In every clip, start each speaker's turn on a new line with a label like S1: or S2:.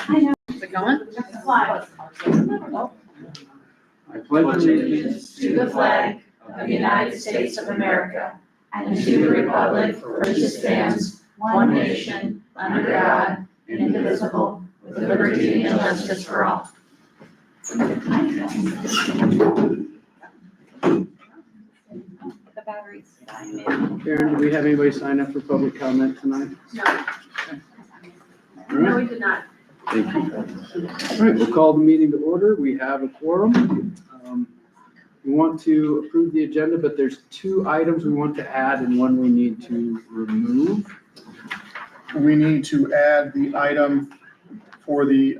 S1: I know.
S2: Is it going?
S3: I pledge allegiance
S1: To the flag of the United States of America and to the republic for which it stands, one nation, under God, indivisible, with liberty and justice for all. The batteries.
S3: Karen, do we have anybody sign up for public comment tonight?
S2: No.
S3: All
S2: No,
S3: right,
S2: we did not.
S3: thank you. All right, we'll call the meeting to order. We have a quorum. We want to approve the agenda, but there's two items we want to add and one we need to remove.
S4: We need to add the item for the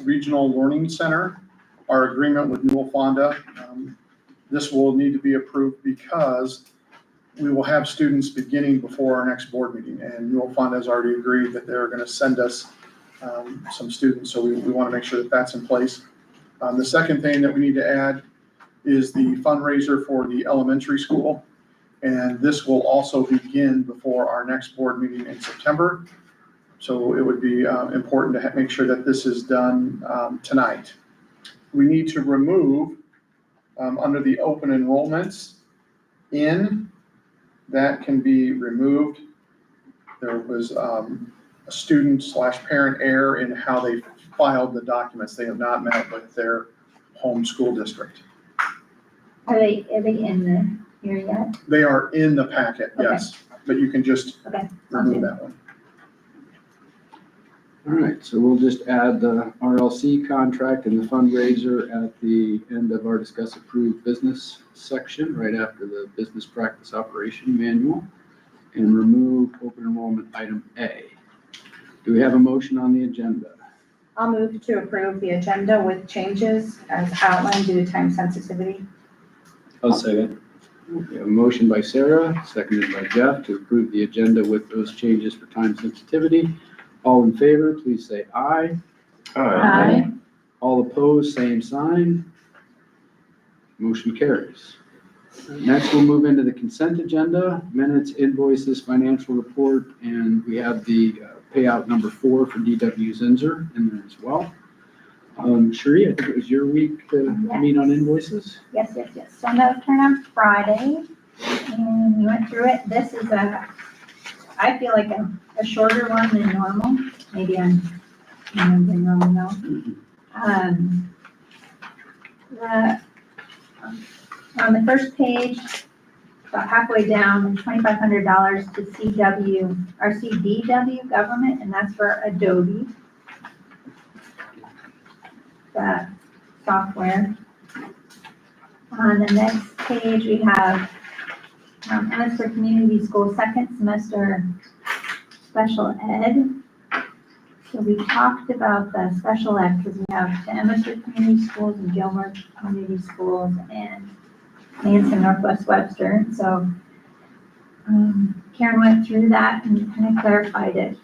S4: Regional Learning Center, our agreement with Newell Fonda. This will need to be approved because we will have students beginning before our next board meeting, and Newell Fonda has already agreed that they're going to send us some students, so we want to make sure that that's in place. The second thing that we need to add is the fundraiser for the elementary school, and this will also begin before our next board meeting in September. So it would be important to make sure that this is done tonight. We need to remove under the open enrollments that can be removed. There was a student/parent error in how they filed the documents. They have not met with their home school district.
S1: Are they in here yet?
S4: They are in the packet, yes, but you can just
S1: Okay.
S4: remove that one.
S3: All right, so we'll just add the RLC contract and the fundraiser at the end of our discuss approved business section, right after the business practice operation manual, and remove open enrollment item A. Do we have a motion on the agenda?
S5: I'll move to approve the agenda with changes as outlined due to time sensitivity.
S6: I'll second.
S3: We have a motion by Sarah, seconded by Jeff, to approve the agenda with those changes for time sensitivity. All in favor, please say aye.
S1: Aye.
S3: All opposed, same sign. Motion carries. Next, we'll move into the consent agenda, minutes, invoices, financial report, and we have the payout number 4 for DW Zinser in there as well. Sheree, I think it was your week to meet on invoices.
S5: Yes. So no turn on Friday, and we went through it. This is I feel like a shorter one than normal. Maybe I'm remembering wrong though. On the first page, about halfway down, $2,500 to CDW government, and that's for Adobe. The software. On the next page, we have MS for Community School second semester special ed. So we talked about the special ed because we have the MS for Community Schools and Gilmore Community Schools and Manson Northwest Webster. So Karen went through that and kind of clarified it.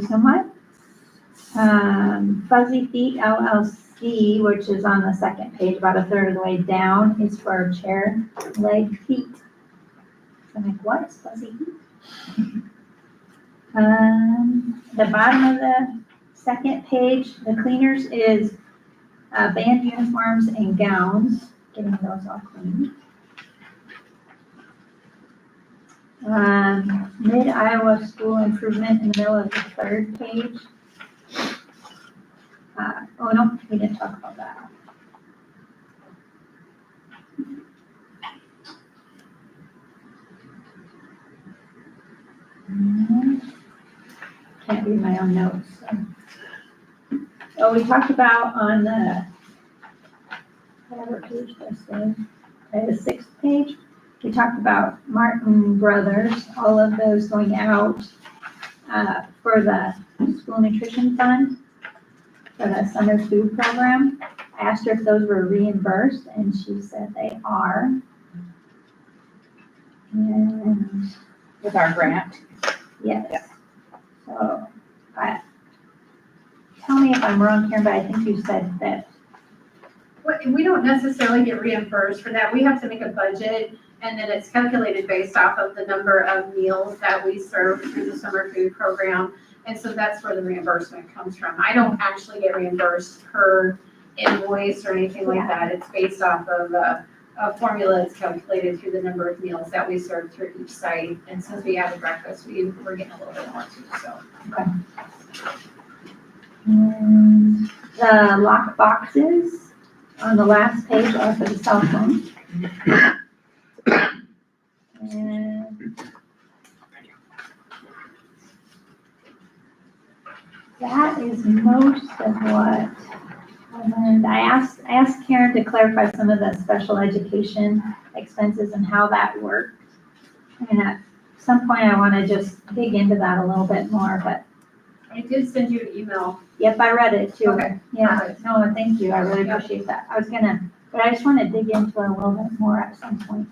S5: So much. Fuzzy Feet LLC, which is on the second page, about a third of the way down, is for chair leg feet. So I'm like, what's Fuzzy Feet? The bottom of the second page, the cleaners is band uniforms and gowns, getting those all clean. Mid-Iowa school improvement in the middle of the third page. Oh no, we didn't talk about that. Can't read my own notes. So we talked about on the, whatever page this is, the 6th page, we talked about Martin Brothers, all of those going out for the school nutrition fund for the summer food program. I asked her if those were reimbursed, and she said they are. And With our grant.
S1: yes. So, tell me if I'm wrong, Karen, but I think you said that.
S2: We don't necessarily get reimbursed for that. We have to make a budget, and then it's calculated based off of the number of meals that we serve through the summer food program. And so that's where the reimbursement comes from. I don't actually get reimbursed per invoice or anything like that. It's based off of a formula that's calculated through the number of meals that we serve through each site. And since we added breakfast, we're getting a little bit more too, so.
S5: And the lock boxes on the last page are for the cell phone. And that is most of what, and I asked Karen to clarify some of the special education expenses and how that worked. And at some point, I want to just dig into that a little bit more, but
S2: I did send you an email.
S5: yep, I read it too.
S2: Okay.
S5: Yeah, no, thank you, I really appreciate that. But I just want to dig into it a little bit more at some point.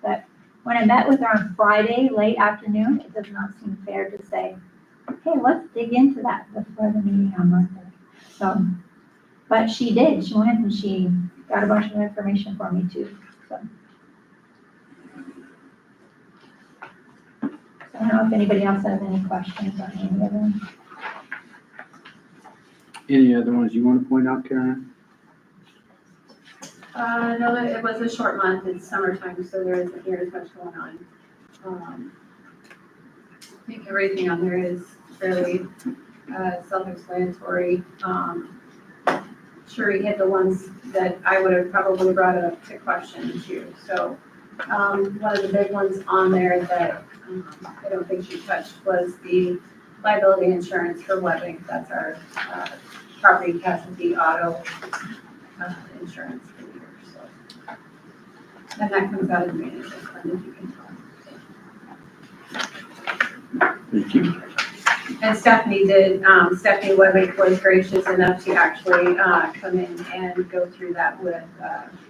S5: But when I met with her on Friday, late afternoon, it does not seem fair to say, hey, let's dig into that before the meeting on Monday. So, but she did, she went and she got a bunch of information for me too, so. So I don't know if anybody else has any questions on any of them.
S3: Any other ones you want to point out, Karen?
S2: No, it was a short month, it's summertime, so there isn't near as much going on. I think everything on there is fairly self-explanatory. Sure, you hit the ones that I would have probably brought up to question too. So one of the big ones on there that I don't think she touched was the liability insurance for wedding. That's our property casualty auto insurance for the year. So, and that comes out of the manager's fund, if you can tell.
S3: Thank you.
S2: And Stephanie Webbick was gracious enough to actually come in and go through that with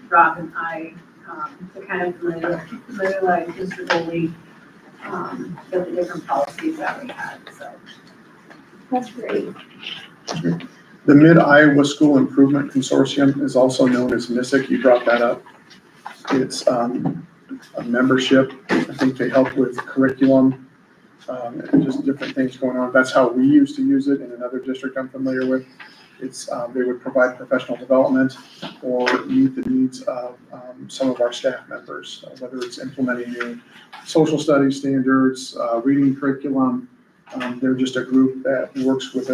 S2: Rob and I to kind of familiarize Mr. Boley with the different policies that we had, so.
S5: That's great.
S4: The Mid-Iowa School Improvement Consortium is also known as MISIC. You brought that up. It's a membership. I think they help with curriculum and just different things going on. That's how we used to use it in another district I'm familiar with. It's they would provide professional development or meet the needs of some of our staff members, whether it's implementing new social studies standards, reading curriculum. They're just a group that works with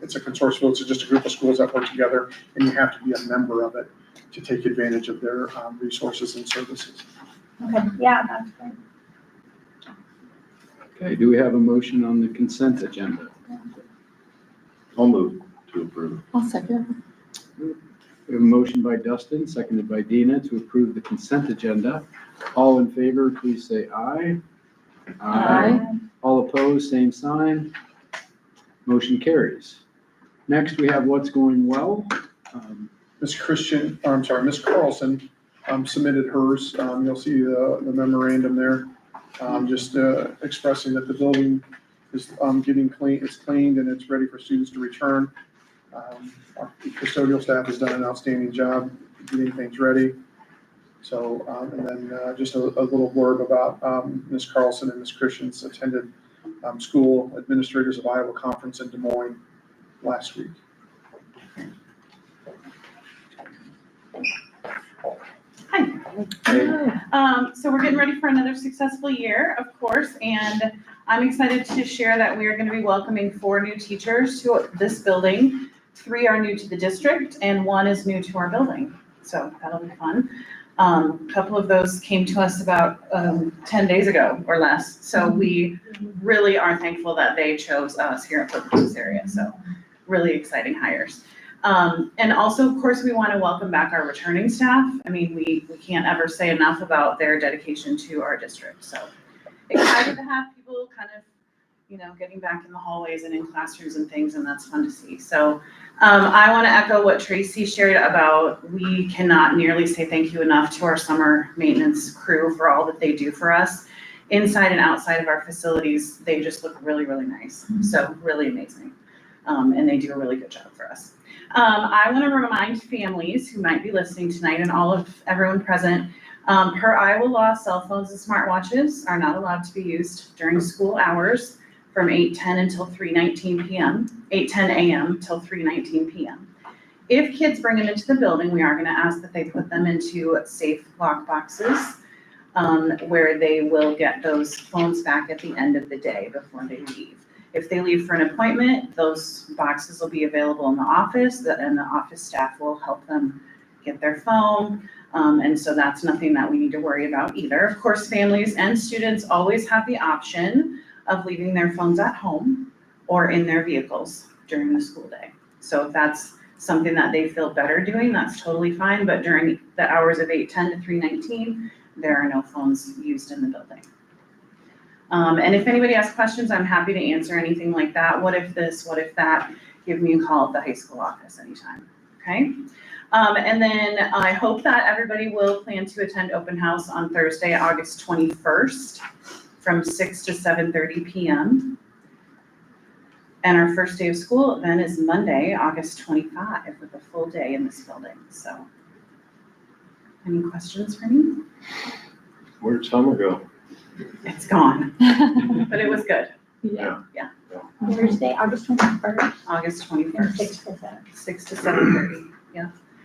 S4: it's a consortium, it's just a group of schools that work together, and you have to be a member of it to take advantage of their resources and services.
S5: Okay, yeah, that's great.
S3: Okay, do we have a motion on the consent agenda?
S6: I'll move to approve.
S1: I'll second.
S3: We have a motion by Dustin, seconded by Dina to approve the consent agenda. All in favor, please say aye.
S1: Aye.
S3: All opposed, same sign. Motion carries. Next, we have what's going well.
S4: Miss Carlson submitted hers. You'll see the memorandum there. Just expressing that the building is getting clean, it's cleaned and it's ready for students to return. Our custodial staff has done an outstanding job getting things ready. So, and then just a little blurb about Ms. Carlson and Ms. Christians attended School Administrators of Iowa Conference in Des Moines last week.
S7: So we're getting ready for another successful year, of course, and I'm excited to share that we are going to be welcoming 4 new teachers to this building. 3 are new to the district and 1 is new to our building, so that'll be fun. A couple of those came to us about 10 days ago or less, so we really are thankful that they chose us here at Pocahontas area, so really exciting hires. And also, of course, we want to welcome back our returning staff. I mean, we can't ever say enough about their dedication to our district. So excited to have people kind of, getting back in the hallways and in classrooms and things, and that's fun to see. So I want to echo what Tracy shared about we cannot nearly say thank you enough to our summer maintenance crew for all that they do for us. Inside and outside of our facilities, they just look really, really nice. So really amazing. And they do a really good job for us. I want to remind families who might be listening tonight and everyone present, per Iowa law, cell phones and smartwatches are not allowed to be used during school hours. from 8:10 until 3:19 p.m., 8:10 a.m. till 3:19 p.m. If kids bring them into the building, we are going to ask that they put them into safe lock boxes where they will get those phones back at the end of the day before they leave. If they leave for an appointment, those boxes will be available in the office, and the office staff will help them get their phone. And so that's nothing that we need to worry about either. Of course, families and students always have the option of leaving their phones at home or in their vehicles during the school day. So if that's something that they feel better doing, that's totally fine, but during the hours of 8:10 to 3:19, there are no phones used in the building. And if anybody has questions, I'm happy to answer anything like that. What if this, what if that? Give me a call at the high school office anytime, okay? And then I hope that everybody will plan to attend open house on Thursday, August 21st from 6 to 7:30 p.m. And our first day of school then is Monday, August 25, with a full day in this building, so. Any questions for me?
S6: Where'd summer go?
S7: It's gone, but it was good.
S6: Yeah.
S5: Thursday, August 21st,
S7: August
S5: from
S7: 21st,
S5: 6 to 7.
S7: 6 to 7:30.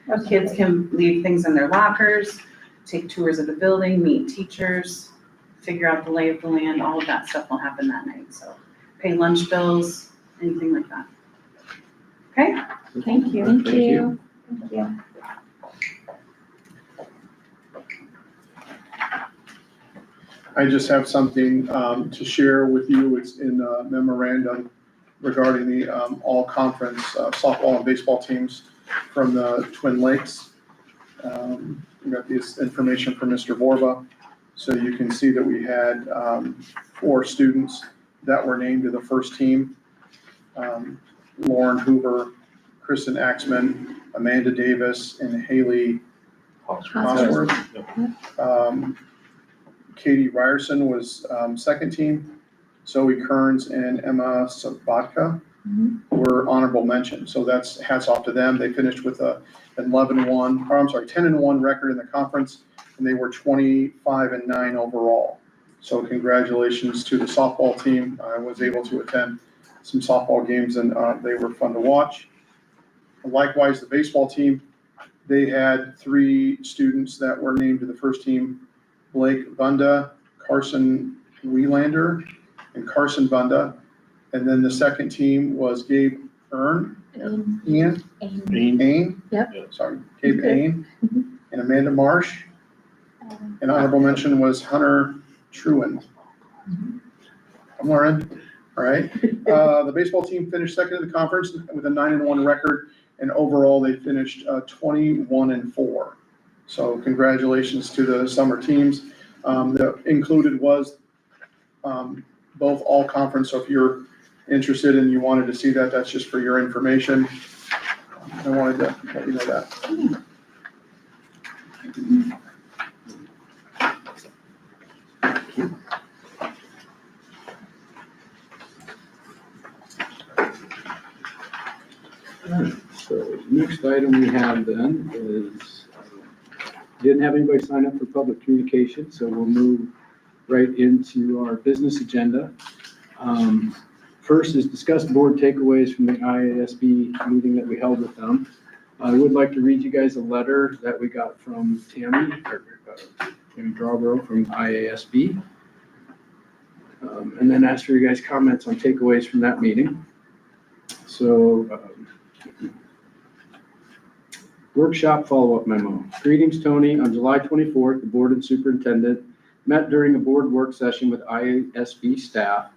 S5: Okay.
S7: Kids can leave things in their lockers, take tours of the building, meet teachers, figure out the lay of the land, all of that stuff will happen that night, so. Pay lunch bills, anything like that. Okay? Thank you.
S5: Thank you. Thank you.
S4: I just have something to share with you. It's in a memorandum regarding the all-conference softball and baseball teams from the Twin Lakes. We got this information from Mr. Borba. So you can see that we had 4 students that were named to the first team. Lauren Hoover, Kristen Axman, Amanda Davis, and Haley Osworth. Katie Ryerson was second team. Zoe Kearns and Emma Sabatka were honorable mention. So that's hats off to them. They finished with a 10-1 record in the conference, and they were 25-9 overall. So congratulations to the softball team. I was able to attend some softball games, and they were fun to watch. Likewise, the baseball team, they had 3 students that were named to the first team: Blake Bunda, Carson Wielander, and Carson Bunda. And then the second team was Gabe Ain.
S5: Yep.
S4: Sorry, Gabe Ain, and Amanda Marsh. And honorable mention was Hunter Truan. I'm learning, all right? The baseball team finished second in the conference with a 9-1 record, and overall they finished 21-4. So congratulations to the summer teams. That included was both all conference. So if you're interested and you wanted to see that, that's just for your information. I wanted to let you know that.
S3: So next item we have then is, didn't have anybody sign up for public communication, so we'll move right into our business agenda. First is discuss board takeaways from the IASB meeting that we held with them. I would like to read you guys a letter that we got from Tammy Drawborough from IASB. And then ask for you guys' comments on takeaways from that meeting. So, workshop follow-up memo. Greetings, Tony. On July 24th, the board and superintendent met during a board work session with IASB staff.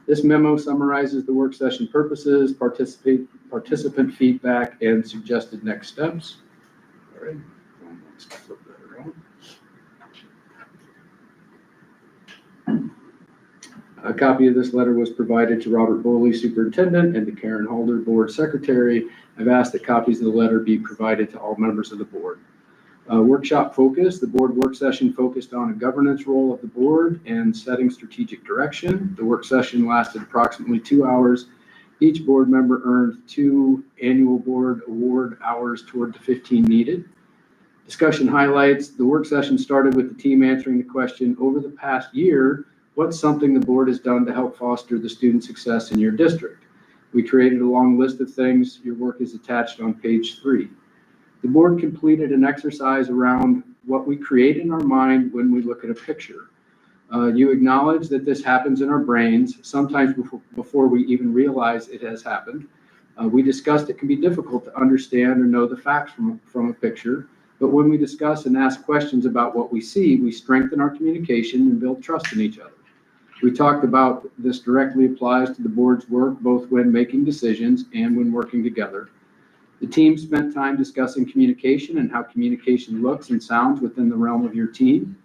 S3: This memo summarizes the work session purposes, participant feedback, and suggested next steps. All right. Let's flip that around. A copy of this letter was provided to Robert Boley, superintendent, and to Karen Halder, board secretary. I've asked that copies of the letter be provided to all members of the board. Workshop focus. The board work session focused on a governance role of the board and setting strategic direction. The work session lasted approximately 2 hours. Each board member earned 2 annual board award hours toward the 15 needed. Discussion highlights. The work session started with the team answering the question, over the past year, what's something the board has done to help foster the student success in your district? We created a long list of things. Your work is attached on page 3. The board completed an exercise around what we create in our mind when we look at a picture. You acknowledge that this happens in our brains, sometimes before we even realize it has happened. We discussed it can be difficult to understand or know the facts from a picture, but when we discuss and ask questions about what we see, we strengthen our communication and build trust in each other. We talked about this directly applies to the board's work, both when making decisions and when working together. The team spent time discussing communication and how communication looks and sounds within the realm of your team.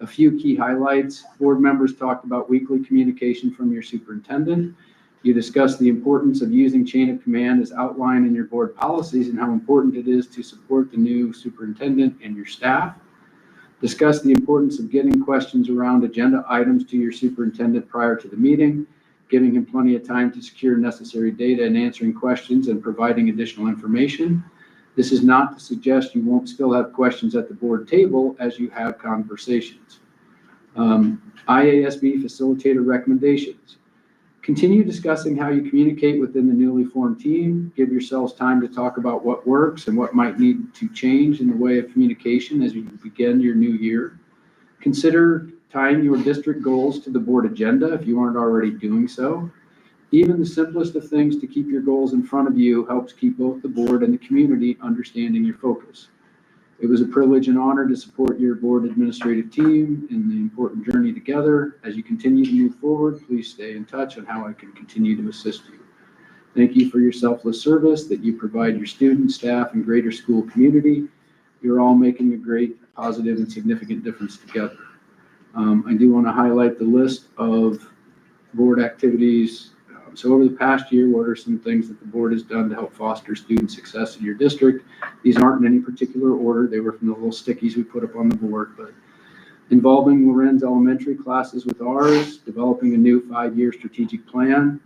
S3: A few key highlights: board members talked about weekly communication from your superintendent. You discussed the importance of using chain of command as outlined in your board policies and how important it is to support the new superintendent and your staff. Discuss the importance of getting questions around agenda items to your superintendent prior to the meeting, giving him plenty of time to secure necessary data and answering questions and providing additional information. This is not to suggest you won't still have questions at the board table as you have conversations. IASB facilitator recommendations. Continue discussing how you communicate within the newly formed team. Give yourselves time to talk about what works and what might need to change in the way of communication as you begin your new year. Consider tying your district goals to the board agenda if you aren't already doing so. Even the simplest of things to keep your goals in front of you helps keep both the board and the community understanding your focus. It was a privilege and honor to support your board administrative team in the important journey together. As you continue to move forward, please stay in touch on how I can continue to assist you. Thank you for your selfless service that you provide your students, staff, and greater school community. You're all making a great, positive, and significant difference together. I do want to highlight the list of board activities. So over the past year, what are some things that the board has done to help foster student success in your district? These aren't in any particular order. They were from the little stickies we put up on the board, but involving Lorenz elementary classes with ours, developing a new 5-year strategic plan,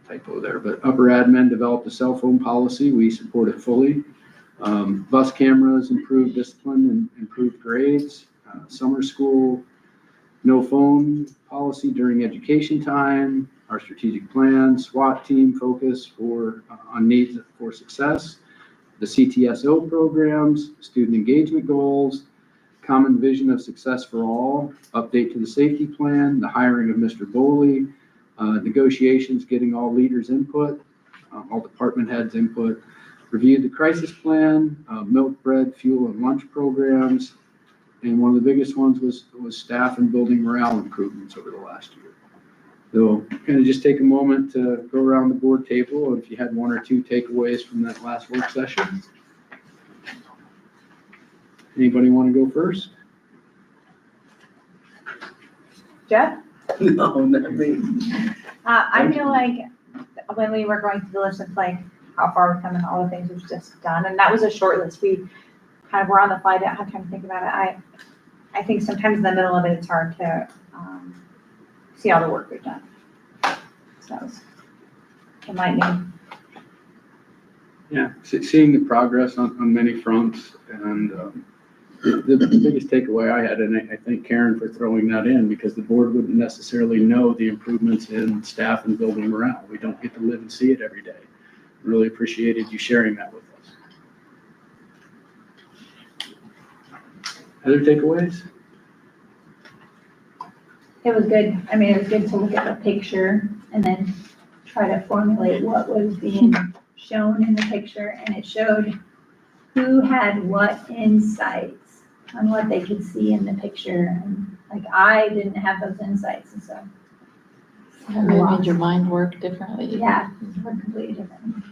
S3: typo there, but upper admin developed a cell phone policy. We support it fully. Bus cameras, improved discipline and improved grades. Summer school, no phone policy during education time. Our strategic plan, SWAT team focus on needs for success. The CTSO programs, student engagement goals, common vision of success for all, update to the safety plan, the hiring of Mr. Boley, negotiations, getting all leaders' input, all department heads' input, reviewed the crisis plan, milk, bread, fuel, and lunch programs, and one of the biggest ones was staff and building morale improvements over the last year. So kind of just take a moment to go around the board table if you had 1 or 2 takeaways from that last work session. Anybody want to go first?
S5: Jeff?
S1: No, not me.
S5: I feel like when we were going through the list of like how far we've come and all the things we've just done, and that was a short list. We kind of were on the fly, didn't have time to think about it. I think sometimes in the middle of it, it's hard to see all the work we've done. So that was enlightening.
S3: Yeah, seeing the progress on many fronts, and the biggest takeaway I had, and I thank Karen for throwing that in, because the board wouldn't necessarily know the improvements in staff and building morale. We don't get to live and see it every day. Really appreciated you sharing that with us. Other takeaways?
S5: It was good. I mean, it was good to look at the picture and then try to formulate what was being shown in the picture. And it showed who had what insights on what they could see in the picture. And like, I didn't have those insights. And so.
S1: It made your mind work differently.
S5: Yeah, we're completely different.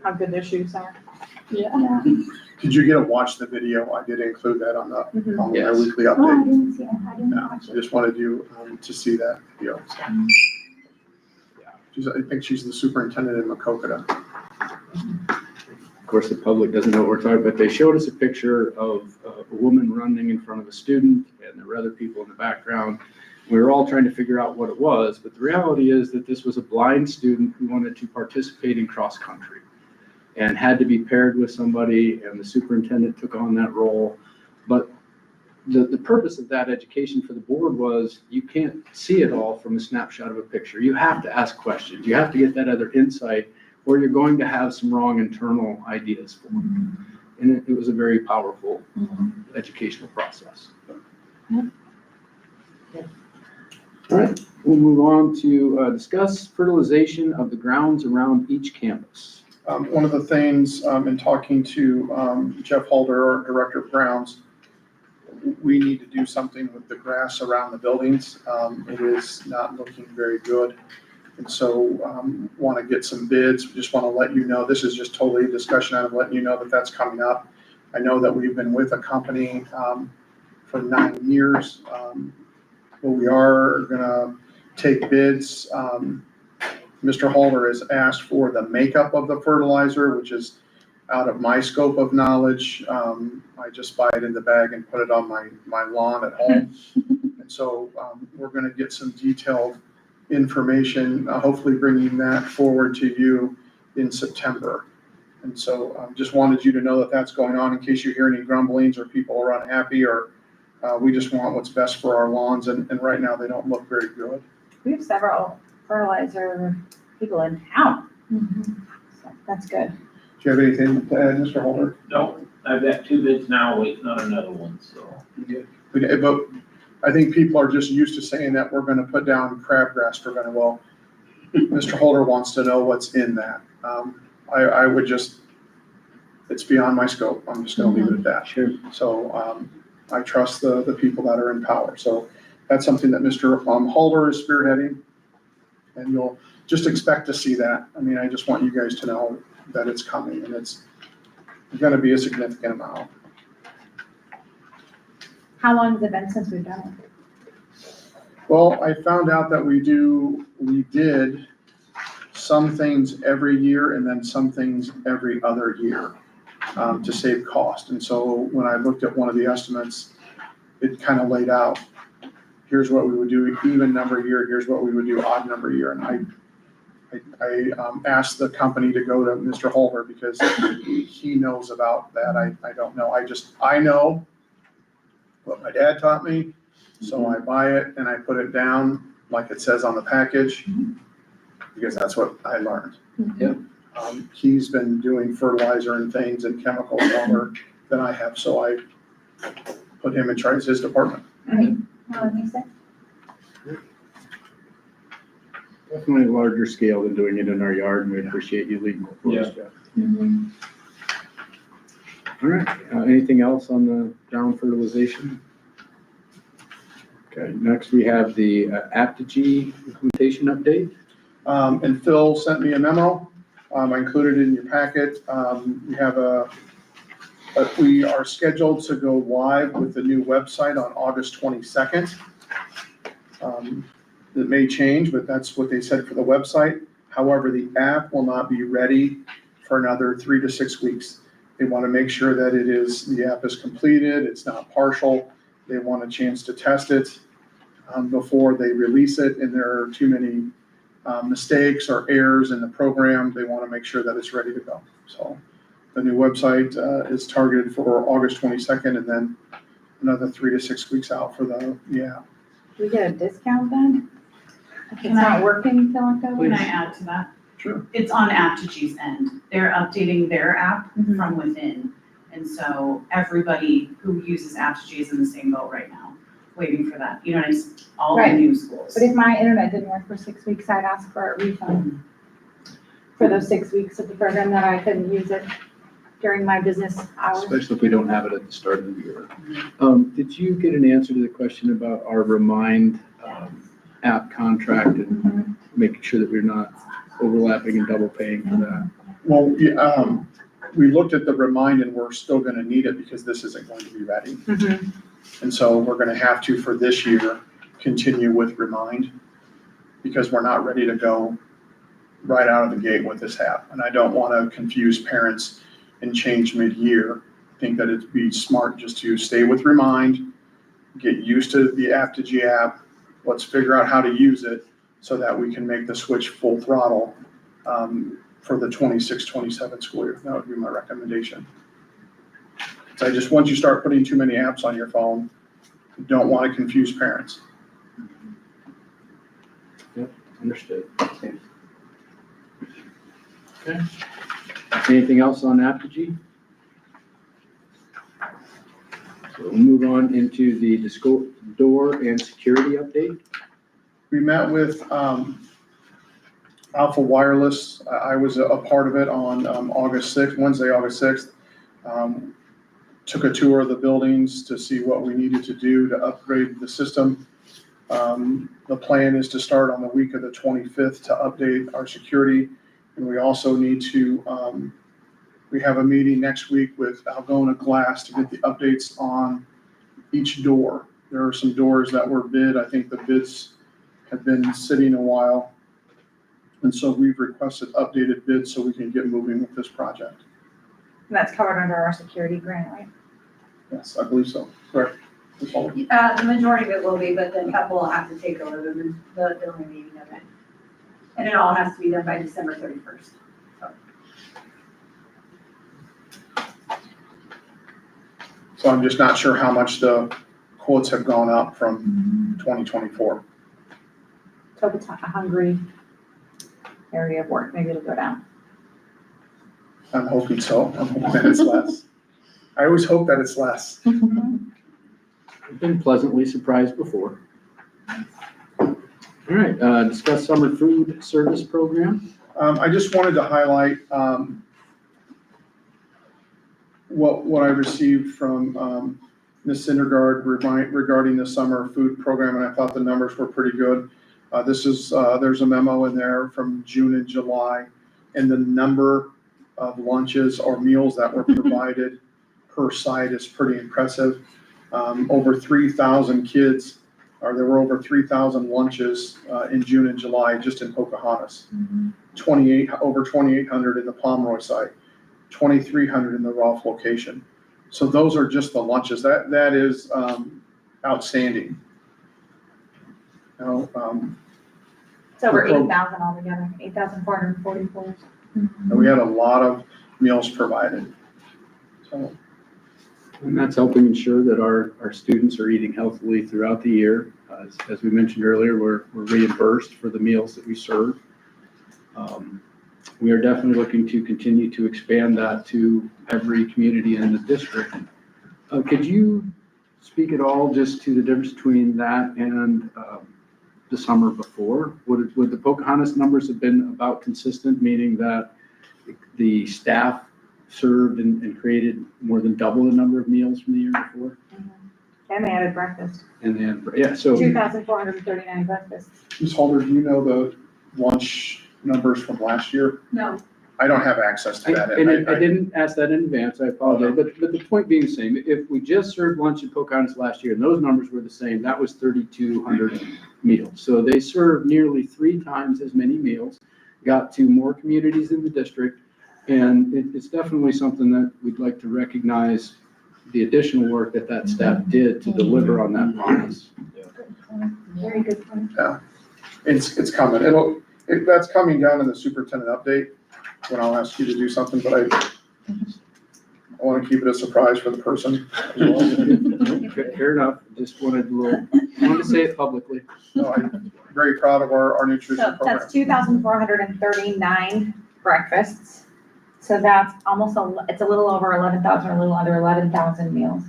S7: How good their shoes are.
S5: Yeah.
S4: Did you get to watch the video? I did include that on my
S3: Yes.
S4: weekly
S5: Oh, I
S4: update.
S5: didn't see it. I didn't
S4: Yeah,
S5: watch
S4: I
S5: it.
S4: just wanted you to see that video. I think she's the superintendent in Macokota.
S3: Of course, the public doesn't know what we're talking about. They showed us a picture of a woman running in front of a student, and there were other people in the background. We were all trying to figure out what it was, but the reality is that this was a blind student who wanted to participate in cross country and had to be paired with somebody, and the superintendent took on that role. But the purpose of that education for the board was you can't see it all from a snapshot of a picture. You have to ask questions. You have to get that other insight, or you're going to have some wrong internal ideas formed. And it was a very powerful educational process. All right, we'll move on to discuss fertilization of the grounds around each campus.
S4: One of the things, in talking to Jeff Holder, our Director of Grounds, we need to do something with the grass around the buildings. It is not looking very good. And so want to get some bids. We just want to let you know, this is just totally a discussion. I'm letting you know that that's coming up. I know that we've been with a company for 9 years. But we are gonna take bids. Mr. Holder has asked for the makeup of the fertilizer, which is out of my scope of knowledge. I just buy it in the bag and put it on my lawn at home. And so we're gonna get some detailed information, hopefully bringing that forward to you in September. And so just wanted you to know that that's going on in case you hear any grumblings or people are unhappy, or we just want what's best for our lawns, and right now they don't look very good.
S5: We have several fertilizer people in town, so that's good.
S4: Do you have anything to add, Mr. Holder?
S8: No, I've got 2 bids now, waiting on another one, so.
S4: Okay, but I think people are just used to saying that we're gonna put down crabgrass preventer. Well, Mr. Holder wants to know what's in that. I would just, it's beyond my scope. I'm just gonna leave it at that.
S3: Sure.
S4: So I trust the people that are in power. So that's something that Mr. Holder is spearheading, and you'll just expect to see that. I mean, I just want you guys to know that it's coming, and it's gonna be a significant amount.
S5: How long has it been since we've done it?
S4: Well, I found out that we did some things every year and then some things every other year to save cost. And so when I looked at one of the estimates, it kind of laid out, here's what we would do even number year, here's what we would do odd number year. And I asked the company to go to Mr. Holder because he knows about that. I don't know. I know what my dad taught me. So I buy it and I put it down like it says on the package, because that's what I learned.
S3: Yeah.
S4: He's been doing fertilizer and things and chemicals longer than I have, so I put him in charge of his department.
S5: Right. How would you say?
S3: Definitely a larger scale than doing it in our yard, and we appreciate you leading it for us, Jeff. All right, anything else on the ground fertilization? Okay, next we have the Apogee implementation update.
S4: And Phil sent me a memo. I included it in your packet. We are scheduled to go live with the new website on August 22nd. It may change, but that's what they said for the website. However, the app will not be ready for another 3 to 6 weeks. They want to make sure that the app is completed, it's not partial. They want a chance to test it before they release it, and there are too many mistakes or errors in the program. They want to make sure that it's ready to go. So the new website is targeted for August 22nd, and then another 3 to 6 weeks out for the app.
S5: Do we get a discount then? If it's
S7: Can
S5: not
S7: I-
S5: working till October?
S7: Can I add to that?
S4: Sure.
S7: It's on Aptogee's end. They're updating their app
S5: Mhm.
S7: from within. And so everybody who uses Aptogee is in the same boat right now, waiting for that. You know, it's all the
S5: Right.
S7: new schools.
S5: But if my internet didn't work for 6 weeks, I'd ask for a refund for those 6 weeks of the program that I couldn't use it during my business hours.
S3: Especially if we don't have it at the start of the year. Did you get an answer to the question about our Remind app contract and making sure that we're not overlapping and double paying for that?
S4: Well, yeah, we looked at the Remind, and we're still going to need it because this isn't going to be ready. And so we're going to have to, for this year, continue with Remind because we're not ready to go right out of the gate with this app. And I don't want to confuse parents and change mid-year. I think that it'd be smart just to stay with Remind, get used to the Apogee app. Let's figure out how to use it so that we can make the switch full throttle for the 26-27 school year. That would be my recommendation. So I just, once you start putting too many apps on your phone, Don't want to confuse parents.
S3: Understood. Okay. Anything else on Apogee? So we'll move on into the disco door and security update.
S4: We met with Alpha Wireless. I was a part of it on Wednesday, August 6th. Took a tour of the buildings to see what we needed to do to upgrade the system. The plan is to start on the week of the 25th to update our security. And we also need to, we have a meeting next week with Algona Glass to get the updates on each door. There are some doors that were bid. I think the bids have been sitting a while. And so we've requested updated bids so we can get moving with this project.
S5: And that's covered under our security grant, right?
S4: Yes, I believe so. Correct. Ms. Holder?
S2: The majority of it will be, but then a couple will have to take over the remaining of it. And it all has to be done by December 31st.
S4: So I'm just not sure how much the quotes have gone up from 2024.
S5: So if it's a hungry area of work, maybe it'll go down.
S4: I'm hoping so. I'm hoping that it's less. I always hope that it's less.
S3: I've been pleasantly surprised before. All right, discuss summer food service program.
S4: I just wanted to highlight what I received from Ms. Syndergaard regarding the summer food program, and I thought the numbers were pretty good. There's a memo in there from June and July, and the number of lunches or meals that were provided per site is pretty impressive. Over 3,000 kids, or there were over 3,000 lunches in June and July just in Pocahontas. Over 2,800 in the Pomeroy site, 2,300 in the Rolfe location. So those are just the lunches. That is outstanding. You know,
S5: It's over 8,000 altogether, 8,444.
S4: and we had a lot of meals provided. So
S3: And that's helping ensure that our students are eating healthily throughout the year. As we mentioned earlier, we're reimbursed for the meals that we serve. We are definitely looking to continue to expand that to every community in the district. Could you speak at all just to the difference between that and the summer before? Would the Pocahontas numbers have been about consistent, meaning that the staff served and created more than double the number of meals from the year before?
S5: And they added breakfast,
S3: And then, yeah, so.
S5: 2,439 breakfasts.
S4: Ms. Holder, do you know the lunch numbers from last year?
S2: No,
S4: I don't have access to that.
S3: I didn't ask that in advance, I apologize, but the point being the same, if we just served lunch in Pocahontas last year and those numbers were the same, that was 3,200 meals. So they served nearly 3 times as many meals, got to more communities in the district, and it's definitely something that we'd like to recognize the additional work that staff did to deliver on that promise.
S5: Very good point.
S4: It's coming. That's coming down in the superintendent update when I'll ask you to do something, but I want to keep it a surprise for the person.
S3: Fair enough, just wanted to say it publicly.
S4: No, I'm very proud of our nutrition
S5: So
S4: program.
S5: that's 2,439 breakfasts. So that's it's a little over 11,000, or a little under 11,000 meals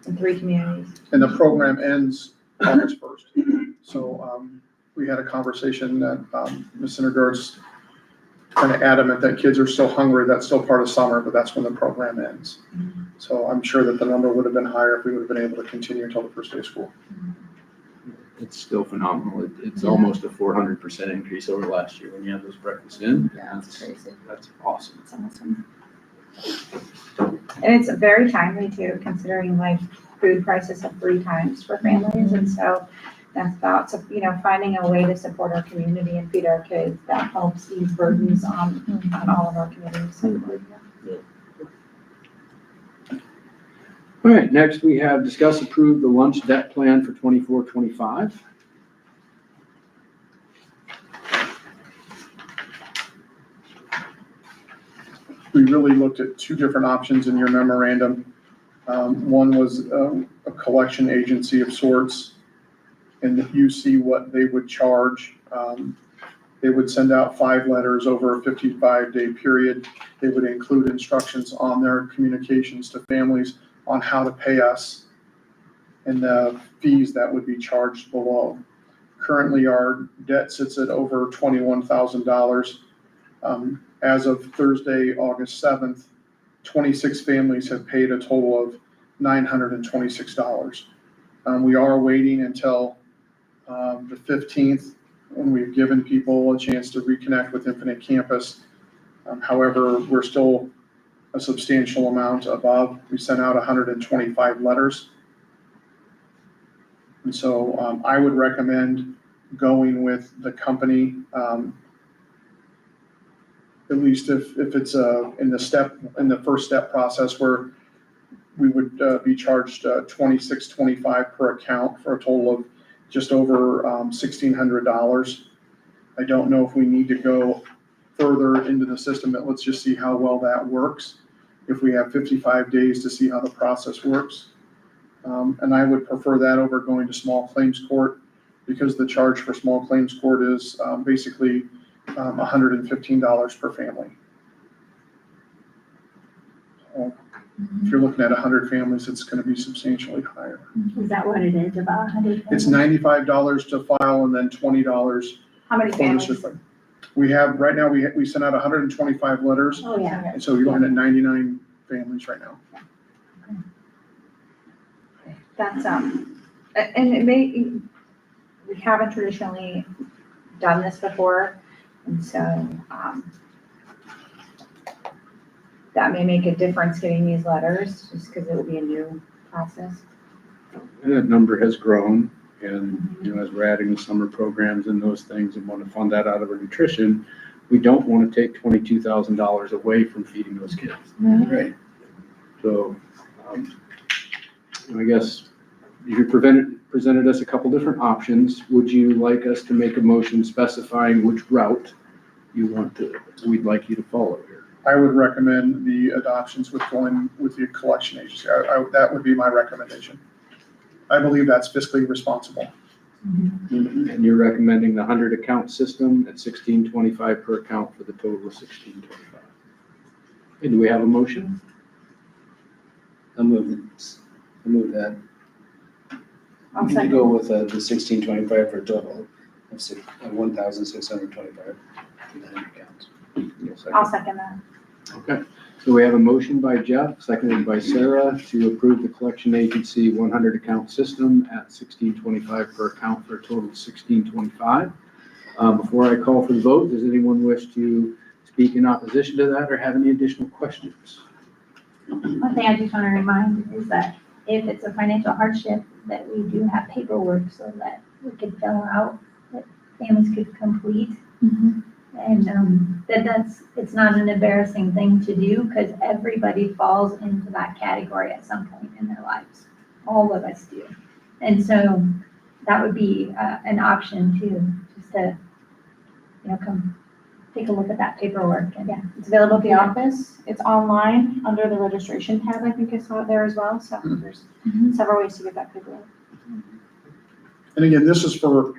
S5: in 3 communities.
S4: And the program ends August 1st. So we had a conversation that Ms. Syndergaard's kind of adamant that kids are still hungry. That's still part of summer, but that's when the program ends. So I'm sure that the number would have been higher if we would have been able to continue until the first day of school.
S3: It's still phenomenal. It's almost a 400% increase over last year when you have those breakfasts in.
S1: Yeah, that's crazy.
S3: That's awesome.
S5: It's awesome. And it's very timely too, considering like food prices have 3 times for families. And so that's about, finding a way to support our community and feed our kids that helps ease burdens on all of our communities.
S3: All right, next we have discuss approve the lunch debt plan for 24-25.
S4: We really looked at 2 different options in your memorandum. One was a collection agency of sorts, and if you see what they would charge, they would send out 5 letters over a 55-day period. They would include instructions on their communications to families on how to pay us and the fees that would be charged below. Currently, our debt sits at over $21,000. As of Thursday, August 7th, 26 families have paid a total of $926. We are waiting until the 15th, when we've given people a chance to reconnect with Infinite Campus. However, we're still a substantial amount above. We sent out 125 letters. And so I would recommend going with the company, at least if it's in the first step process, where we would be charged $26.25 per account for a total of just over $1,600. I don't know if we need to go further into the system, but let's just see how well that works. If we have 55 days to see how the process works. And I would prefer that over going to small claims court, because the charge for small claims court is basically $115 per family. So if you're looking at 100 families, it's going to be substantially higher.
S5: Is that what it is, about 100?
S4: It's $95 to file and then $20
S5: How many
S4: for the
S5: families?
S4: certificate. We have, right now, we sent out 125 letters,
S5: Oh, yeah.
S4: and so you're looking at 99 families right now.
S5: That's, and it may, we haven't traditionally done this before, and so, that may make a difference getting these letters, just because it will be a new process.
S3: And that number has grown, and, you know, as we're adding the summer programs and those things and want to fund that out of our nutrition, we don't want to take $22,000 away from feeding those kids.
S6: Right.
S3: So, I guess you presented us a couple different options. Would you like us to make a motion specifying which route we'd like you to follow here?
S4: I would recommend the adoptions with going with the collection agency. That would be my recommendation. I believe that's fiscally responsible.
S3: And you're recommending the 100 account system at $16.25 per account for the total of $16.25. And do we have a motion?
S9: I'll move that.
S5: I'll
S9: We can
S5: second.
S9: go with the 1625 for a total of 1,625 for the 100 accounts.
S5: I'll second that.
S3: Okay, so we have a motion by Jeff, seconded by Sarah, to approve the collection agency 100 account system at $16.25 per account for a total of $16.25. Before I call for the vote, does anyone wish to speak in opposition to that or have any additional questions?
S5: One thing I just want to remind is that if it's a financial hardship, that we do have paperwork so that we could fill out, that families could complete. And it's not an embarrassing thing to do, because everybody falls into that category at some point in their lives. All of us do. And so that would be an option too, just to, come take a look at that paperwork. And yeah,
S7: It's available at the office. It's online under the registration tab. I think I saw it there as well. So there's several ways to get that paperwork.
S4: And again, this is for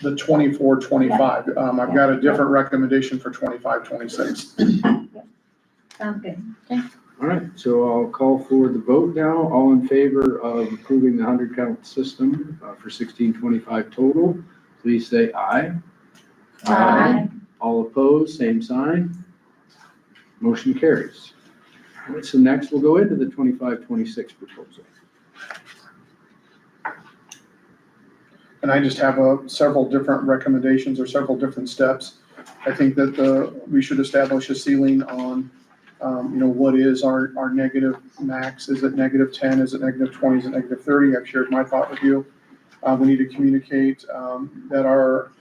S4: the 24-25. I've got a different recommendation for 25-26.
S5: Sounds good.
S3: All right, so I'll call for the vote now. All in favor of approving the 100 count system for $16.25 total, please say aye.
S5: Aye.
S3: All opposed, same sign. Motion carries. All right, so next we'll go into the 25-26 proposal.
S4: And I just have several different recommendations or several different steps. I think that we should establish a ceiling on, what is our negative max? Is it -10? Is it -20? Is it -30? I've shared my thought with you. We need to communicate that our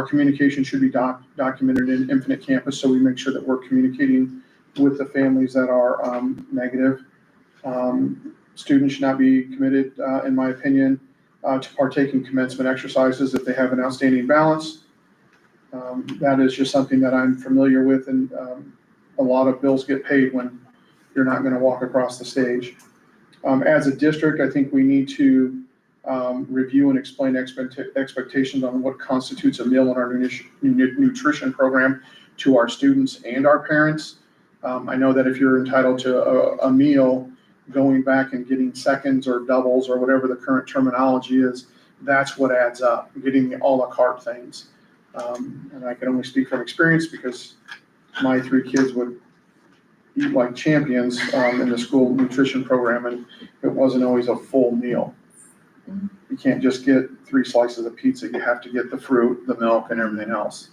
S4: communication should be documented in Infinite Campus, so we make sure that we're communicating with the families that are negative. Students should not be committed, in my opinion, to partake in commencement exercises if they have an outstanding balance. That is just something that I'm familiar with, and a lot of bills get paid when you're not going to walk across the stage. As a district, I think we need to review and explain expectations on what constitutes a meal in our nutrition program to our students and our parents. I know that if you're entitled to a meal, going back and getting seconds or doubles or whatever the current terminology is, that's what adds up, getting the a la carte things. And I can only speak from experience because my 3 kids would eat like champions in the school nutrition program, and it wasn't always a full meal. You can't just get 3 slices of pizza, you have to get the fruit, the milk, and everything else.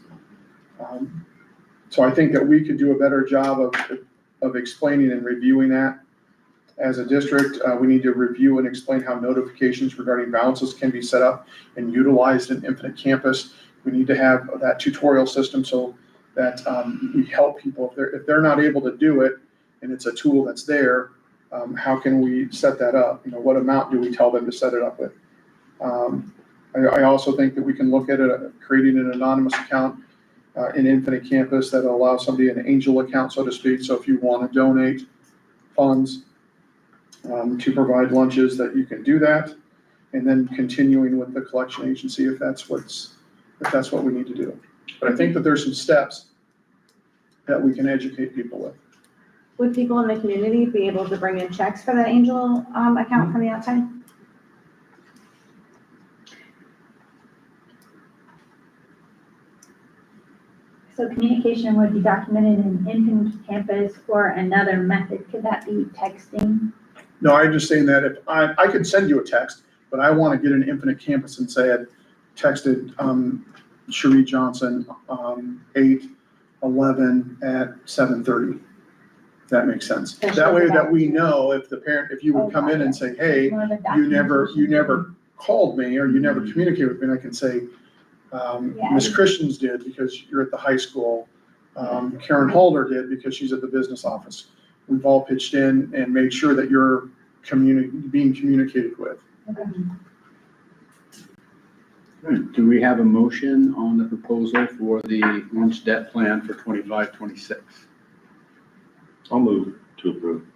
S4: So I think that we could do a better job of explaining and reviewing that. As a district, we need to review and explain how notifications regarding balances can be set up and utilized in Infinite Campus. We need to have that tutorial system so that we help people. If they're not able to do it and it's a tool that's there, how can we set that up? What amount do we tell them to set it up with? I also think that we can look at creating an anonymous account in Infinite Campus that allows somebody an angel account, so to speak. So if you want to donate funds to provide lunches, that you can do that, and then continuing with the collection agency if that's what we need to do. But I think that there's some steps that we can educate people with.
S5: Would people in the community be able to bring in checks for that angel account from the outside? So communication would be documented in Infinite Campus or another method. Could that be texting?
S4: No, I'm just saying that if I could send you a text, but I want to get an Infinite Campus and say I texted Cherie Johnson 8/11 at 7:30. That makes sense. That way that we know if you would come in and say, hey, you never called me or you never communicated with me, and I can say, Ms. Christians did because you're at the high school. Karen Halder did because she's at the business office. We've all pitched in and made sure that you're being communicated with.
S3: Do we have a motion on the proposal for the lunch debt plan for 25-26?
S6: I'll move to approve.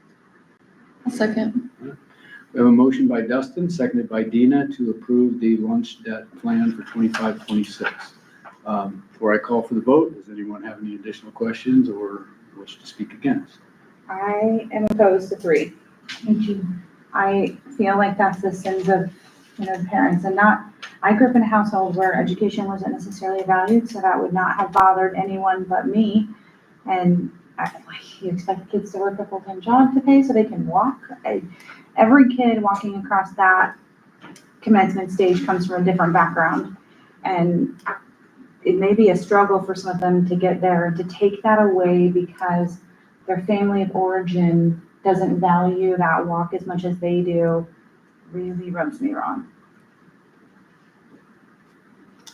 S1: A second.
S3: We have a motion by Dustin, seconded by Dina to approve the lunch debt plan for 25-26. Before I call for the vote, does anyone have any additional questions or wish to speak against?
S5: I am opposed to 3. I feel like that's the sins of, parents and I grew up in a household where education wasn't necessarily valued, so that would not have bothered anyone but me. And you expect kids to work a full-time job to pay so they can walk. Every kid walking across that commencement stage comes from a different background. And it may be a struggle for some of them to get there and to take that away because their family of origin doesn't value that walk as much as they do, really rubs me wrong.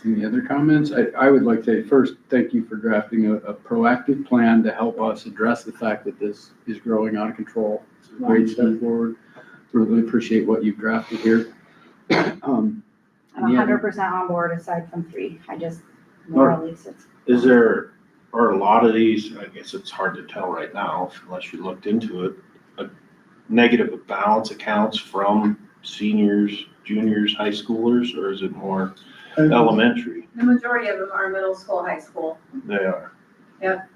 S3: Any other comments? I would like to first thank you for drafting a proactive plan to help us address the fact that this is growing out of control. It's a great step forward. Really appreciate what you've drafted here.
S5: I'm 100% on board aside from 3. I just morally sits.
S6: Are a lot of these, I guess it's hard to tell right now unless you looked into it, a negative balance accounts from seniors, juniors, high schoolers, or is it more elementary?
S2: The majority of them are middle school, high school.
S6: They are.
S2: Yep.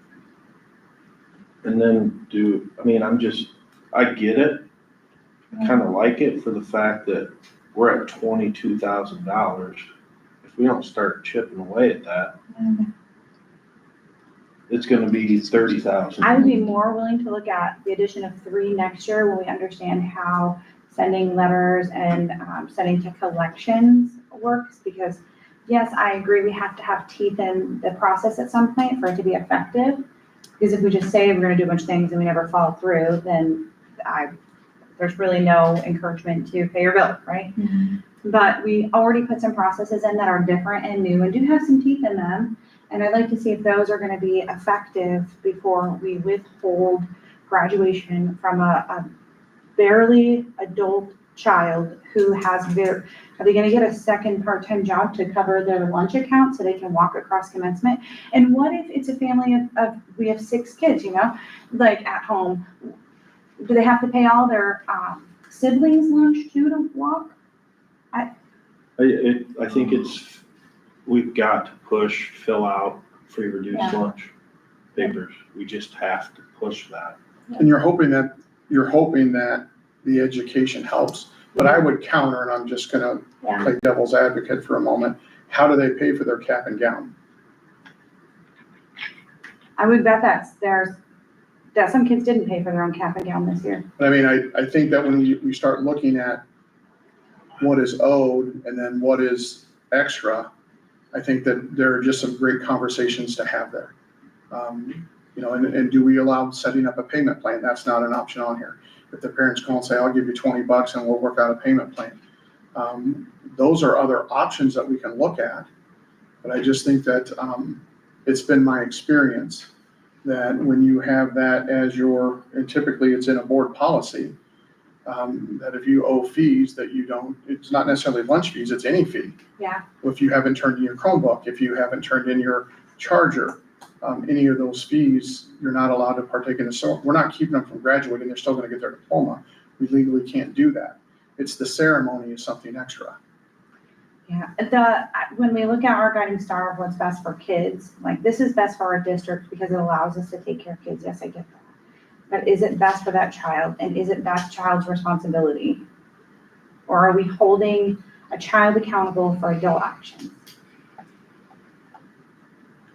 S6: And then I get it. I kind of like it for the fact that we're at $22,000. If we don't start chipping away at that, it's going to be 30,000.
S5: I would be more willing to look at the addition of 3 next year when we understand how sending letters and sending to collections works, because yes, I agree we have to have teeth in the process at some point for it to be effective. Because if we just say we're going to do a bunch of things and we never follow through, then there's really no encouragement to pay your bill, right? Mm-hmm. But we already put some processes in that are different and new and do have some teeth in them. And I'd like to see if those are going to be effective before we withhold graduation from a barely adult child who has are they going to get a second part-time job to cover their lunch account so they can walk across commencement? And what if it's a family of we have 6 kids, like at home? Do they have to pay all their siblings lunch too to walk?
S6: I think we've got to fill out free reduced
S5: Yeah.
S6: lunch papers. We just have to push that.
S4: And you're hoping that the education helps. But I would counter, and I'm just gonna
S5: Yeah.
S4: play devil's advocate for a moment. How do they pay for their cap and gown?
S10: I would bet that some kids didn't pay for their own cap and gown this year.
S4: But I mean, I think that when we start looking at what is owed and then what is extra, I think that there are just some great conversations to have there. You know, and do we allow setting up a payment plan? That's not an option on here. If the parents call and say, I'll give you $20 and we'll work out a payment plan. Those are other options that we can look at. But I just think that it's been my experience that when you have that as and typically it's in a board policy, that if you owe fees that you don't, it's not necessarily lunch fees, it's any fee.
S10: Yeah.
S4: If you haven't turned in your Chromebook, if you haven't turned in your charger, any of those fees, you're not allowed to partake in so we're not keeping them from graduating, they're still gonna get their diploma. We legally can't do that. It's the ceremony is something extra.
S10: Yeah, when we look at our guiding star of what's best for kids, like this is best for our district because it allows us to take care of kids. Yes, I get that. But is it best for that child? And is it that child's responsibility? Or are we holding a child accountable for adult actions?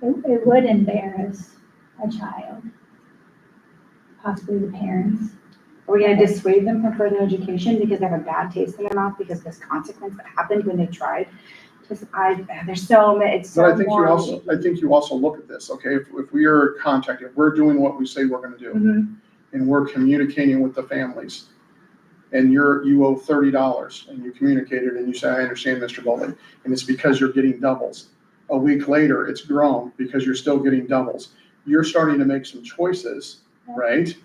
S5: It would embarrass a child, possibly the parents.
S10: Are we gonna dissuade them from further education because they have a bad taste in their mouth because of this consequence that happened when they tried? There's so many, it's
S4: But
S10: so
S4: I think you also look at this, okay, if we are contacted, we're doing what we say we're gonna do.
S10: Mhm.
S4: And we're communicating with the families. And you owe $30 and you communicated and you say, I understand, Mr. Bowley. And it's because you're getting doubles. A week later, it's grown because you're still getting doubles. You're starting to make some choices, right?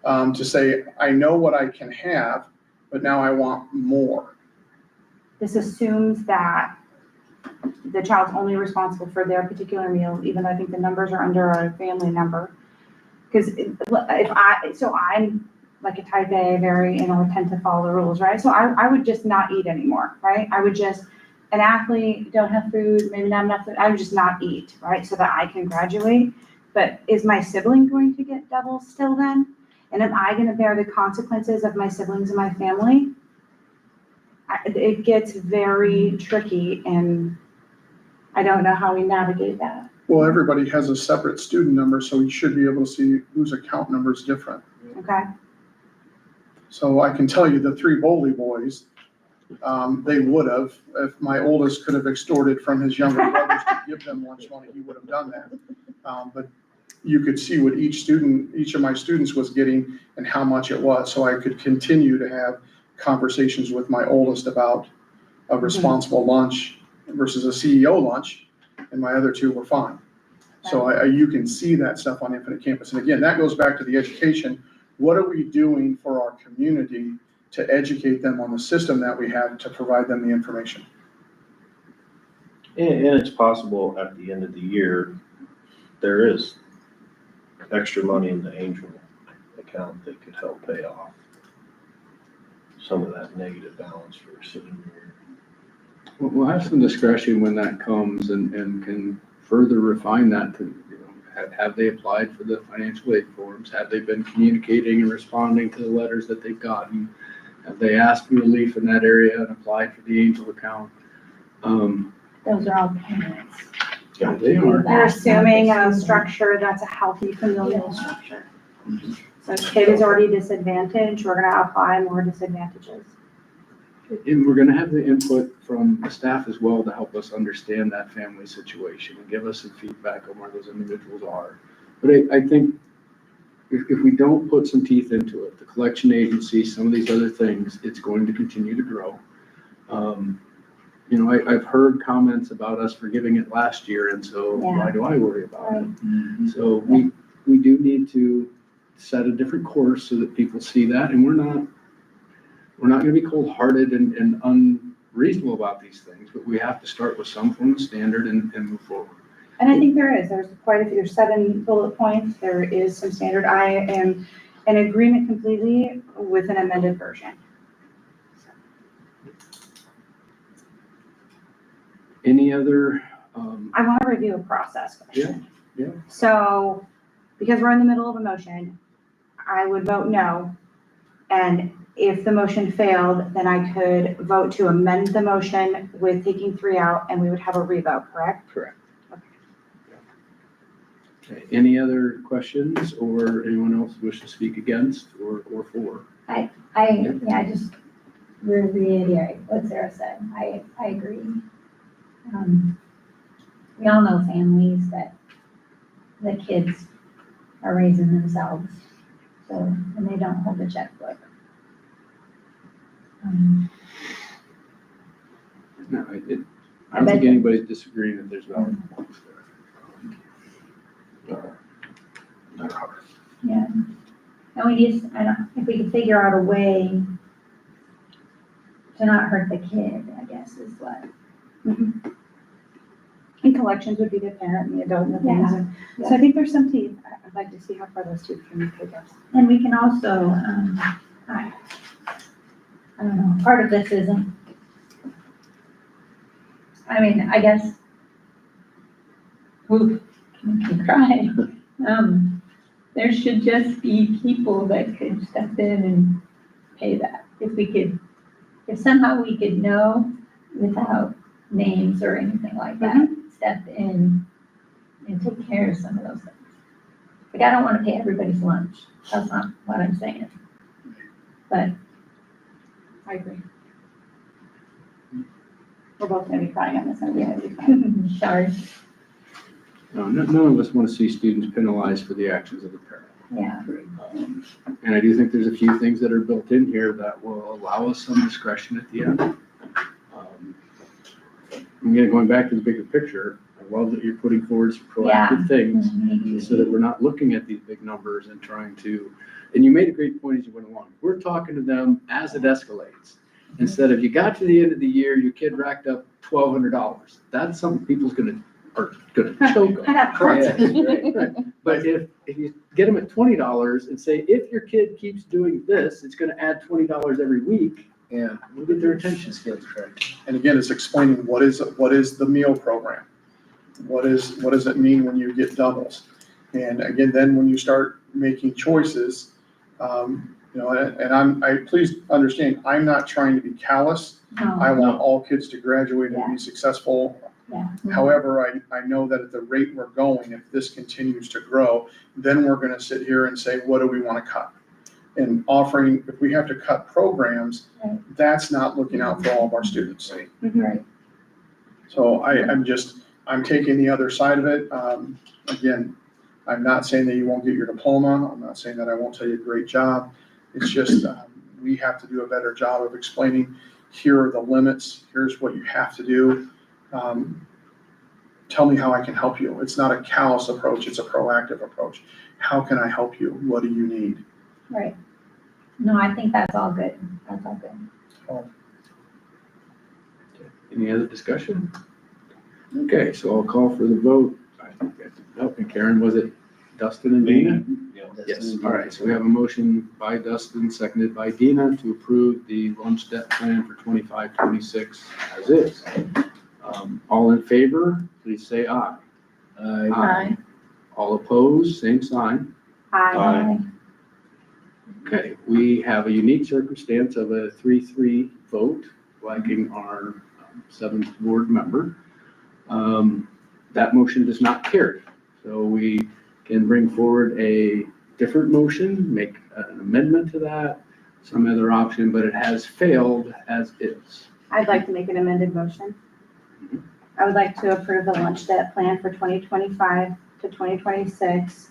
S4: To say, I know what I can have, but now I want more.
S10: This assumes that the child's only responsible for their particular meal, even though I think the numbers are under a family number. Because I'm like a type A, very, tend to follow the rules, right? So I would just not eat anymore, right? I would just, an athlete, don't have food, maybe not enough food, I would just not eat, right? So that I can graduate. But is my sibling going to get double still then? And am I gonna bear the consequences of my siblings and my family? It gets very tricky and I don't know how we navigate that.
S4: Well, everybody has a separate student number, so you should be able to see whose account number is different.
S10: Okay,
S4: So I can tell you the 3 Bowley boys, they would have, if my oldest could have extorted from his younger brothers to give them lunch money, he would have done that. But you could see what each of my students was getting and how much it was. So I could continue to have conversations with my oldest about a responsible lunch versus a CEO lunch, and my other 2 were fine. So you can see that stuff on Infinite Campus. And again, that goes back to the education. What are we doing for our community to educate them on the system that we have to provide them the information?
S6: And it's possible at the end of the year, there is extra money in the Angel account that could help pay off some of that negative balance for senior year.
S3: We'll have some discretion when that comes and can further refine that to, have they applied for the financial aid forms? Have they been communicating and responding to the letters that they've gotten? Have they asked for relief in that area and applied for the Angel account?
S5: Those are all parents.
S3: Yeah, they are.
S10: you're assuming a structure that's a healthy familial structure. So if kid is already disadvantaged, we're gonna apply more disadvantages.
S3: And we're gonna have the input from the staff as well to help us understand that family situation and give us some feedback on where those individuals are. But I think if we don't put some teeth into it, the collection agency, some of these other things, it's going to continue to grow. I've heard comments about us forgiving it last year, and so why do I worry about it? So we do need to set a different course so that people see that, and we're not gonna be cold-hearted and unreasonable about these things, but we have to start with some form of standard and move forward.
S10: And I think there's quite a few, there's 7 bullet points, there is some standard. I am in agreement completely with an amended version.
S3: Any other,
S10: I want to review a process question.
S3: Yeah, yeah.
S10: So, because we're in the middle of a motion, I would vote no. And if the motion failed, then I could vote to amend the motion with taking 3 out, and we would have a revote, correct?
S3: Correct. Okay, any other questions or anyone else wish to speak against or for?
S1: I just reiterate what Sarah said. I agree. We all know families that the kids are raising themselves, so, and they don't hold a checkbook.
S3: No, I don't think anybody's disagreeing that there's valid points there.
S6: Not hard.
S1: Yeah. And we just, if we could figure out a way to not hurt the kid, I guess is what.
S10: And collections would be the parent and the adult and the things.
S1: Yeah,
S10: And so I think there's some teeth. I'd like to see how far those two can take us.
S1: And we can also, I don't know, part of this isn't, I mean, I guess, ooh, can cry. There should just be people that could step in and pay that. If somehow we could know without names or anything like that, step in and take care of some of those things. Like, I don't want to pay everybody's lunch. That's not what I'm saying. But
S10: I agree. We're both gonna be crying on this one. We're gonna be crying.
S1: sorry,
S3: No, none of us want to see students penalized for the actions of the parent.
S1: yeah.
S3: And I do think there's a few things that are built in here that will allow us some discretion at the end. Again, going back to the bigger picture, I love that you're putting forward some proactive things so that we're not looking at these big numbers and trying to, and you made a great point as you went along. We're talking to them as it escalates. Instead of you got to the end of the year, your kid racked up $1,200. That's something people's gonna choke on. Right. But if you get them at $20 and say, if your kid keeps doing this, it's gonna add $20 every week,
S9: Yeah,
S3: we'll get their attention.
S9: skills correct.
S4: And again, it's explaining what is the meal program? What does it mean when you get doubles? And again, then when you start making choices, please understand, I'm not trying to be callous. I want all kids to graduate and be successful.
S1: Yeah.
S4: However, I know that at the rate we're going, if this continues to grow, then we're gonna sit here and say, what do we wanna cut? And offering, if we have to cut programs,
S1: Right.
S4: that's not looking out for all of our students.
S1: Right.
S4: So I'm taking the other side of it. Again, I'm not saying that you won't get your diploma. I'm not saying that I won't tell you a great job. It's just, we have to do a better job of explaining, here are the limits, here's what you have to do. Tell me how I can help you. It's not a callous approach, it's a proactive approach. How can I help you? What do you need?
S1: Right. No, I think that's all good. That's all good.
S3: Any other discussion? Okay, so I'll call for the vote. And Karen, was it Dustin and Dina? Yes, all right, so we have a motion by Dustin, seconded by Dina to approve the lunch debt plan for 25-26 as is. All in favor, please say aye.
S1: Aye.
S3: All opposed, same sign.
S10: Aye.
S3: Okay, we have a unique circumstance of a 3-3 vote, liking our 7th board member. That motion does not carry. So we can bring forward a different motion, make an amendment to that, some other option, but it has failed as is.
S10: I'd like to make an amended motion. I would like to approve the lunch debt plan for 2025 to 2026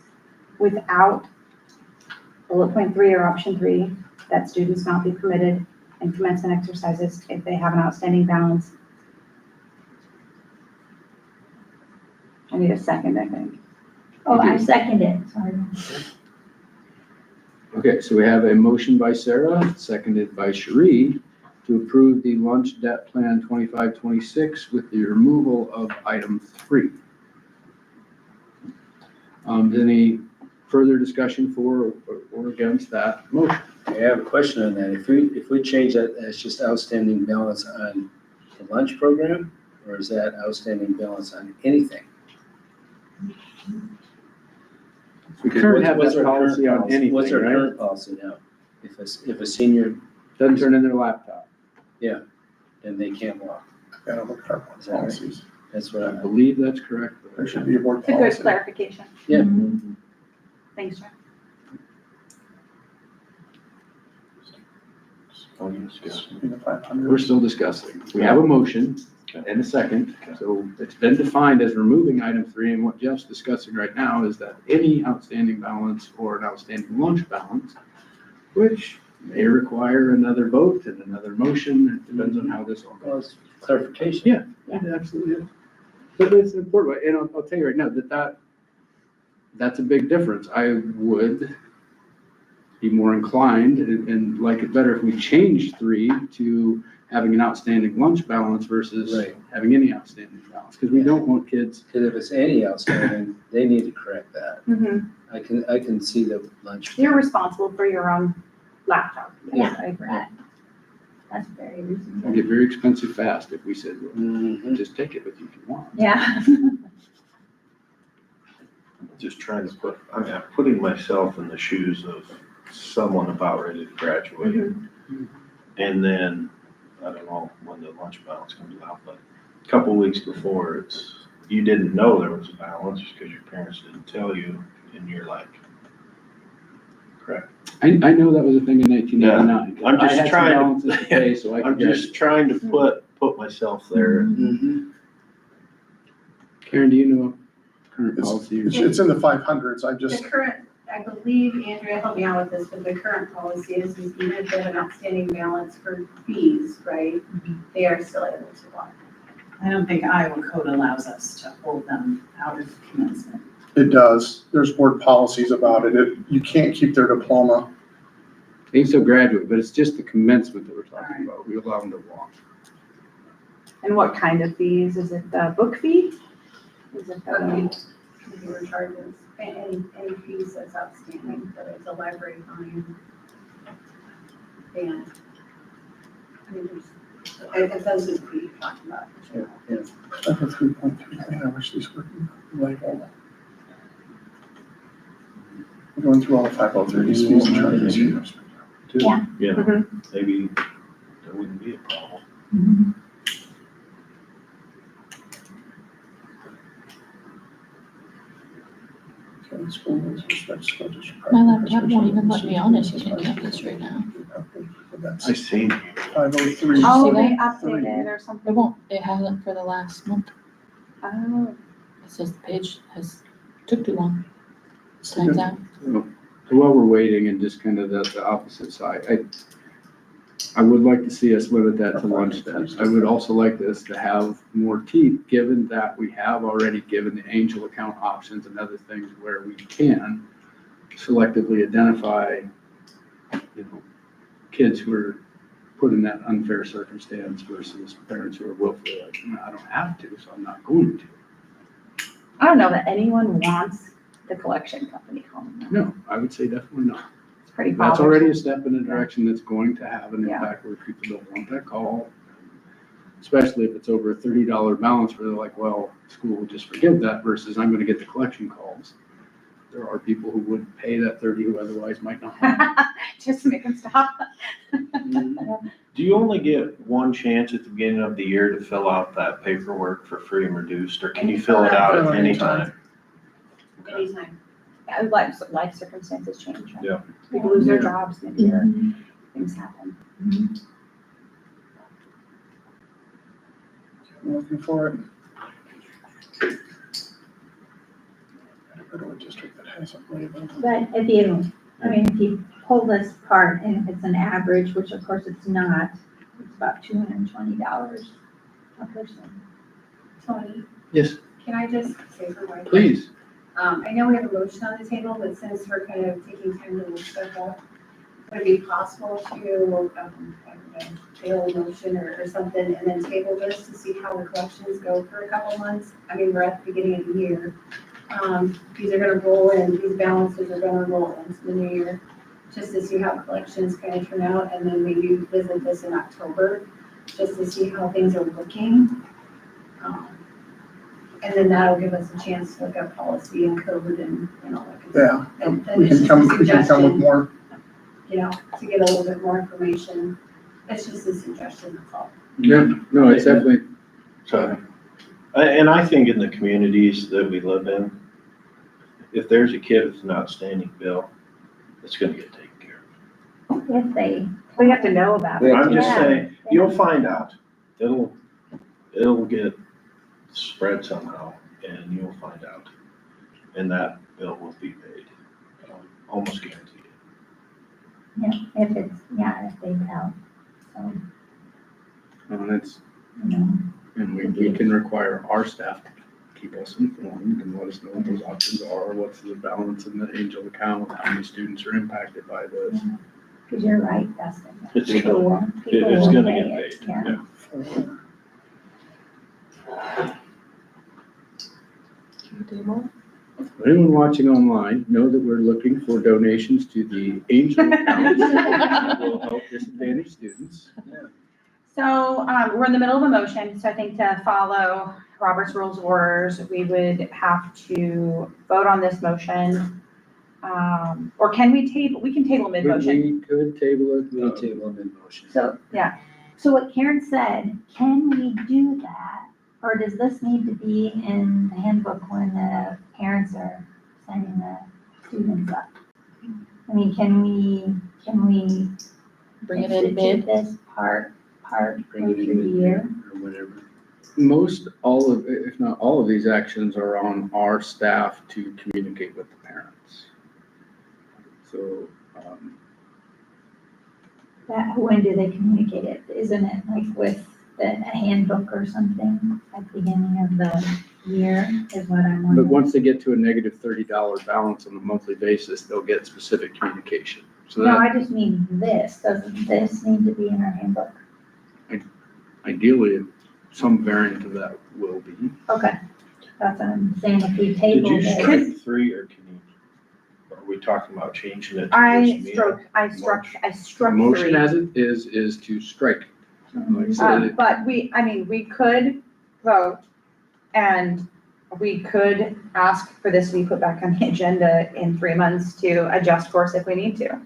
S10: without bullet point 3 or option 3, that students not be permitted in commencement exercises if they have an outstanding balance. I need a second, I think.
S1: Oh, I second it, sorry.
S3: Okay, so we have a motion by Sarah, seconded by Cherie, to approve the lunch debt plan 25-26 with the removal of item 3. Any further discussion for or against that motion?
S9: I have a question on that. If we change that as just outstanding balance on the lunch program, or is that outstanding balance on anything?
S3: We currently have
S9: What's
S3: that
S9: our current
S3: policy on
S9: policy?
S3: anything,
S9: What's our
S3: right?
S9: current policy now? If a senior,
S3: Doesn't turn in their laptop.
S9: then they can't walk.
S4: Gotta look at our policies.
S9: That's what
S3: I
S9: I,
S3: believe that's correct.
S4: There should be a board
S10: It's a good
S4: policy.
S10: clarification.
S9: Yeah.
S10: Thanks, John.
S6: Oh, you discussed.
S4: In the 500.
S3: We're still discussing. We have a motion and a second. So it's been defined as removing item 3, and what Jeff's discussing right now is that any outstanding balance or an outstanding lunch balance, which may require another vote and another motion, it depends on how this all
S9: well,
S3: goes.
S9: it's clarification.
S3: Yeah. It absolutely is. But it's important, and I'll tell you right now that's a big difference. I would be more inclined and like it better if we changed 3 to having an outstanding lunch balance versus
S9: Right.
S3: having any outstanding balance, because we don't want kids.
S9: Because if it's any outstanding, they need to correct that.
S10: Mm-hmm.
S9: I can see the lunch.
S10: You're responsible for your own laptop. Yes, I agree.
S5: That's very
S3: It'd
S5: reasonable.
S3: get very expensive fast if we said, well,
S9: Mhm.
S3: just take it with you if you want.
S5: Yeah.
S6: Just trying to I'm putting myself in the shoes of someone about ready to graduate. And then, I don't know when the lunch balance comes out, but a couple weeks before, you didn't know there was a balance because your parents didn't tell you, and you're like, correct.
S3: I know that was a thing in 1989.
S6: I'm just
S3: I had some
S6: trying to-
S3: balances to pay, so I
S6: I'm
S3: could get.
S6: just trying to put myself there.
S9: Mhm.
S3: Karen, do you know current policy?
S4: It's in the 500s. I
S2: The
S4: just,
S2: current, I believe, Andrea, help me out with this, but the current policy is even if they have an outstanding balance for fees, right? They are still able to walk.
S11: I don't think Iowa code allows us to hold them out of commencement.
S4: it does. There's board policies about it. You can't keep their diploma.
S3: They can still graduate, but it's just the commencement that we're talking about. We allow them to walk.
S10: And what kind of fees? Is it the book fee? Is it the?
S2: Your charges, any fees that's outstanding, whether it's a library fine. And, I mean, if those is what you're talking about.
S9: Yeah.
S4: I have a 3.3. Man, I wish these were labeled. We're going through all the 503s, fees and charges here.
S5: Yeah.
S6: Yeah,
S10: Mhm.
S6: maybe there wouldn't be a problem.
S4: Okay, school rules, respect school district.
S1: My laptop won't even let me on it using campus right now.
S4: That's
S6: I seen you.
S4: 503.
S10: Oh,
S1: See
S10: they
S1: that?
S10: updated or
S1: It
S10: something?
S1: won't, it hasn't for the last month.
S10: Oh,
S1: It says the page took too long. Time's out.
S3: So while we're waiting and just kind of the opposite side, I would like to see us limit that to lunch steps. I would also like this to have more teeth, given that we have already given the Angel account options and other things where we can selectively identify, kids who are put in that unfair circumstance versus parents who are willfully like, "No, I don't have to, so I'm not going to."
S10: I don't know that anyone wants the collection company calling them.
S3: No, I would say definitely not.
S10: It's pretty
S3: That's
S10: bothersome.
S3: already a step in a direction that's going to have an
S10: Yeah.
S3: impact where people don't want that call. Especially if it's over a $30 balance where they're like, well, school will just forgive that versus I'm gonna get the collection calls. There are people who would pay that 30 who otherwise might not.
S10: Just to make them stop.
S6: Do you only get one chance at the beginning of the year to fill out that paperwork for free and reduced, or can you fill it out at any time?
S2: Anytime.
S10: Yeah, life circumstances change, right?
S6: Yeah.
S10: People lose their jobs, maybe, or things happen.
S4: I'm looking for it. Go to a district that hasn't labeled.
S5: But if you pull this part and if it's an average, which of course it's not, it's about $220 a person.
S2: Tony,
S3: Yes,
S2: can I just say for my.
S3: please.
S2: I know we have a motion on the table, but since we're kind of taking time to look stuff up, would it be possible to, fail a motion or something and then table this to see how the collections go for a couple months? I mean, we're at the beginning of the year. These are gonna roll in, these balances are gonna roll into the new year, just to see how collections kind of turn out, and then maybe visit this in October, just to see how things are looking. And then that'll give us a chance to look at policy and code and, like.
S4: Yeah,
S2: And
S4: we
S2: it's
S4: can
S2: just a
S4: come with
S2: suggestion,
S4: more.
S2: To get a little bit more information. It's just a suggestion, that's all.
S3: Yeah, no, it's definitely,
S6: So, and I think in the communities that we live in, if there's a kid with an outstanding bill, it's gonna get taken care of.
S10: We have to know about it.
S6: I'm just
S10: Yeah.
S6: saying, you'll find out. It'll get spread somehow and you'll find out. And that bill will be paid, almost guaranteed.
S5: If they tell, so,
S3: it's,
S5: you know.
S3: and we can require our staff to keep us informed and let us know what those options are, what's the balance in the Angel account, how many students are impacted by this.
S5: Because you're right, Dustin.
S6: It's
S5: People
S6: gonna-
S5: will- people
S6: It's
S5: will
S6: gonna
S5: pay
S6: get
S5: it,
S6: paid,
S5: yeah.
S6: yeah.
S3: Anyone watching online, know that we're looking for donations to the Angel account that will help disadvantaged students.
S10: So, we're in the middle of a motion, so I think to follow Robert's Rules of Orders, we would have to vote on this motion. Or can we can table mid-motion.
S3: We could table it.
S9: We'll table them in motion.
S5: So,
S10: Yeah.
S5: so what Karen said, can we do that? Or does this need to be in the handbook when the parents are signing the students up? I mean, can we
S1: Bring it in
S5: institute
S1: mid.
S5: this part
S9: Bring it
S5: through
S9: in
S5: the
S9: mid-year
S5: year?
S9: or whatever.
S3: Most, all of, if not all of these actions are on our staff to communicate with the parents. So,
S5: When do they communicate it? Isn't it like with a handbook or something at the beginning of the year is what I'm
S3: but
S5: wondering.
S3: once they get to a negative $30 balance on a monthly basis, they'll get specific communication. So
S5: No,
S3: that
S5: I just mean this. Doesn't this need to be in our handbook?
S3: ideally, some variant of that will be.
S5: Okay. That's what I'm saying. If we
S6: Did
S5: table
S6: you
S5: this.
S6: strike 3 or can you, are we talking about changing it to
S10: I
S6: this meal?
S10: struck
S3: The
S10: 3.
S3: motion as it is to strike it. Like I said,
S10: But we could vote and we could ask for this to be put back on the agenda in 3 months to adjust course if we need to.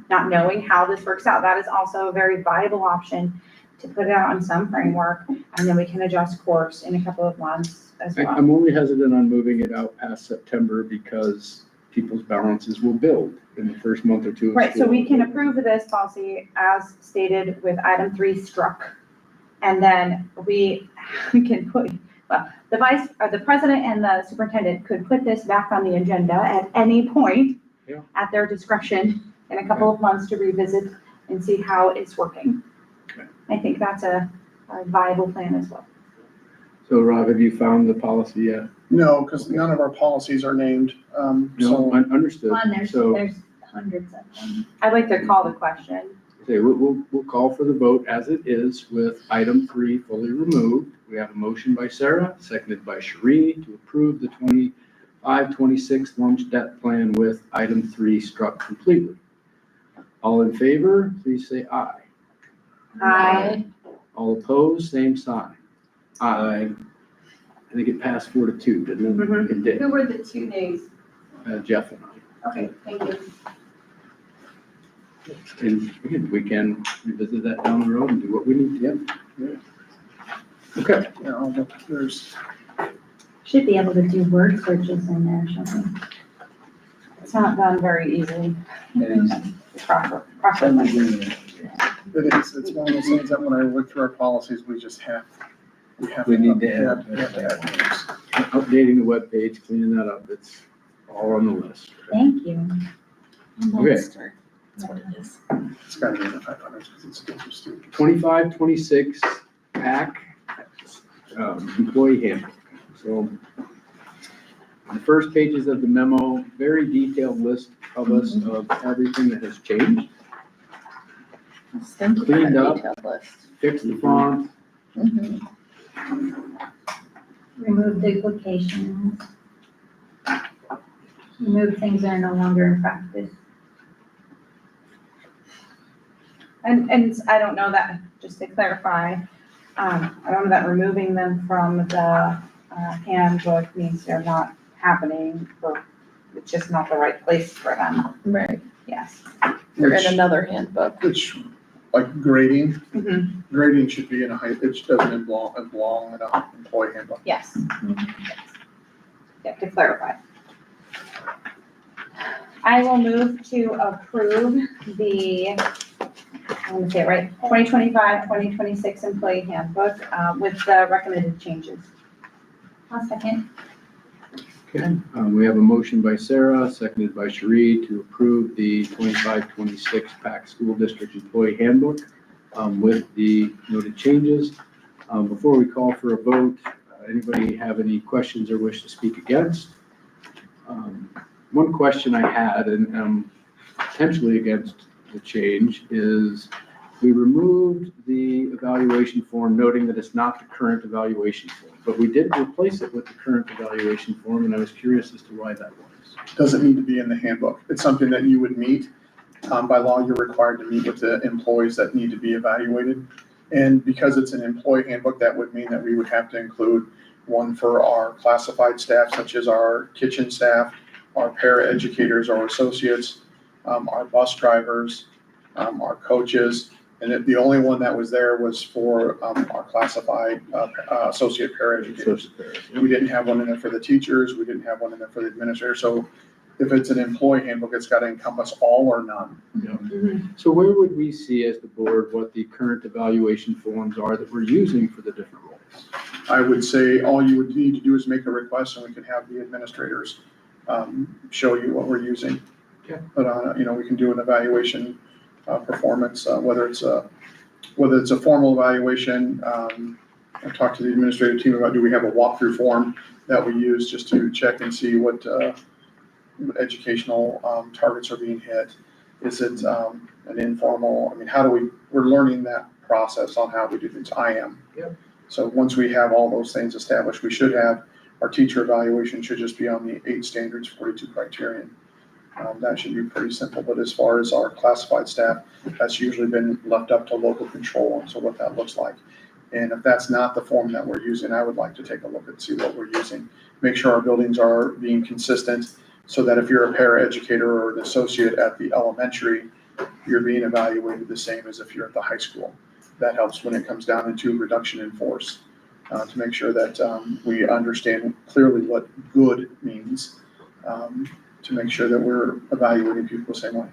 S10: Not knowing how this works out, that is also a very viable option to put it out in some framework and then we can adjust course in a couple of months as well.
S3: I'm only hesitant on moving it out past September because people's balances will build in the first month or two of
S10: Right, so
S3: school.
S10: we can approve of this policy as stated with item 3 struck. And then we can put, well, the president and the superintendent could put this back on the agenda at any point
S3: Yeah.
S10: at their discretion in a couple of months to revisit and see how it's working.
S3: Okay.
S10: I think that's a viable plan as well.
S3: So Rob, have you found the policy yet?
S4: No, because none of our policies are named,
S3: No,
S4: so.
S3: understood.
S5: One,
S3: So,
S5: there's hundreds of them.
S10: I'd like to call the question.
S3: okay, we'll call for the vote as it is with item 3 fully removed. We have a motion by Sarah, seconded by Sheree to approve the 25-26 lunch debt plan with item 3 struck completely. All in favor, please say aye.
S10: Aye.
S3: All opposed, same sign. Aye. I think it passed 4-2, didn't it?
S10: Mhm.
S3: It did.
S2: Who were the 2 nays?
S3: Jeff and I.
S2: Okay, thank you.
S3: And again, we can revisit that down the road and do what we need to get. Okay.
S4: Yeah, I'll look, there's,
S5: Should be able to do word searches in there, shouldn't we?
S10: It's not done very easily.
S9: And
S10: Properly.
S4: it's one of those things that when I look through our policies, we just have.
S9: We need to
S4: Yeah,
S9: add.
S4: we have to add names.
S3: Updating the webpage, cleaning that up, it's all on the list.
S5: Thank you.
S3: Okay.
S1: That's what it is.
S4: It's gotta be in the 500s because it's still just students.
S3: 25-26 PAC, employee handbook. So the first pages of the memo, very detailed list of us of everything that has changed,
S1: Thank you for
S3: Cleaned
S1: that
S3: up.
S1: detailed list.
S3: fixed the font,
S1: Mhm.
S5: Remove duplications. Remove things that are no longer in practice.
S10: And I don't know that, just to clarify, I don't know that removing them from the handbook means they're not happening, or it's just not the right place for them,
S1: Right,
S10: yes.
S1: they're in another handbook.
S4: Which, like grading,
S10: Mhm.
S4: grading should be in a it doesn't belong in an employee handbook.
S10: Yes. Yeah, to clarify. I will move to approve the, I'm gonna say it right, 2025-2026 employee handbook, with the recommended changes. I'll second.
S3: Okay, we have a motion by Sarah, seconded by Sheree to approve the 25-26 PAC School District Employee Handbook with the noted changes. Before we call for a vote, anybody have any questions or wish to speak against? One question I had, and potentially against the change, is we removed the evaluation form noting that it's not the current evaluation form, but we did replace it with the current evaluation form, and I was curious as to why that was.
S4: Doesn't need to be in the handbook. It's something that you would meet. By law, you're required to meet with the employees that need to be evaluated. And because it's an employee handbook, that would mean that we would have to include one for our classified staff, such as our kitchen staff, our para-educators, our associates, our bus drivers, our coaches. And the only one that was there was for our classified associate para-educators. We didn't have one in there for the teachers. We didn't have one in there for the administrators. So if it's an employee handbook, it's got to encompass all or none.
S3: So where would we see as the board what the current evaluation forms are that we're using for the different roles?
S4: I would say all you would need to do is make a request and we can have the administrators show you what we're using.
S3: Okay.
S4: But, we can do an evaluation performance, whether it's a formal evaluation. I talked to the administrative team about, do we have a walkthrough form that we use just to check and see what educational targets are being hit? Is it an informal, we're learning that process on how we do things. I am.
S3: Yep.
S4: So once we have all those things established, we should have, our teacher evaluation should just be on the 8 standards, 42 criterion. That should be pretty simple, but as far as our classified staff, that's usually been left up to local control, and so what that looks like. And if that's not the form that we're using, I would like to take a look and see what we're using. Make sure our buildings are being consistent, so that if you're a para-educator or an associate at the elementary, you're being evaluated the same as if you're at the high school. That helps when it comes down into reduction in force, to make sure that we understand clearly what good means, to make sure that we're evaluating people the same way.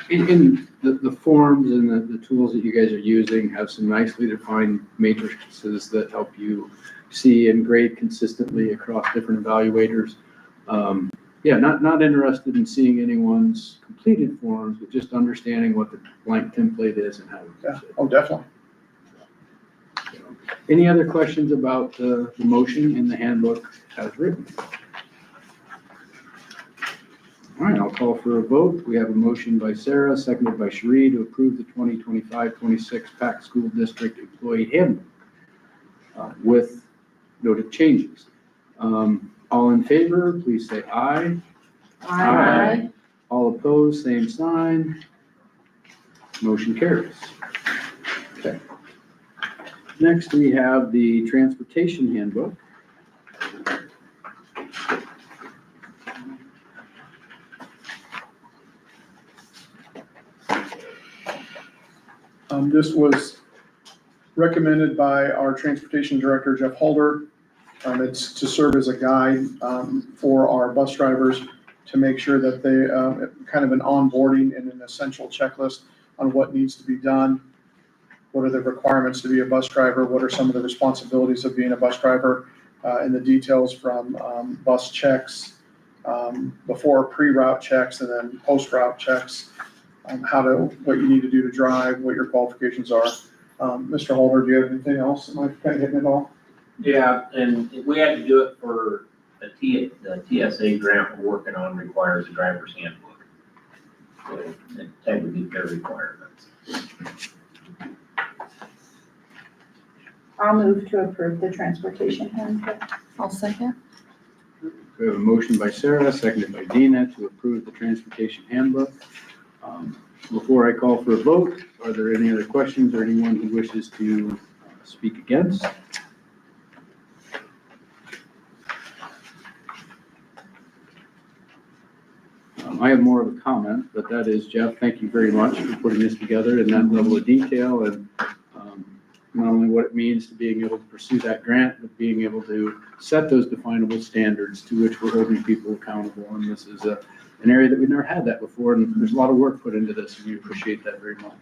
S3: In the forms and the tools that you guys are using have some nicely defined matrices that help you see and grade consistently across different evaluators. Not interested in seeing anyone's completed forms, but just understanding what the blank template is and how to use it.
S4: Oh, definitely.
S3: Any other questions about the motion in the handbook as written? All right, I'll call for a vote. We have a motion by Sarah, seconded by Sheree to approve the 2025-26 PAC School District Employee Handbook with noted changes. All in favor, please say aye. Aye. All opposed, same sign. Motion carries. Okay. Next, we have the Transportation Handbook.
S4: This was recommended by our transportation director, Jeff Holder. It's to serve as a guide for our bus drivers to make sure that they, kind of an onboarding and an essential checklist on what needs to be done. What are the requirements to be a bus driver? What are some of the responsibilities of being a bus driver? And the details from bus checks, before pre-route checks and then post-route checks. What you need to do to drive, what your qualifications are. Mr. Holder, do you have anything else? Am I kind of hitting it all?
S8: Yeah, and we had to do it for the TSA grant we're working on requires a driver's handbook. So that would meet their requirements.
S10: I'll move to approve the transportation handbook.
S1: I'll second.
S3: We have a motion by Sarah, seconded by Dina to approve the Transportation Handbook. Before I call for a vote, are there any other questions or anyone who wishes to speak against? I have more of a comment, but that is, Jeff, thank you very much for putting this together in that level of detail and not only what it means to being able to pursue that grant, but being able to set those definable standards to which we're holding people accountable. And this is an area that we've never had that before, and there's a lot of work put into this, and we appreciate that very much.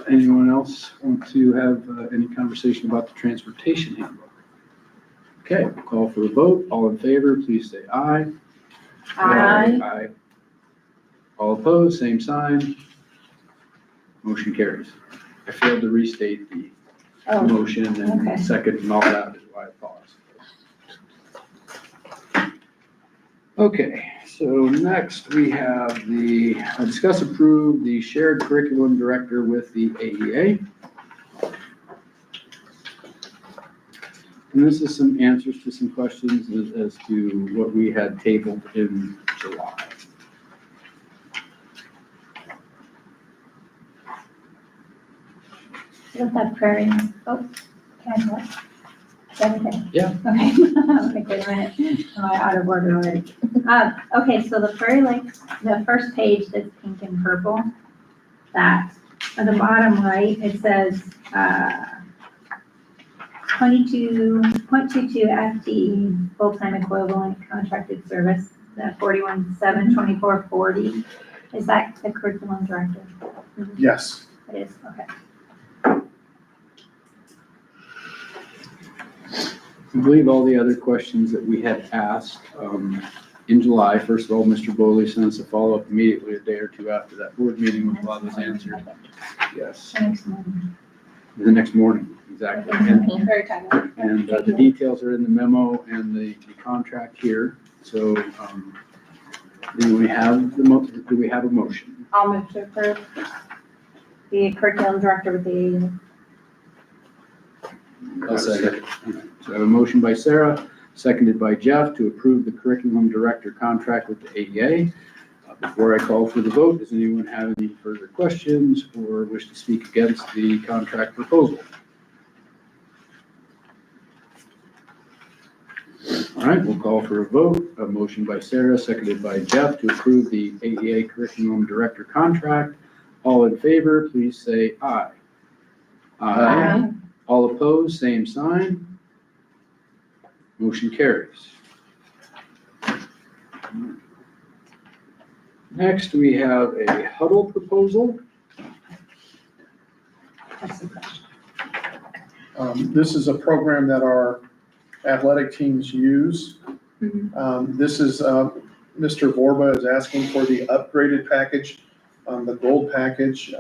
S3: Anyone else want to have any conversation about the transportation handbook? Okay, we'll call for a vote. All in favor, please say aye. Aye. All opposed, same sign. Motion carries. I failed to restate the motion
S5: okay.
S3: and second and all that is why I paused. Okay, so next we have the discuss approve the shared curriculum director with the AEA. And this is some answers to some questions as to what we had tabled in July.
S5: With that prairie, oh, can I what? Is that okay?
S3: Yeah.
S5: Okay, okay, wait a minute, am I out of order already? Okay, so the Prairie Lake, the first page that's pink and purple, that, at the bottom right, it says, 22.22 FTE, full-time equivalent contracted service, that 41,724.40. Is that the curriculum director?
S4: Yes.
S5: It is, okay.
S3: I believe all the other questions that we had asked in July, first of all, Mr. Bowley sent us a follow-up immediately a day or two after that board meeting with a lot of those answered. Yes,
S5: Next one.
S3: the next morning, exactly.
S2: Very timely.
S3: And the details are in the memo and the contract here. So do we have a motion?
S10: I'll move to approve the curriculum director with the,
S9: I'll second.
S3: So I have a motion by Sarah, seconded by Jeff to approve the curriculum director contract with the AEA. Before I call for the vote, does anyone have any further questions or wish to speak against the contract proposal? All right, we'll call for a vote. A motion by Sarah, seconded by Jeff to approve the AEA curriculum director contract. All in favor, please say aye.
S10: Aye.
S3: All opposed, same sign. Motion carries. Next, we have a huddle proposal.
S4: This is a program that our athletic teams use. This is, Mr. Vorba is asking for the upgraded package, the gold package.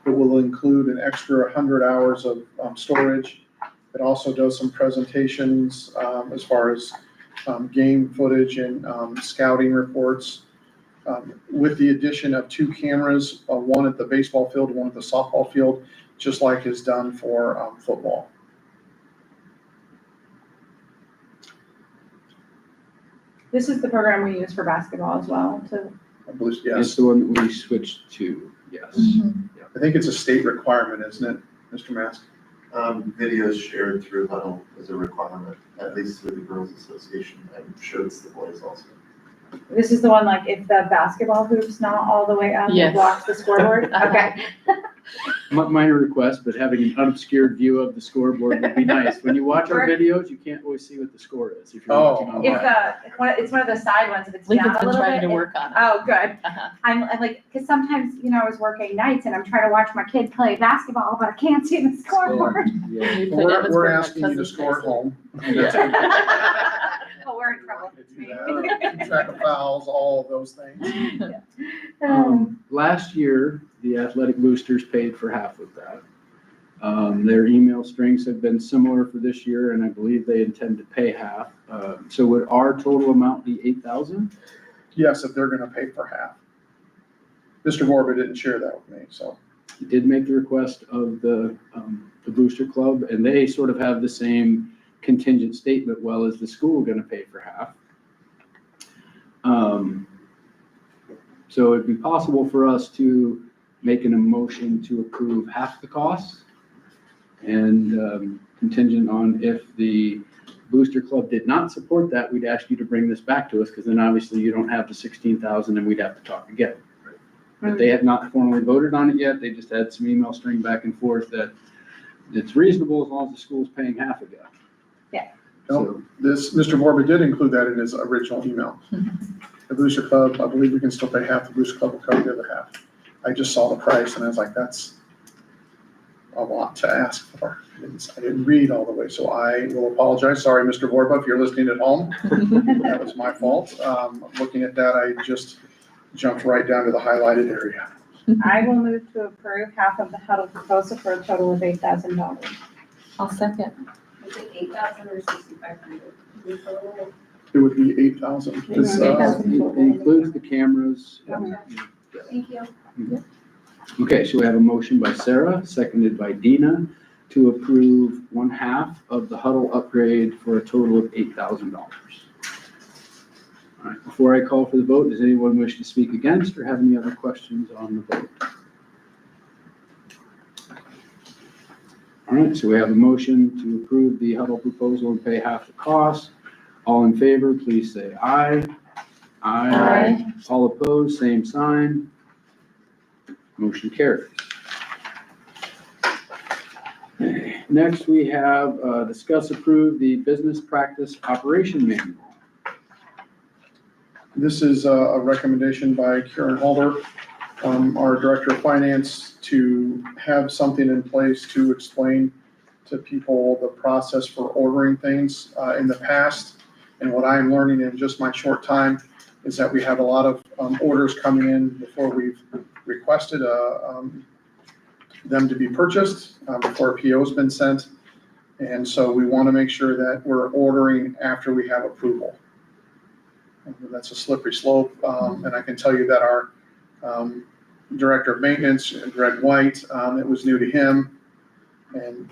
S4: It will include an extra 100 hours of storage. It also does some presentations as far as game footage and scouting reports. With the addition of 2 cameras, one at the baseball field, one at the softball field, just like is done for football.
S10: this is the program we use for basketball as well, to.
S4: I believe,
S3: It's
S4: yes.
S3: the one that we switched to, yes.
S4: I think it's a state requirement, isn't it, Mr. Mask?
S12: Videos shared through Huddle is a requirement, at least through the Girls Association. I'm sure it's the boys also.
S10: This is the one, like, if the basketball hoop's not all the way up, it
S1: Yes.
S10: blocks the scoreboard? Okay.
S3: Minor request, but having an unobscured view of the scoreboard would be nice. When you watch our videos, you can't always see what the score is if you're watching
S10: If
S3: online.
S10: it's one of the side ones, if it's down
S1: Lincoln's
S10: a
S1: been
S10: little
S1: trying
S10: bit.
S1: to work on it.
S10: Oh, good.
S1: Uh-huh.
S10: I'm like, because sometimes, I was working nights and I'm trying to watch my kid play basketball, but I can't see the scoreboard.
S3: Yeah.
S1: You put
S4: We're
S1: Evansburg in my
S4: asking you to
S1: cousin's
S4: score at
S1: basement.
S4: home.
S10: Oh, we're in trouble.
S4: Keep track of fouls, all of those things.
S3: Last year, the athletic boosters paid for half of that. Their email strings have been similar for this year, and I believe they intend to pay half. So would our total amount be 8,000?
S4: Yes, if they're gonna pay for half. Mr. Vorba didn't share that with me, so.
S3: He did make the request of the booster club, and they sort of have the same contingent statement, well, is the school gonna pay for half? So it'd be possible for us to make an motion to approve half the cost, And contingent on if the Booster Club did not support that, we'd ask you to bring this back to us, because then obviously you don't have the 16,000 and we'd have to talk again. But they have not formally voted on it yet. They just had some email string back and forth that it's reasonable as long as the school's paying half of it.
S10: Yeah.
S3: So,
S4: This, Mr. Borba did include that in his original email. The Booster Club, I believe we can still pay half, the Booster Club will cover the other half. I just saw the price and I was like, that's a lot to ask for. I didn't read all the way, so I will apologize. Sorry, Mr. Borba, if you're listening at home. That was my fault. Looking at that, I just jumped right down to the highlighted area.
S10: I will move to approve half of the huddle proposal for a total of $8,000.
S1: I'll second.
S2: Is it 8,000 or 6,500?
S4: It would be 8,000. It's,
S10: $8,000.
S3: it includes the cameras.
S2: Thank you.
S3: Okay, so we have a motion by Sarah, seconded by Dina, to approve 1/2 of the huddle upgrade for a total of $8,000. All right, before I call for the vote, does anyone wish to speak against or have any other questions on the vote? All right, so we have a motion to approve the huddle proposal and pay half the cost. All in favor, please say aye.
S1: Aye.
S3: All opposed, same sign. Motion carries. Okay, next we have discuss approve the business practice operation manual.
S4: This is a recommendation by Karen Halder, our Director of Finance, to have something in place to explain to people the process for ordering things in the past. And what I'm learning in just my short time is that we have a lot of orders coming in before we've requested them to be purchased, before a PO's been sent. And so we want to make sure that we're ordering after we have approval. That's a slippery slope, and I can tell you that our Director of Maintenance, Greg White, it was new to him, and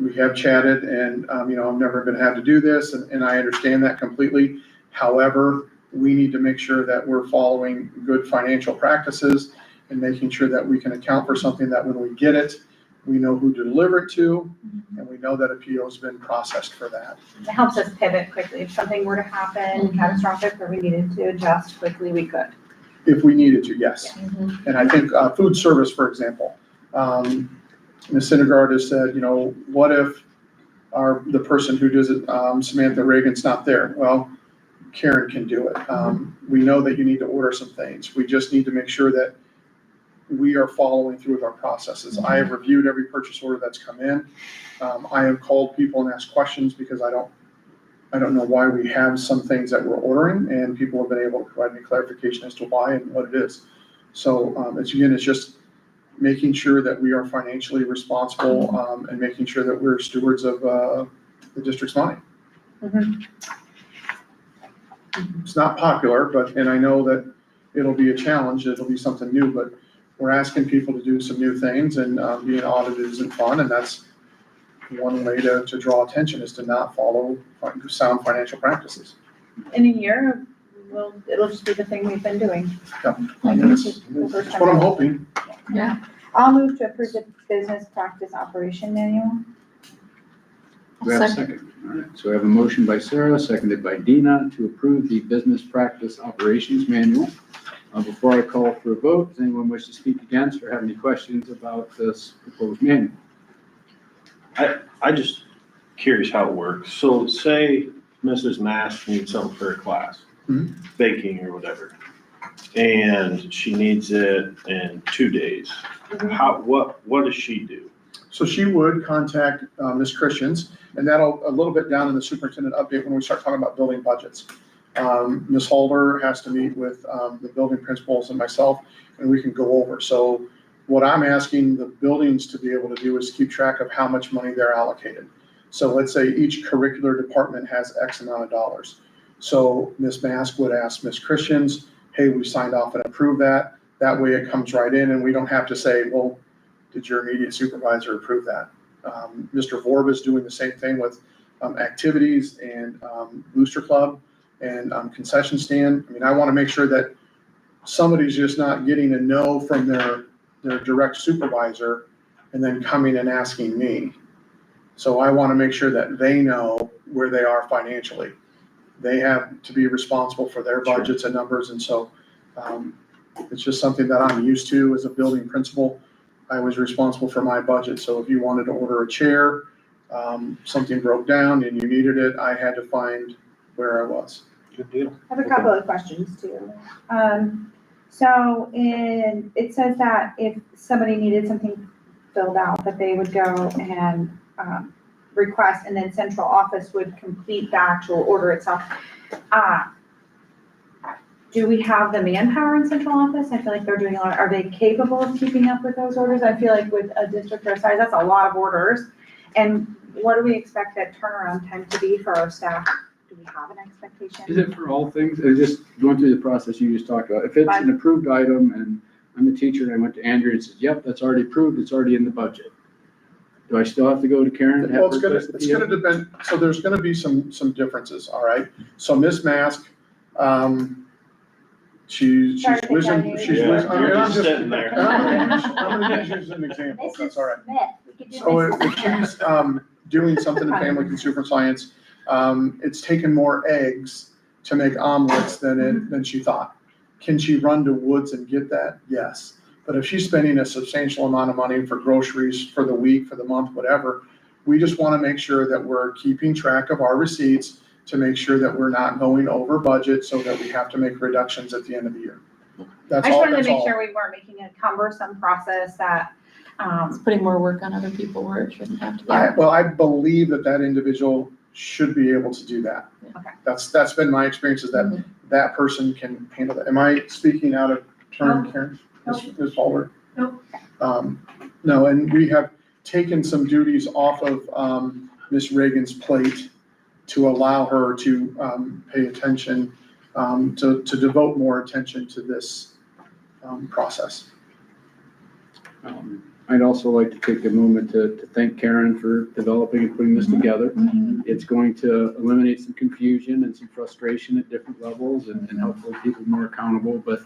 S4: we have chatted, and I've never been had to do this, and I understand that completely. However, we need to make sure that we're following good financial practices and making sure that we can account for something that when we get it, we know who to deliver it to, and we know that a PO's been processed for that.
S10: It helps us pivot quickly. If something were to happen catastrophic or we needed to adjust quickly, we could.
S4: If we needed to, yes. And I think food service, for example, Ms. Syndergaard has said, what if the person who does it, Samantha Reagan's not there? Well, Karen can do it. We know that you need to order some things. We just need to make sure that we are following through with our processes. I have reviewed every purchase order that's come in. I have called people and asked questions because I don't know why we have some things that we're ordering, and people have been able to provide me clarification as to why and what it is. So it's just making sure that we are financially responsible and making sure that we're stewards of the district's money. It's not popular, and I know that it'll be a challenge. It'll be something new, but we're asking people to do some new things, and being audited isn't fun, and that's one way to draw attention is to not follow sound financial practices.
S10: In a year, it'll just be the thing we've been doing.
S4: Yep.
S10: That's
S4: That's what I'm hoping.
S10: I'll move to approve the business practice operation manual.
S3: Do we have a second? All right, so we have a motion by Sarah, seconded by Dina, to approve the business practice operations manual. Before I call for a vote, does anyone wish to speak against or have any questions about this proposed manual?
S6: I just curious how it works. So say Mrs. Mask needs something for her class, baking or whatever, and she needs it in 2 days. What does she do?
S4: So she would contact Ms. Christians, and that'll a little bit down in the superintendent update when we start talking about building budgets. Ms. Holder has to meet with the building principals and myself, and we can go over. So what I'm asking the buildings to be able to do is keep track of how much money they're allocated. So let's say each curricular department has X amount of dollars. So Ms. Mask would ask Ms. Christians, hey, we signed off and approved that. That way it comes right in, and we don't have to say, well, did your immediate supervisor approve that? Mr. Vorb is doing the same thing with activities and Booster Club and concession stand. I mean, I want to make sure that somebody's just not getting a no from their direct supervisor and then coming and asking me. So I want to make sure that they know where they are financially. They have to be responsible for their budgets and numbers, and so it's just something that I'm used to as a building principal. I was responsible for my budget, so if you wanted to order a chair, something broke down and you needed it, I had to find where I was.
S6: Good deal.
S10: I have a couple of questions too. It says that if somebody needed something filled out, that they would go and, request, and then central office would complete the actual order itself. Do we have the manpower in central office? I feel like they're doing a lot. Are they capable of keeping up with those orders? I feel like with a district our size, that's a lot of orders. And what do we expect that turnaround time to be for our staff? Do we have an expectation?
S3: Is it for all things? Just going through the process you just talked about. If it's an approved item and I'm a teacher and I went to Andrew and said, yep, that's already approved, it's already in the budget. Do I still have to go to Karen and have
S4: Well,
S3: her request the
S4: it's
S3: PO?
S4: gonna depend, so there's gonna be some differences, all right? So Miss Mask, she's
S10: Sorry to pick
S4: whizzing,
S10: on you.
S4: she's
S6: Yeah,
S4: whizzing. I mean,
S6: you're
S4: I'm
S6: just
S4: just-
S6: sitting there.
S4: I'm gonna use you as an example, if that's all right.
S5: Smith, we could do
S4: So
S5: Mrs.
S4: if she's doing something in family consumer science, it's taken more eggs to make omelets than she thought. Can she run to Woods and get that? Yes. But if she's spending a substantial amount of money for groceries for the week, for the month, whatever, we just want to make sure that we're keeping track of our receipts to make sure that we're not going over budget so that we have to make reductions at the end of the year. That's
S10: I just
S4: all,
S10: wanted to
S4: that's
S10: make
S4: all.
S10: sure we weren't making a cumbersome process that,
S1: It's putting more work on other people where it shouldn't have to be.
S4: Well, I believe that individual should be able to do that.
S10: Okay.
S4: That's been my experience, is that that person can handle that. Am I speaking out of turn, Karen? Ms. Fulmer?
S2: Nope.
S4: No, and we have taken some duties off of Ms. Reagan's plate to allow her to pay attention, to devote more attention to this process.
S3: I'd also like to take a moment to thank Karen for developing and putting this together. It's going to eliminate some confusion and some frustration at different levels and help hold people more accountable. But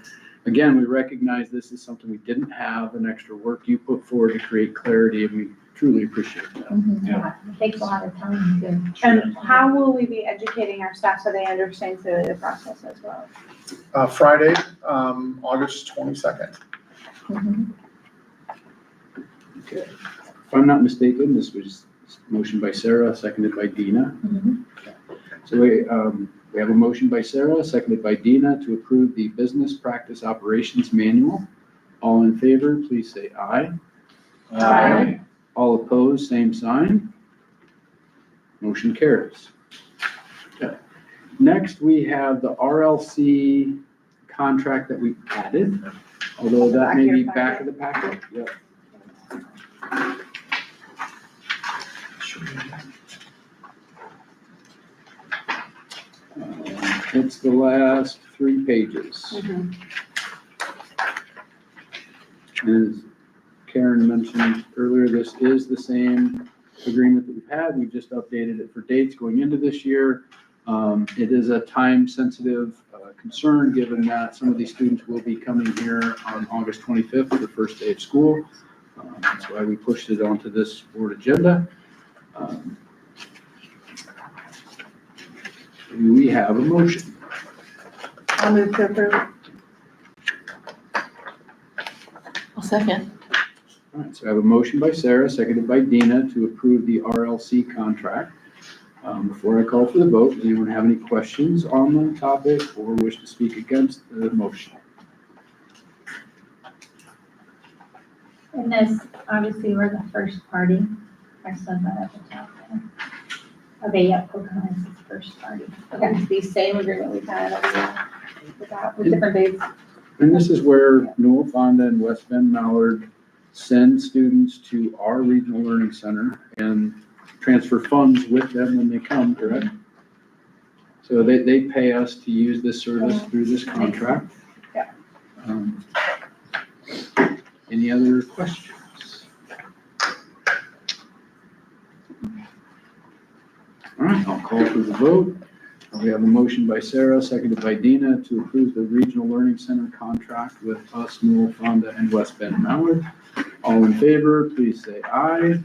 S3: again, we recognize this is something we didn't have, an extra work you put forward to create clarity, and we truly appreciate that.
S5: Yeah, it takes a lot of time to.
S10: and how will we be educating our staff so they understand the process as well?
S4: Friday, August 22nd.
S3: Okay. If I'm not mistaken, this was motion by Sarah, seconded by Dina. Okay. So we have a motion by Sarah, seconded by Dina to approve the Business Practice Operations Manual. All in favor, please say aye.
S1: Aye.
S3: All opposed, same sign. Motion carries. Okay. Next, we have the RLC contract that we added, although that may be back of the packet. Yep. It's the last 3 pages. As Karen mentioned earlier, this is the same agreement that we've had. We've just updated it for dates going into this year. It is a time-sensitive concern, given that some of these students will be coming here on August 25th, the first day of school. That's why we pushed it onto this board agenda. Do we have a motion?
S10: I'll move to approve.
S1: I'll second.
S3: All right, so I have a motion by Sarah, seconded by Dina to approve the RLC contract. Before I call for the vote, does anyone have any questions on the topic or wish to speak against the motion?
S5: And this, obviously, we're the first party. I said that at the top there. Okay, yeah, Pocahontas is first party.
S10: Okay, it's the same agreement we've had every year with different dates.
S3: And this is where Newell Fonda and West Bend Mallard send students to our regional learning center and transfer funds with them when they come, correct? So they pay us to use this service through this contract.
S10: Yeah.
S3: Any other questions? All right, I'll call for the vote. We have a motion by Sarah, seconded by Dina, to approve the Regional Learning Center contract with us, Newell, Fonda, and West Bend Mallard. All in favor, please say aye.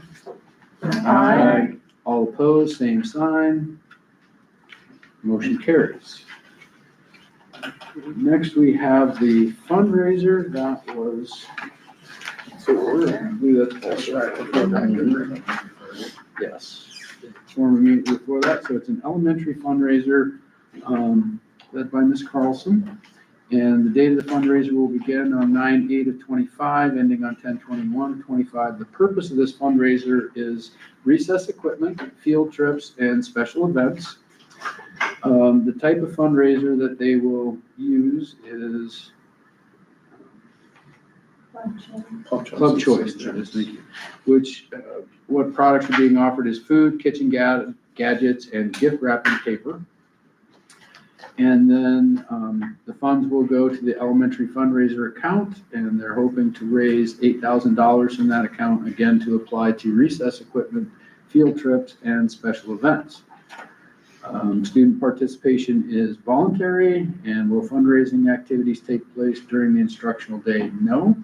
S1: Aye.
S3: All opposed, same sign. Motion carries. Next, we have the fundraiser that was. That's right. Yes. Former meeting before that, so it's an elementary fundraiser, led by Ms. Carlson. And the date of the fundraiser will begin on 9/8/25, ending on 10/21/25. The purpose of this fundraiser is recess equipment, field trips, and special events. The type of fundraiser that they will use is Club Choice, that is, thank you. Which, what products are being offered is food, kitchen gadgets, and gift wrapping paper. And then the funds will go to the elementary fundraiser account, and they're hoping to raise $8,000 from that account, again, to apply to recess equipment, field trips, and special events. Student participation is voluntary, and will fundraising activities take place during the instructional day? No.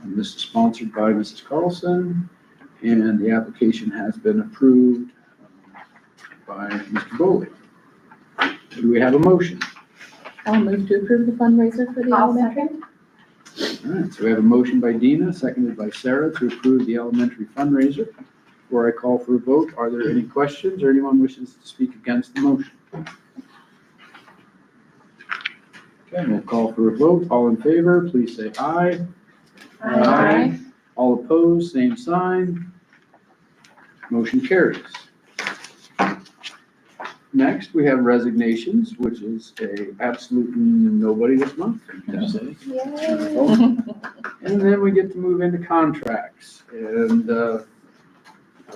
S3: This is sponsored by Mrs. Carlson, and the application has been approved by Mr. Bowley. Do we have a motion?
S1: I'll move to approve the fundraiser for the
S5: I'll
S1: elementary.
S3: All right, so we have a motion by Dina, seconded by Sarah, to approve the elementary fundraiser. Before I call for a vote, are there any questions or anyone wishes to speak against the motion? Okay, we'll call for a vote. All in favor, please say aye.
S1: Aye.
S3: All opposed, same sign. Motion carries. Next, we have resignations, which is a absolute nobody this month. And then we get to move into contracts. And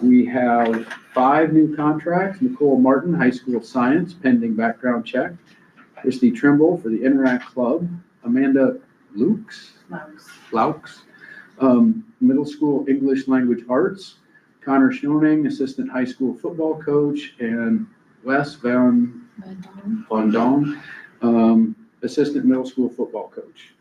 S3: we have 5 new contracts. Nicole Martin, High School Science, pending background check. Christy Trimble for the Interact Club. Amanda Laux, Middle School English Language Arts. Connor Schoening, Assistant High School Football Coach. And Wes Van Dong, Assistant Middle School Football Coach.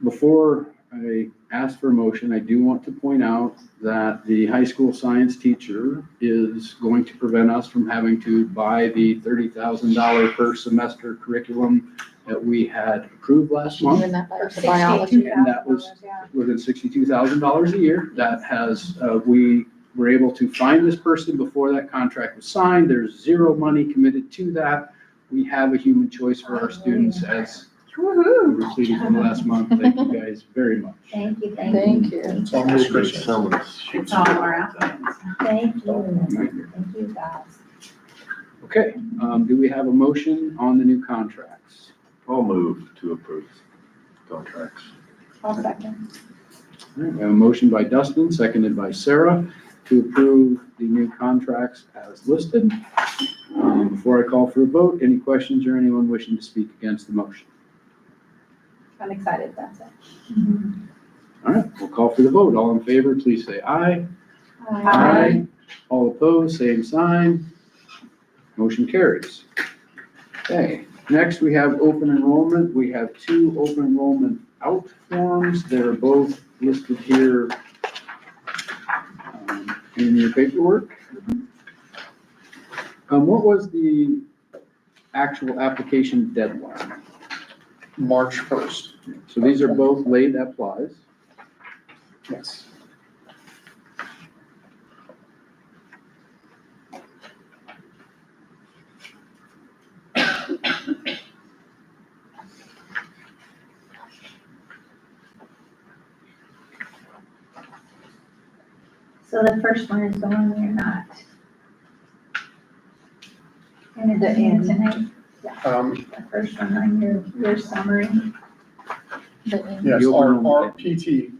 S3: Before I ask for a motion, I do want to point out that the high school science teacher is going to prevent us from having to buy the $30,000 per semester curriculum that we had approved last month.
S1: Doing that by biology.
S3: And that was within $62,000 a year. That has, we were able to find this person before that contract was signed. There's zero money committed to that. We have a human choice for our students as we completed from last month. Thank you guys very much.
S5: Thank you.
S1: Thank you.
S4: It's almost Christmas.
S11: It's all our applicants.
S5: Thank you, guys.
S3: Okay, do we have a motion on the new contracts?
S6: I'll move to approve contracts.
S5: I'll second.
S3: All right, we have a motion by Dustin, seconded by Sarah, to approve the new contracts as listed. Before I call for a vote, any questions or anyone wishing to speak against the motion?
S5: I'm excited, that's it.
S3: All right, we'll call for the vote. All in favor, please say aye. All opposed, same sign. Motion carries. Okay, next we have open enrollment. We have 2 open enrollment out forms. They're both listed here in your paperwork. What was the actual application deadline?
S4: March 1st.
S3: So these are both late applies.
S4: Yes.
S5: So the first one is the one we're not. And it's in tonight, the first one on your summary.
S4: Yes,
S3: The open
S4: our
S3: enrollment.
S4: PT,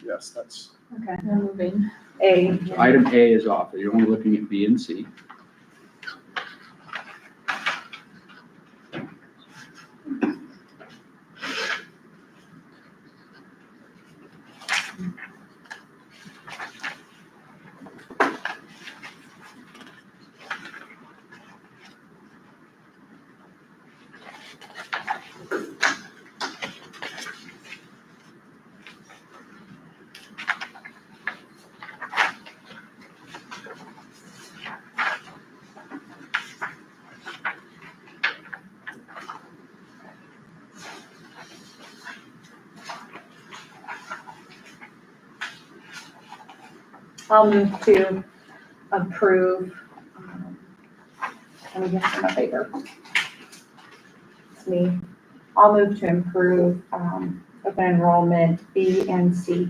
S4: yes, that's,
S5: Okay.
S1: We're moving.
S5: A.
S3: So item A is off. You're only looking at B and C.
S10: I'll move to approve. Let me get some paper. It's me. I'll move to improve, open enrollment B and C.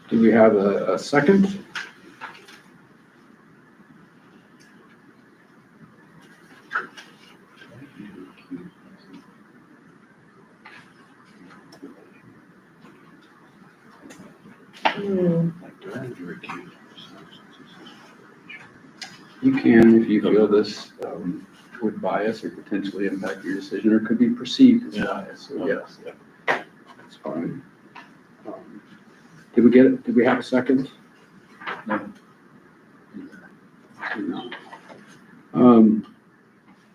S3: Do we have a second? You can, if you feel this would bias or potentially impact your decision, or could be perceived as bias, so yes, that's fine. Did we get it? Did we have a second?
S9: No.
S3: No.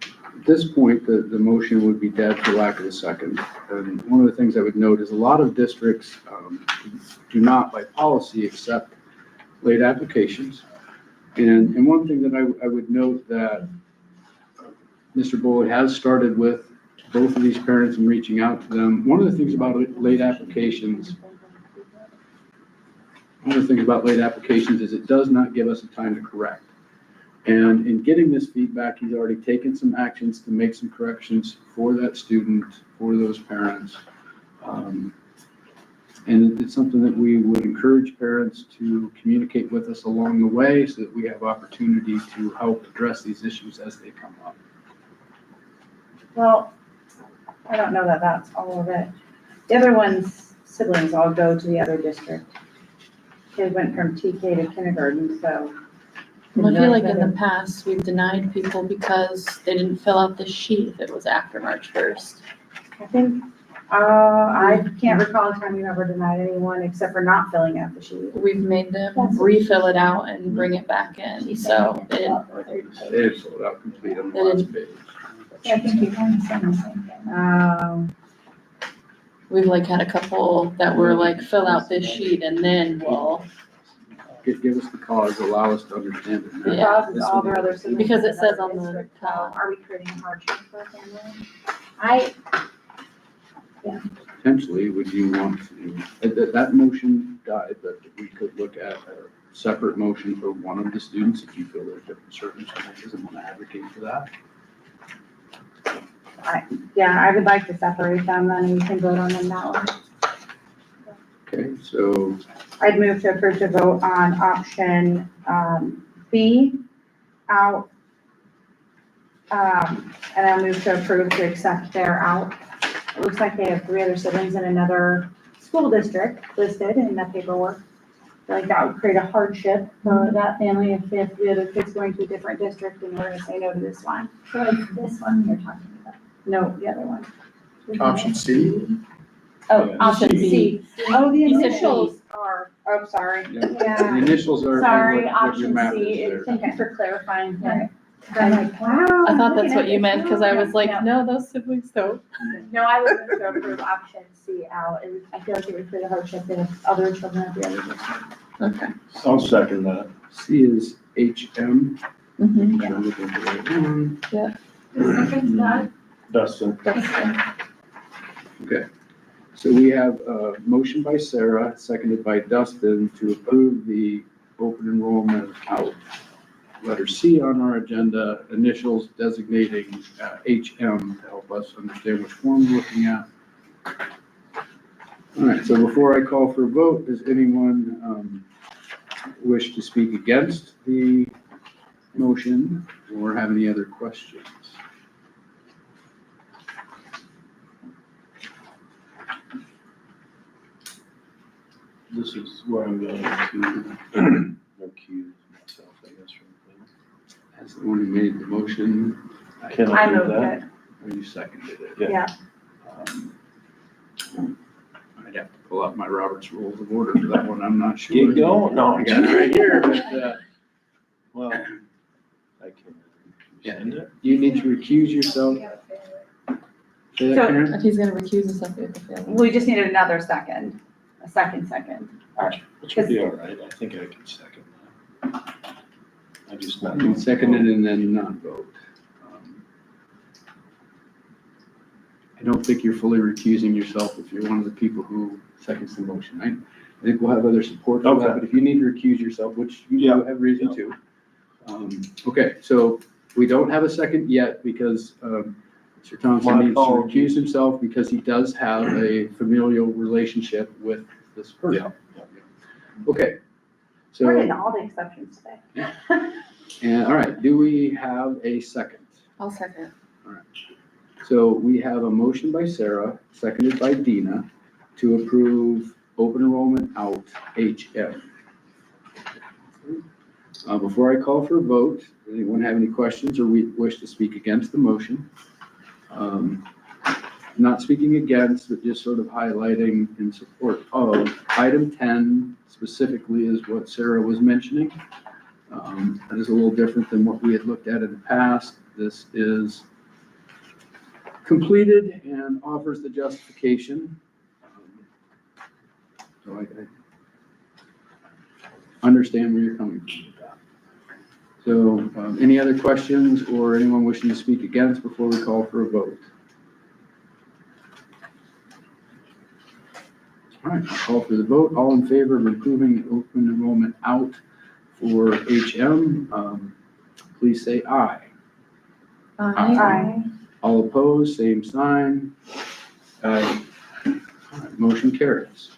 S3: At this point, the motion would be dead for lack of a second. And one of the things I would note is a lot of districts do not, by policy, accept late applications. And one thing that I would note that Mr. Bullitt has started with both of these parents and reaching out to them. One of the things about late applications is it does not give us a time to correct. And in getting this feedback, he's already taken some actions to make some corrections for that student, for those parents. And it's something that we would encourage parents to communicate with us along the way so that we have opportunity to help address these issues as they come up.
S10: Well, I don't know that that's all of it. The other one's siblings all go to the other district. Kids went from TK to kindergarten, so.
S1: I feel like in the past, we've denied people because they didn't fill out the sheet if it was after March 1st.
S10: I think, I can't recall a time you ever denied anyone except for not filling out the sheet.
S1: We've made them refill it out and bring it back in, so they didn't.
S3: They filled it out complete on the
S1: They
S3: last page.
S10: Yeah, I think you kind of said the same thing.
S1: We've like had a couple that were like, fill out this sheet and then we'll.
S3: Give us the cause, allow us to understand it.
S10: The
S1: Yeah.
S10: cause is all their other siblings.
S1: Because it
S10: in
S1: says
S10: another
S1: on the
S10: district.
S1: top.
S10: Are we creating a hardship for a family?
S3: Potentially, would you want to, that motion died, but we could look at a separate motion for one of the students if you feel there's different circumstances and want to advocate for that.
S10: Yeah, I would like to separate them, then we can vote on them that way.
S3: Okay, so
S10: I'd move to approve to vote on option, B out. And I'll move to approve to accept their out. It looks like they have 3 other siblings in another school district listed in the paperwork. I feel like that would create a hardship for that family if they have 3 other kids going to a different district and we're gonna say no to this one.
S5: So it's this one you're talking about.
S10: No, the other one.
S4: Option C,
S10: Oh,
S6: Yeah.
S10: option C. Oh, the
S1: He said B.
S10: initials are, oh, sorry.
S3: yeah, the
S10: Yeah.
S3: initials are
S10: Sorry,
S3: what your
S10: option
S3: map
S10: C,
S3: is there.
S10: thank you for clarifying.
S5: Okay.
S10: I'm like, wow.
S1: I thought
S10: I'm
S1: that's
S10: looking
S1: what
S10: at
S1: you
S10: this
S1: meant, because I
S10: now.
S1: was like,
S10: Yeah.
S1: no, those siblings don't.
S10: No, I would move to approve option C out. I feel like it would create a hardship if other children at the other district.
S1: Okay.
S6: I'll second that.
S3: C is HM.
S1: Mm-hmm.
S3: Sure I'm looking at the right one.
S5: Second's done.
S6: Dustin.
S3: Okay, so we have a motion by Sarah, seconded by Dustin to approve the open enrollment out. Letter C on our agenda, initials designating HM to help us understand which form we're looking at. All right, so before I call for a vote, does anyone wish to speak against the motion or have any other questions?
S6: This is where I'm going to recuse myself, I guess, from the
S3: As the one who made the motion,
S6: thing. Can
S10: I
S6: I do
S10: moved
S6: that?
S10: it.
S3: or you seconded it?
S6: Yeah.
S10: Yeah.
S3: I'd have to pull out my Robert's Rules of Order for that one, I'm not sure.
S6: Get going, no,
S3: I got it right here, but,
S6: well, I can send it.
S3: you need to recuse yourself. Say that,
S10: So-
S3: Karen?
S1: If he's gonna recuse himself, we have to fail.
S10: We just needed another second, a second.
S6: Which would be all right, I think I can second that. I just not.
S3: You seconded and then not vote. I don't think you're fully recusing yourself if you're one of the people who seconds the motion. I think we'll have other support for that,
S6: Okay.
S3: but if you need to recuse yourself, which you do
S6: Yeah.
S3: have reason to. Okay, so we don't have a second yet because, Mr. Thompson
S6: My
S3: needs to
S6: apologies.
S3: recuse himself because he does have a familial relationship with this person. Okay, so.
S10: We're getting all the exceptions today.
S3: And, all right, do we have a second?
S1: I'll second.
S3: So we have a motion by Sarah, seconded by Dina, to approve open enrollment out HM. Before I call for a vote, anyone have any questions or wish to speak against the motion? Not speaking against, but just sort of highlighting in support of item 10 specifically is what Sarah was mentioning. That is a little different than what we had looked at in the past. This is completed and offers the justification. So I understand where you're coming from with that. So any other questions or anyone wishing to speak against before we call for a vote? All right, I'll call for the vote. All in favor of approving open enrollment out for HM, please say aye.
S10: Aye.
S3: All opposed, same sign. All right, motion carries.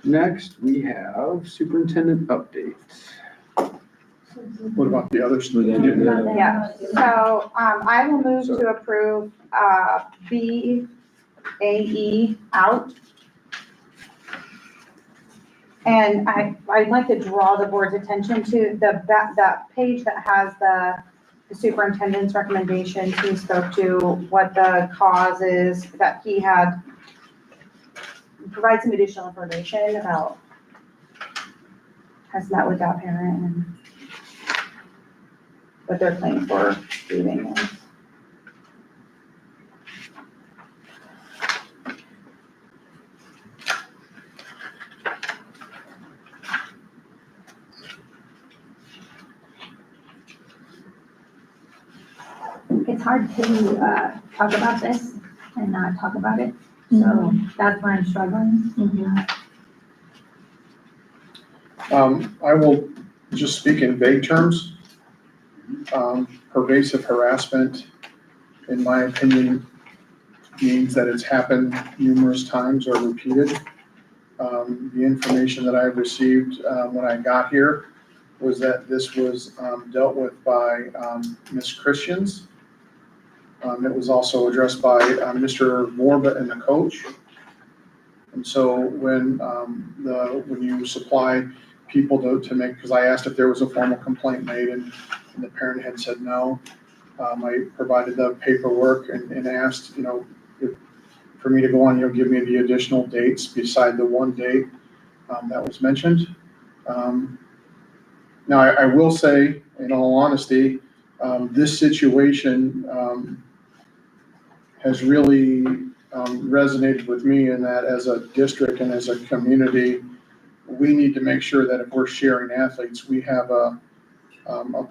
S3: Next, we have superintendent updates.
S4: What about the others?
S10: Yeah, so, I will move to approve, BAE out. And I'd like to draw the board's attention to the page that has the superintendent's recommendations. He spoke to what the cause is that he had, provide some additional information about, has met with that parent and what they're planning for leaving.
S5: It's hard to, talk about this and not talk about it, so that's why I'm struggling.
S4: I will just speak in vague terms. Pervasive harassment, in my opinion, means that it's happened numerous times or repeated. The information that I received when I got here was that this was dealt with by Ms. Christians. It was also addressed by Mr. Morba and the coach. And so when you supply people to make, because I asked if there was a formal complaint made and the parent had said no, I provided the paperwork and asked, for me to go on, give me the additional dates beside the one date that was mentioned. Now, I will say, in all honesty, this situation has really resonated with me in that as a district and as a community, we need to make sure that if we're sharing athletes, we have a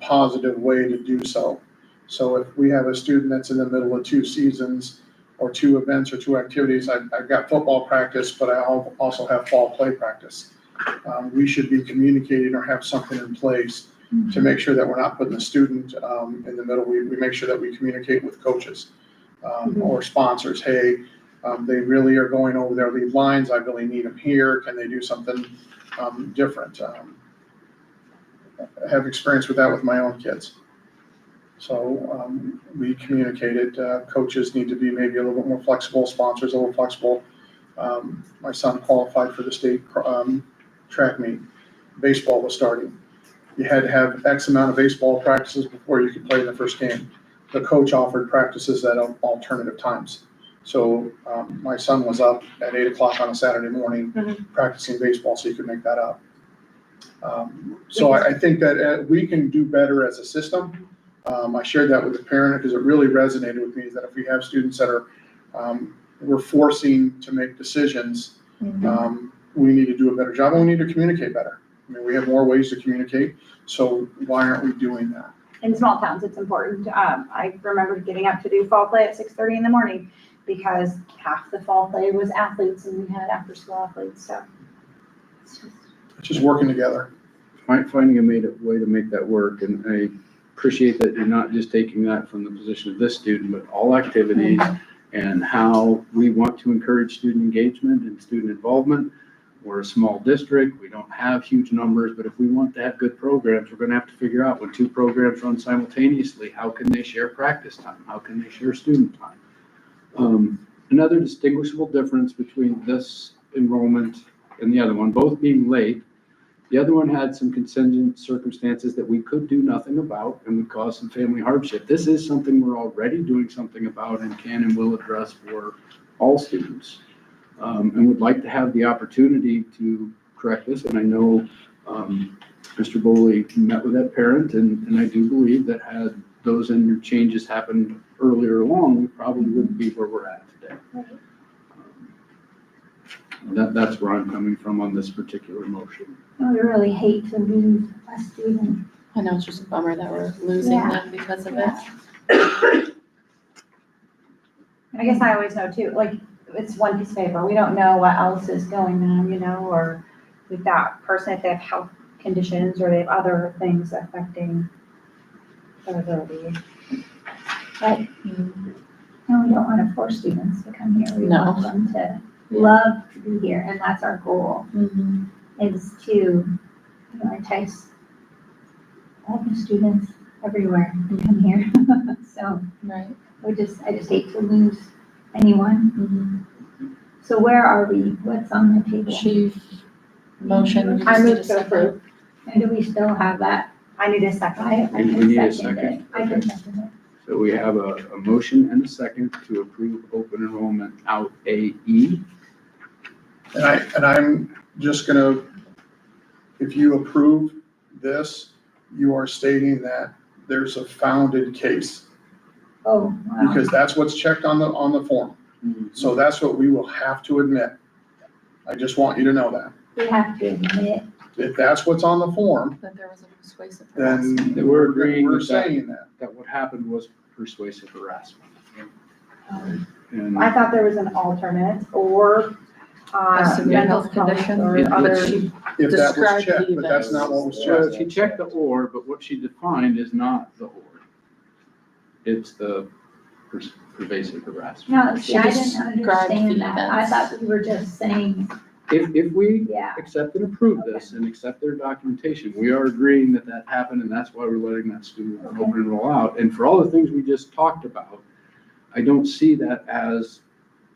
S4: positive way to do so. So if we have a student that's in the middle of 2 seasons or 2 events or 2 activities, I've got football practice, but I also have fall play practice. We should be communicating or have something in place to make sure that we're not putting the student in the middle. We make sure that we communicate with coaches or sponsors. Hey, they really are going over their lead lines. I really need them here. Can they do something different? I have experience with that with my own kids. So we communicated, coaches need to be maybe a little bit more flexible, sponsors a little flexible. My son qualified for the state track meet. Baseball was starting. You had to have X amount of baseball practices before you could play in the first game. the coach offered practices at alternative times. So, my son was up at 8 o'clock on a Saturday morning practicing baseball, so he could make that up. So I think that we can do better as a system. I shared that with the parent because it really resonated with me, that if we have students that are, we're forcing to make decisions, we need to do a better job, and we need to communicate better. I mean, we have more ways to communicate, so why aren't we doing that?
S10: In small towns, it's important. I remember getting up to do fall play at 6:30 in the morning because half the fall play was athletes and we had after-school athletes, so. It's
S4: Just working together.
S3: Finding a way to make that work, and I appreciate that you're not just taking that from the position of this student, but all activities and how we want to encourage student engagement and student involvement. We're a small district, we don't have huge numbers, but if we want to have good programs, we're gonna have to figure out when two programs run simultaneously, how can they share practice time? How can they share student time? Another distinguishable difference between this enrollment and the other one, both being late, the other one had some contingent circumstances that we could do nothing about and would cause some family hardship. This is something we're already doing something about and can and will address for all students. And would like to have the opportunity to correct this. And I know Mr. Boley met with that parent, and I do believe that had those changes happened earlier along, we probably wouldn't be where we're at today. That's where I'm coming from on this particular motion.
S5: We really hate to lose a student.
S1: I know, it's just a bummer that we're losing
S5: Yeah.
S1: them because of it.
S10: I guess I always know too, like, it's one piece of paper. We don't know what else is going on, or with that person, if they have health conditions or they have other things affecting their ability. But, no, we don't want to force students to come here. We
S1: No.
S10: want them to love to be here, and that's our goal, is to, entice all the students everywhere to come here. So,
S1: Right.
S10: I just hate to lose anyone. So where are we? What's on the table?
S1: She motion.
S10: I move to approve. And do we still have that? I need a second. I
S3: We
S10: can
S3: need a
S10: second
S3: second.
S10: it. I can second it.
S3: So we have a motion and a second to approve open enrollment out AE.
S4: And I'm just gonna, if you approve this, you are stating that there's a founded case,
S10: Oh, wow.
S4: because that's what's checked on the form. So that's what we will have to admit. I just want you to know that.
S10: We have to admit.
S4: If that's what's on the form,
S1: That there was a persuasive
S4: then
S1: harassment.
S3: That we're agreeing
S4: we're
S3: with that.
S4: saying that.
S3: That what happened was persuasive harassment. And
S10: I thought there was an alternate or,
S1: A severe
S10: mental
S1: health condition.
S10: or
S3: It-
S10: other.
S3: she-
S4: If that was
S1: Describe
S4: checked,
S1: the
S4: but that's not what was
S3: Well,
S4: checked.
S3: she checked the or, but what she defined is not the or. It's the pervasive harassment.
S10: No,
S1: She
S10: see, I didn't
S1: described
S10: understand
S1: the
S10: that. I
S1: events.
S10: thought we were just saying,
S3: If we
S10: yeah.
S3: accept and approve this and accept their documentation, we are agreeing that that happened, and that's why we're letting that student
S10: Okay.
S3: open and roll out. And for all the things we just talked about, I don't see that as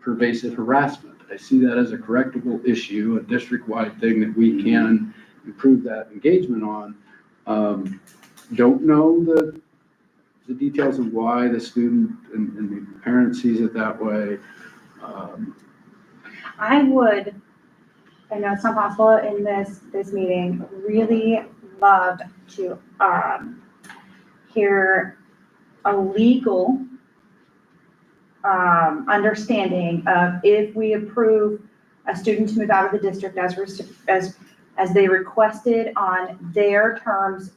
S3: pervasive harassment. I see that as a correctable issue, a district-wide thing that we can improve that engagement on. Don't know the details of why the student and the parent sees it that way.
S10: I would, I know it's not possible in this meeting, really love to, hear a legal, understanding of if we approve a student to move out of the district as they requested on their terms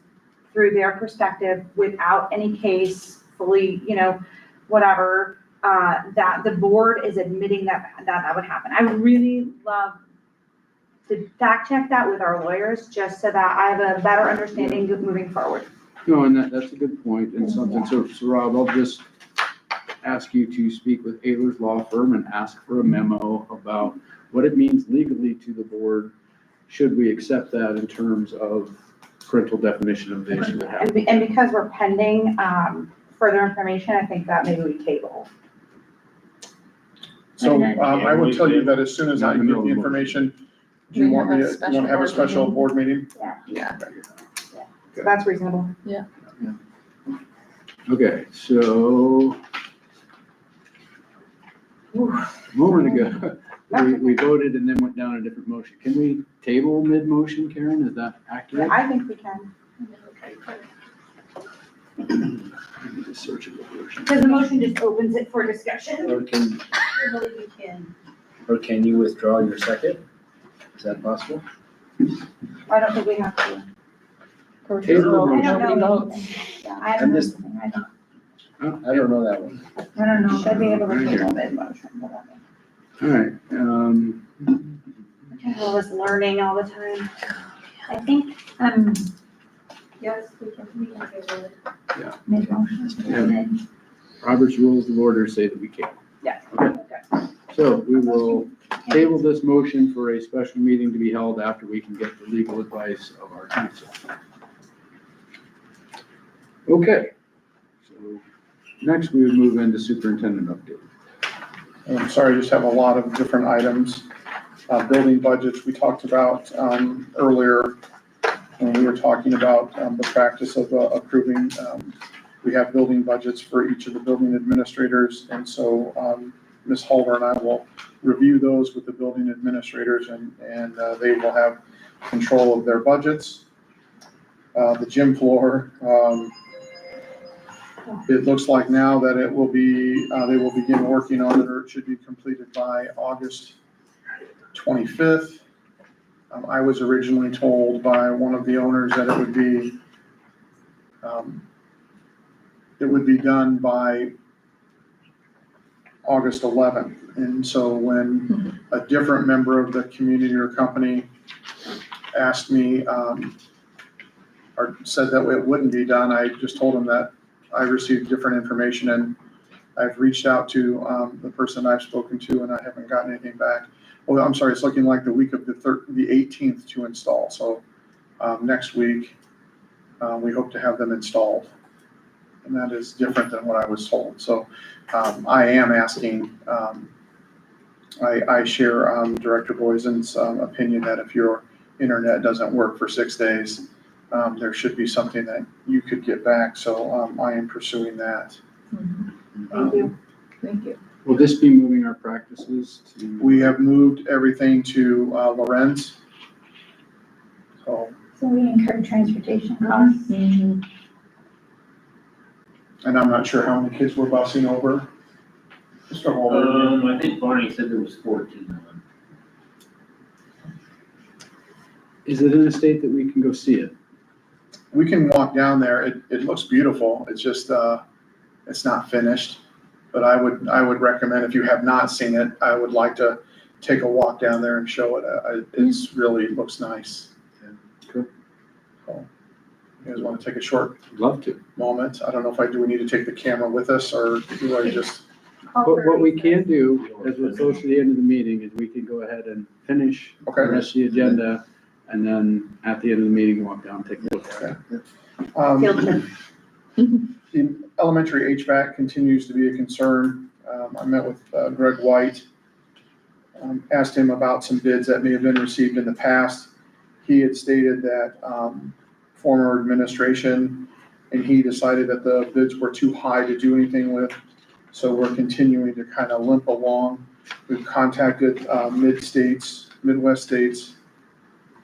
S10: through their perspective without any case fully, whatever, that the board is admitting that would happen. I would really love to fact check that with our lawyers, just so that I have a better understanding of moving forward.
S3: No, and that's a good point and something, so Rob, I'll just ask you to speak with Ayler's law firm and ask for a memo about what it means legally to the board. Should we accept that in terms of parental definition of the issue that happened?
S10: And because we're pending, further information, I think that maybe we table.
S4: So, I will tell you that as soon as I get the information, do you want to have a special board meeting?
S1: Yeah.
S10: So that's reasonable.
S3: Okay, so a moment ago, we voted and then went down a different motion. Can we table mid-motion, Karen? Is that accurate?
S10: I think we can.
S3: Let me just search it.
S10: Because the motion just opens it for discussion.
S9: Or can,
S11: I believe you can.
S9: or can you withdraw your second? Is that possible?
S10: I don't think we have to.
S3: Table
S10: I don't
S3: motion.
S10: know. Yeah, I
S9: I'm
S10: don't know.
S9: just-
S10: I
S9: I don't know that one.
S10: don't know. Should be able to
S3: Right here.
S10: table mid-motion, whatever.
S3: All right,
S10: I was learning all the time.
S5: I think,
S2: Yes, we can table it.
S5: mid-motion.
S3: Yeah. Robert's Rules of Order say that we can.
S10: Yeah.
S3: Okay. So we will table this motion for a special meeting to be held after we can get the legal advice of our counsel. Okay. So next we would move into superintendent update.
S4: I'm sorry, I just have a lot of different items. Building budgets, we talked about earlier when we were talking about the practice of approving. We have building budgets for each of the building administrators, and so Ms. Halder and I will review those with the building administrators, and they will have control of their budgets. The gym floor, it looks like now that it will be, they will begin working on it, or it should be completed by August 25th. I was originally told by one of the owners that it would be done by August 11th. And so when a different member of the community or company asked me, or said that it wouldn't be done, I just told them that I received different information, and I've reached out to the person I've spoken to, and I haven't gotten anything back. Well, I'm sorry, it's looking like the week of the 18th to install. So next week, we hope to have them installed. And that is different than what I was told. So I am asking, I share Director Boysen's opinion that if your internet doesn't work for 6 days, there should be something that you could get back. So I am pursuing that.
S10: Thank you.
S1: Thank you.
S3: Will this be moving our practices to?
S4: We have moved everything to Lorenz. So,
S5: So we incur transportation costs.
S1: Mhm.
S4: and I'm not sure how many kids we're busing over. Mr. Holder.
S8: I think Bonnie said there was 14 of them.
S3: Is it in a state that we can go see it?
S4: We can walk down there. It looks beautiful. It's just, it's not finished. But I would recommend, if you have not seen it, I would like to take a walk down there and show it. It's really, looks nice.
S3: Cool.
S4: So, you guys want to take a short
S3: I'd love to.
S4: moment? I don't know if do we need to take the camera with us, or do I just?
S3: What we can do, as we're close to the end of the meeting, is we can go ahead and finish the
S4: Okay.
S3: rest of the agenda, and then at the end of the meeting, walk down, take a look at it.
S10: Field trip.
S4: The elementary HVAC continues to be a concern. I met with Greg White, asked him about some bids that may have been received in the past. He had stated that former administration and he decided that the bids were too high to do anything with. So we're continuing to kind of limp along. We've contacted Midwest states,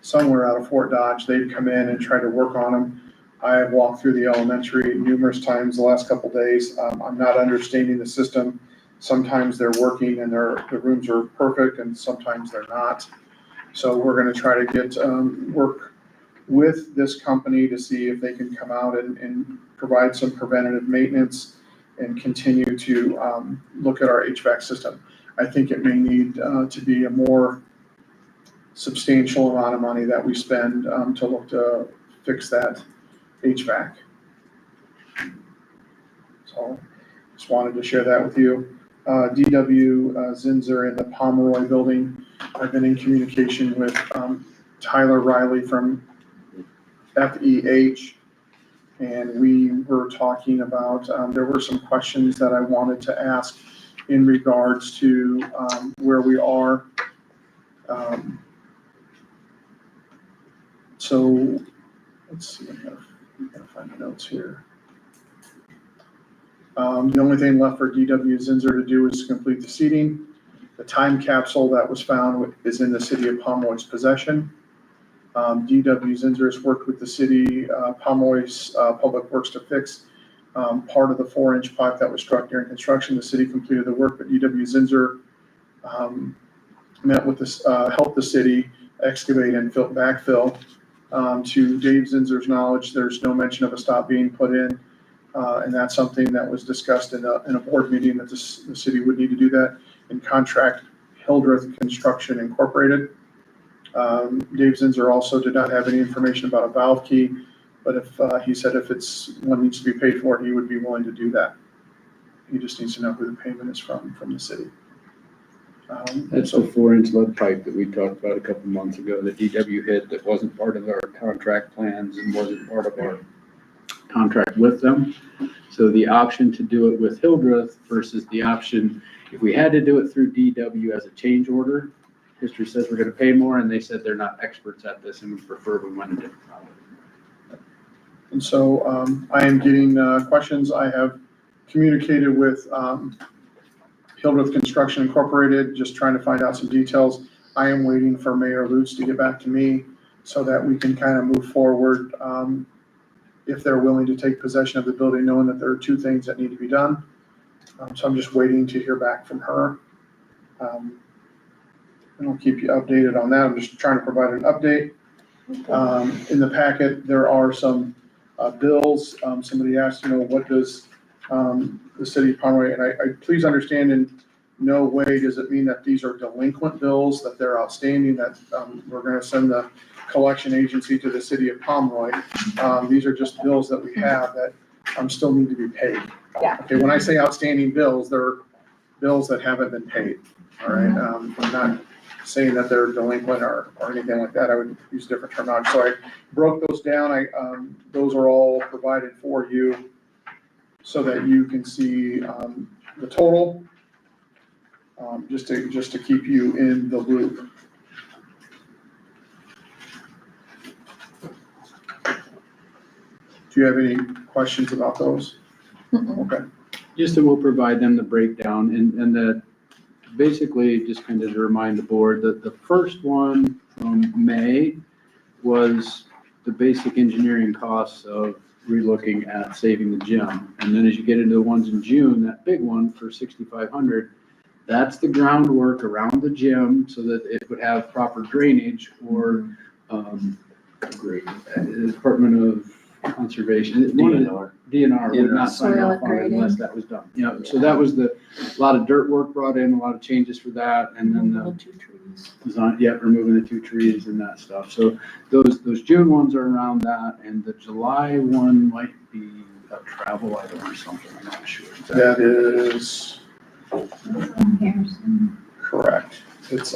S4: somewhere out of Fort Dodge. They'd come in and try to work on them. I have walked through the elementary numerous times the last couple of days. I'm not understanding the system. Sometimes they're working and the rooms are perfect, and sometimes they're not. So we're going to try to get work with this company to see if they can come out and provide some preventative maintenance and continue to look at our HVAC system. I think it may need to be a more substantial amount of money that we spend to look to fix that HVAC. So just wanted to share that with you. DW Zinzer in the Pomeroy building. I've been in communication with Tyler Riley from FEH, and we were talking about, there were some questions that I wanted to ask in regards to where we are. So let's see, I gotta find the notes here. The only thing left for DW Zinsser to do is to complete the seating. The time capsule that was found is in the city of Pomeroy's possession. DW Zinsser has worked with the city, Pomeroy's Public Works to fix part of the 4-inch pipe that was struck during construction. The city completed the work, but DW Zinsser met with this, helped the city excavate and backfill. To Dave Zinsser's knowledge, there's no mention of a stop being put in. And that's something that was discussed in a board meeting, that the city would need to do that and contract Hildreth Construction Incorporated. Dave Zinsser also did not have any information about a valve key, but if he said if it's one needs to be paid for, he would be willing to do that. He just needs to know who the payment is from the city.
S3: That's the 4-inch lead pipe that we talked about a couple months ago, that DW hit, that wasn't part of our contract plans and wasn't part of our contract with them. So the option to do it with Hildreth versus the option, if we had to do it through DW as a change order, history says we're gonna pay more, and they said they're not experts at this and would prefer we went a different route.
S4: And so I am getting questions. I have communicated with Hildreth Construction Incorporated, just trying to find out some details. I am waiting for Mayor Lutz to get back to me so that we can kind of move forward. If they're willing to take possession of the building, knowing that there are 2 things that need to be done. So I'm just waiting to hear back from her. And I'll keep you updated on that. I'm just trying to provide an update. In the packet, there are some bills. Somebody asked, what does the city of Pomeroy, and I please understand, in no way does it mean that these are delinquent bills, that they're outstanding, that we're gonna send the collection agency to the city of Pomeroy. These are just bills that we have that still need to be paid.
S10: Yeah.
S4: Okay, when I say outstanding bills, they're bills that haven't been paid, all right? I'm not saying that they're delinquent or anything like that. I would use a different terminology. So I broke those down. Those are all provided for you so that you can see the total, just to keep you in the loop. Do you have any questions about those? Okay.
S3: Just that we'll provide them the breakdown, and that basically, just kind of to remind the board, that the first one from May was the basic engineering costs of relooking at saving the gym. And then as you get into the ones in June, that big one for $6,500, that's the groundwork around the gym so that it would have proper drainage or Department of Conservation. DNR would not sign off on it unless that was done. So that was a lot of dirt work brought in, a lot of changes for that, and then the design, removing the 2 trees and that stuff. So those June ones are around that, and the July one might be a travel item or something, I'm not sure exactly.
S4: That is correct. It's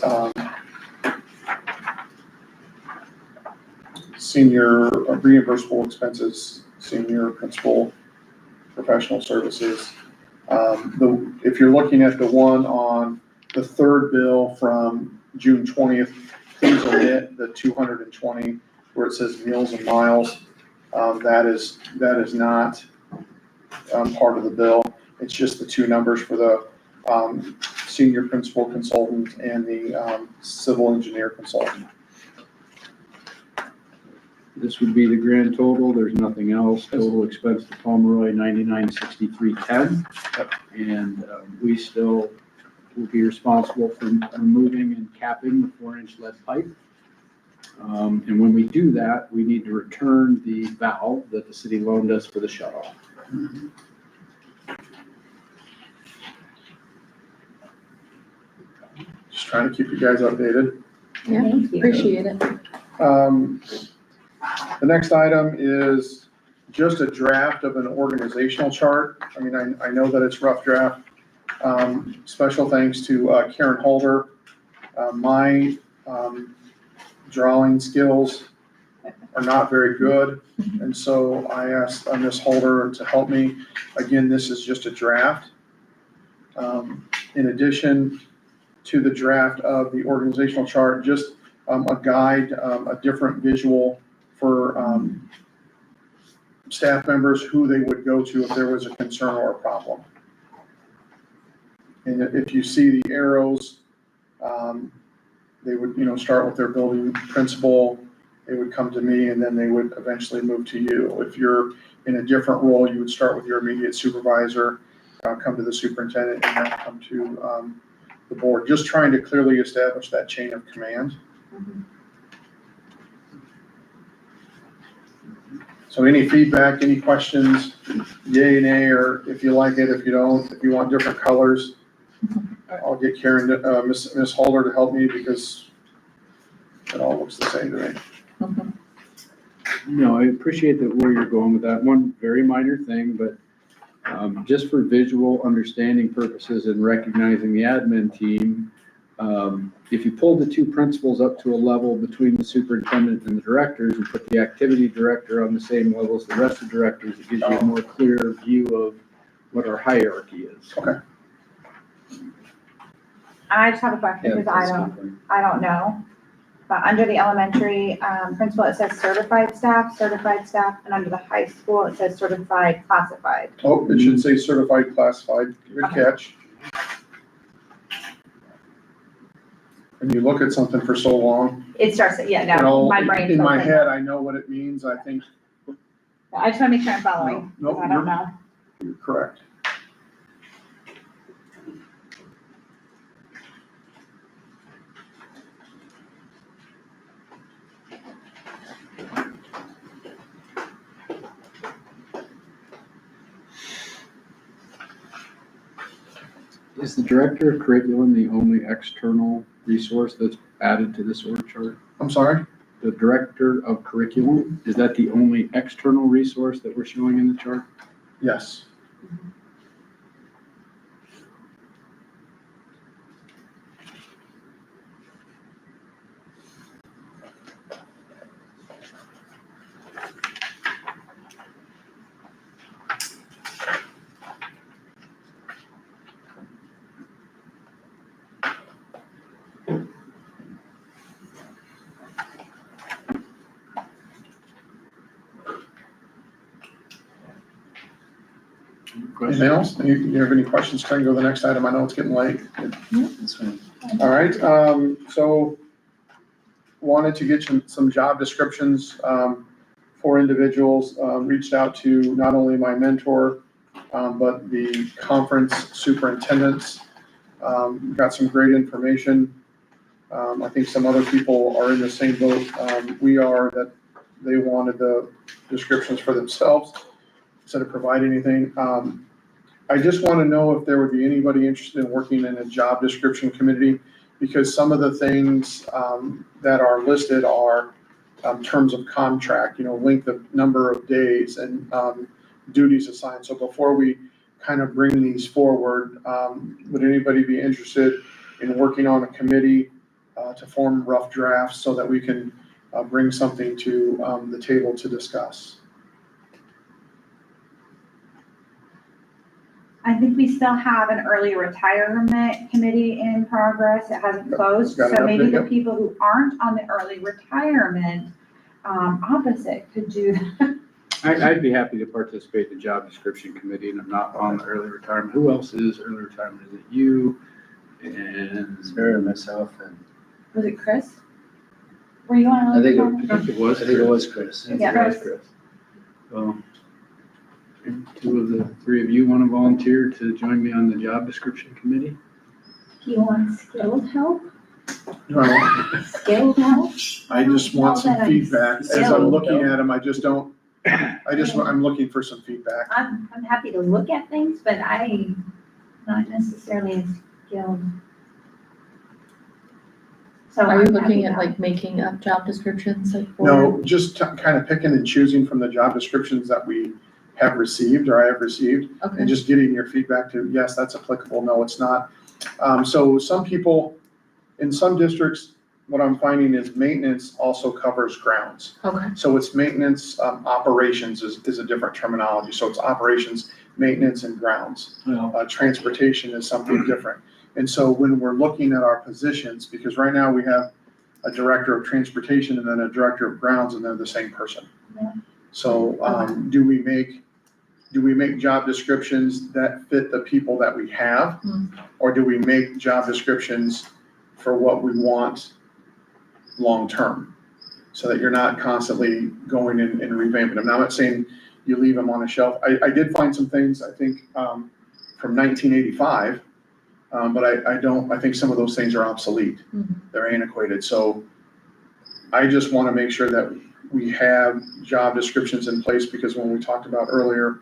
S4: senior reimbursable expenses, senior principal professional services. If you're looking at the one on the 3rd bill from June 20th, please omit the 220 where it says meals and miles. That is not part of the bill. It's just the 2 numbers for the senior principal consultant and the civil engineer consultant.
S3: This would be the grand total. There's nothing else. Total expense to Pomeroy, $99,6310. And we still will be responsible for removing and capping the 4-inch lead pipe. And when we do that, we need to return the valve that the city loaned us for the shut-off.
S4: Just trying to keep you guys updated.
S5: Thank you.
S1: Appreciate it.
S4: The next item is just a draft of an organizational chart. I mean, I know that it's rough draft. Special thanks to Karen Holder. My drawing skills are not very good, and so I asked Ms. Holder to help me. Again, this is just a draft. In addition to the draft of the organizational chart, just a guide, a different visual for staff members who they would go to if there was a concern or a problem. And if you see the arrows, they would, start with their building principal, they would come to me, and then they would eventually move to you. If you're in a different role, you would start with your immediate supervisor, come to the superintendent, and then come to the board, just trying to clearly establish that chain of command. So any feedback, any questions, yay, nay, or if you like it, if you don't, if you want different colors, I'll get Karen, Miss Holder to help me because it all looks the same to me.
S3: No, I appreciate that where you're going with that. One very minor thing, but just for visual understanding purposes and recognizing the admin team, if you pull the two principals up to a level between the superintendent and the directors and put the activity director on the same level as the rest of the directors, it gives you a more clear view of what our hierarchy is.
S4: Okay.
S10: I just have a question because I don't know. But under the elementary principal, it says certified staff, and under the high school, it says certified classified.
S4: Oh, it should say certified classified. Good catch. When you look at something for so long,
S10: It starts, my brain.
S4: in my head, I know what it means. I think
S10: I just want to make sure I'm following.
S4: Nope,
S10: I don't know.
S4: you're correct.
S3: Is the director of curriculum the only external resource that's added to this org chart?
S4: I'm sorry?
S3: The director of curriculum, is that the only external resource that we're showing in the chart?
S4: Yes. Anything else? You have any questions? Can I go to the next item? I know it's getting late.
S9: That's fine.
S4: All right, so wanted to get some job descriptions for individuals. Reached out to not only my mentor, but the conference superintendents. Got some great information. I think some other people are in the same boat we are, that they wanted the descriptions for themselves instead of providing anything. I just want to know if there would be anybody interested in working in a job description committee, because some of the things that are listed are terms of contract, length of number of days and duties assigned. So before we kind of bring these forward, would anybody be interested in working on a committee to form rough drafts so that we can bring something to the table to discuss?
S10: I think we still have an early retirement committee in progress. It hasn't closed.
S4: Got it
S10: So
S4: up
S10: maybe
S4: there,
S10: the people who aren't on the early retirement opposite could do that.
S3: I'd be happy to participate in the job description committee, and I'm not on the early retirement. Who else is early retirement? Is it you? And
S9: Sarah and myself and
S10: Was it Chris? Were you on
S9: I
S10: early
S9: think it-
S10: retirement?
S3: I think it was.
S9: I think it was Chris.
S10: Yeah, that was-
S3: Chris. So, two of the three of you want to volunteer to join me on the job description committee?
S5: Do you want skilled help?
S4: Well,
S5: Skilled help?
S4: I just want some
S5: Now that I'm
S4: feedback. As I'm
S5: skilled,
S4: looking at them, I just don't, I'm looking for some feedback.
S5: I'm happy to look at things, but I'm not necessarily as skilled. So
S1: Are you
S5: I'm happy
S1: looking at
S5: to-
S1: like making up job descriptions like for?
S4: No, just kind of picking and choosing from the job descriptions that we have received or I have received,
S1: Okay,
S4: and just getting your feedback to, yes, that's applicable, no, it's not. So some people, in some districts, what I'm finding is maintenance also covers grounds.
S1: okay,
S4: So it's maintenance, operations is a different terminology. So it's operations, maintenance, and grounds. Transportation is something different. And so when we're looking at our positions, because right now we have a director of transportation and then a director of grounds, and they're the same person.
S5: Yeah.
S4: So, do we make job descriptions that fit the people that we have? Or do we make job descriptions for what we want long-term? So that you're not constantly going and revamping them. Now, I'm not saying you leave them on a shelf. I did find some things, I think, from 1985, but I think some of those things are obsolete. They're antiquated. So I just want to make sure that we have job descriptions in place, because when we talked about earlier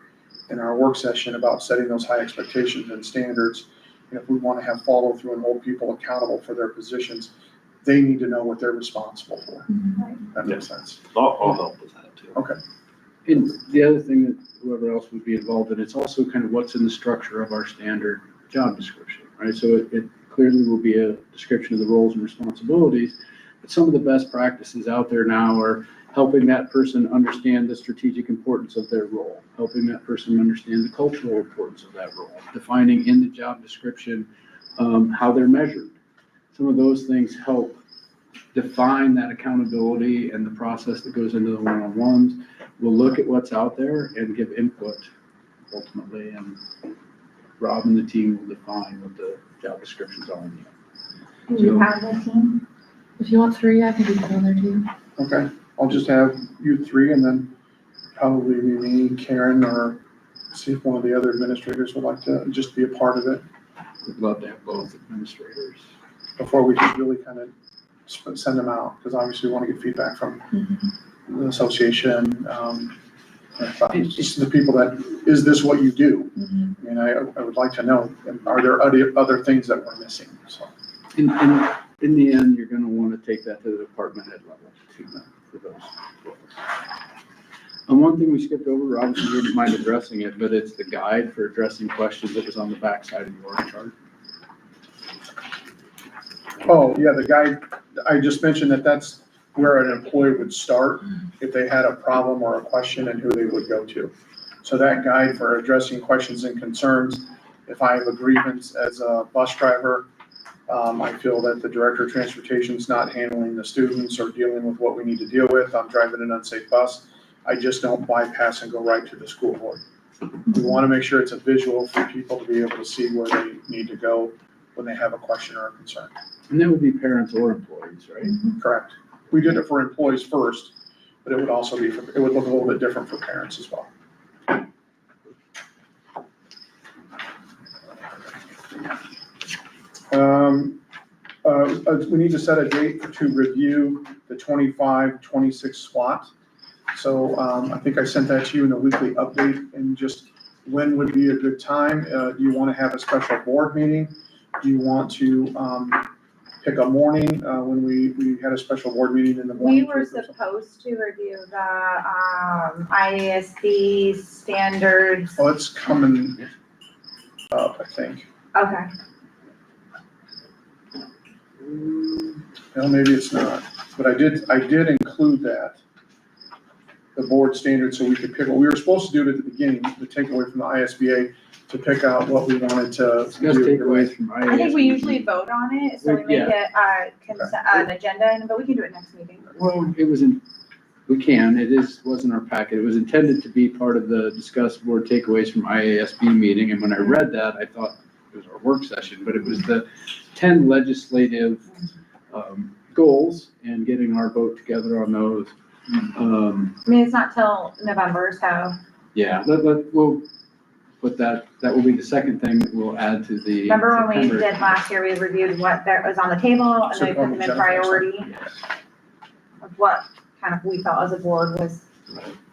S4: in our work session about setting those high expectations and standards, and if we want to have follow through and hold people accountable for their positions, they need to know what they're responsible for. That makes sense.
S6: I'll help with that too.
S4: Okay.
S3: And the other thing that whoever else would be involved in, it's also kind of what's in the structure of our standard job description, right? So it clearly will be a description of the roles and responsibilities, but some of the best practices out there now are helping that person understand the strategic importance of their role, helping that person understand the cultural importance of that role, defining in the job description how they're measured. Some of those things help define that accountability and the process that goes into the one-on-ones. We'll look at what's out there and give input ultimately, and Rob and the team will define what the job descriptions are.
S5: Do you have a team?
S1: If you want 3, I can be put on there too.
S4: Okay, I'll just have you 3 and then probably me, Karen, or see if one of the other administrators would like to just be a part of it
S3: We'd love to have both administrators.
S4: before we just really kind of send them out, because obviously we want to get feedback from the association. Just the people that, is this what you do? I mean, I would like to know, and are there other things that we're missing? So.
S3: In the end, you're gonna wanna take that to the department head level too, for those roles. And one thing we skipped over, Rob, if you wouldn't mind addressing it, but it's the guide for addressing questions that was on the backside of your chart.
S4: Oh, yeah, the guide, I just mentioned that's where an employee would start if they had a problem or a question, and who they would go to. So that guide for addressing questions and concerns, if I have a grievance as a bus driver, I feel that the director of transportation is not handling the students or dealing with what we need to deal with. I'm driving an unsafe bus. I just don't bypass and go right to the school board. We want to make sure it's a visual for people to be able to see where they need to go when they have a question or a concern.
S3: And that would be parents or employees, right?
S4: Correct. We did it for employees first, but it would also be, it would look a little bit different for parents as well. We need to set a date to review the 25-26 SWAT. So I think I sent that to you in the weekly update, and just when would be a good time? Do you want to have a special board meeting? Do you want to pick a morning when we had a special board meeting in the morning?
S10: We were supposed to review the IASB standards.
S4: Oh, it's coming up, I think.
S10: Okay.
S4: Well, maybe it's not, but I did include that, the board standards, so we could pick, we were supposed to do it at the beginning, the takeaway from the ISBA, to pick out what we wanted to
S3: Discuss
S4: do.
S3: takeaways from IASB.
S10: I think we usually vote on it, so we make
S3: Yeah.
S10: it an agenda, but we can do it next meeting.
S3: Well, wasn't our packet. It was intended to be part of the discuss board takeaways from IASB meeting. And when I read that, I thought it was our work session, but it was the 10 legislative goals and getting our vote together on those.
S10: I mean, it's not till November, so
S3: Yeah, we'll put that will be the second thing that we'll add to the.
S10: remember when we
S3: September-
S10: did last year, we reviewed what there was on the table and then we put them in priority of what kind of we felt as a board was.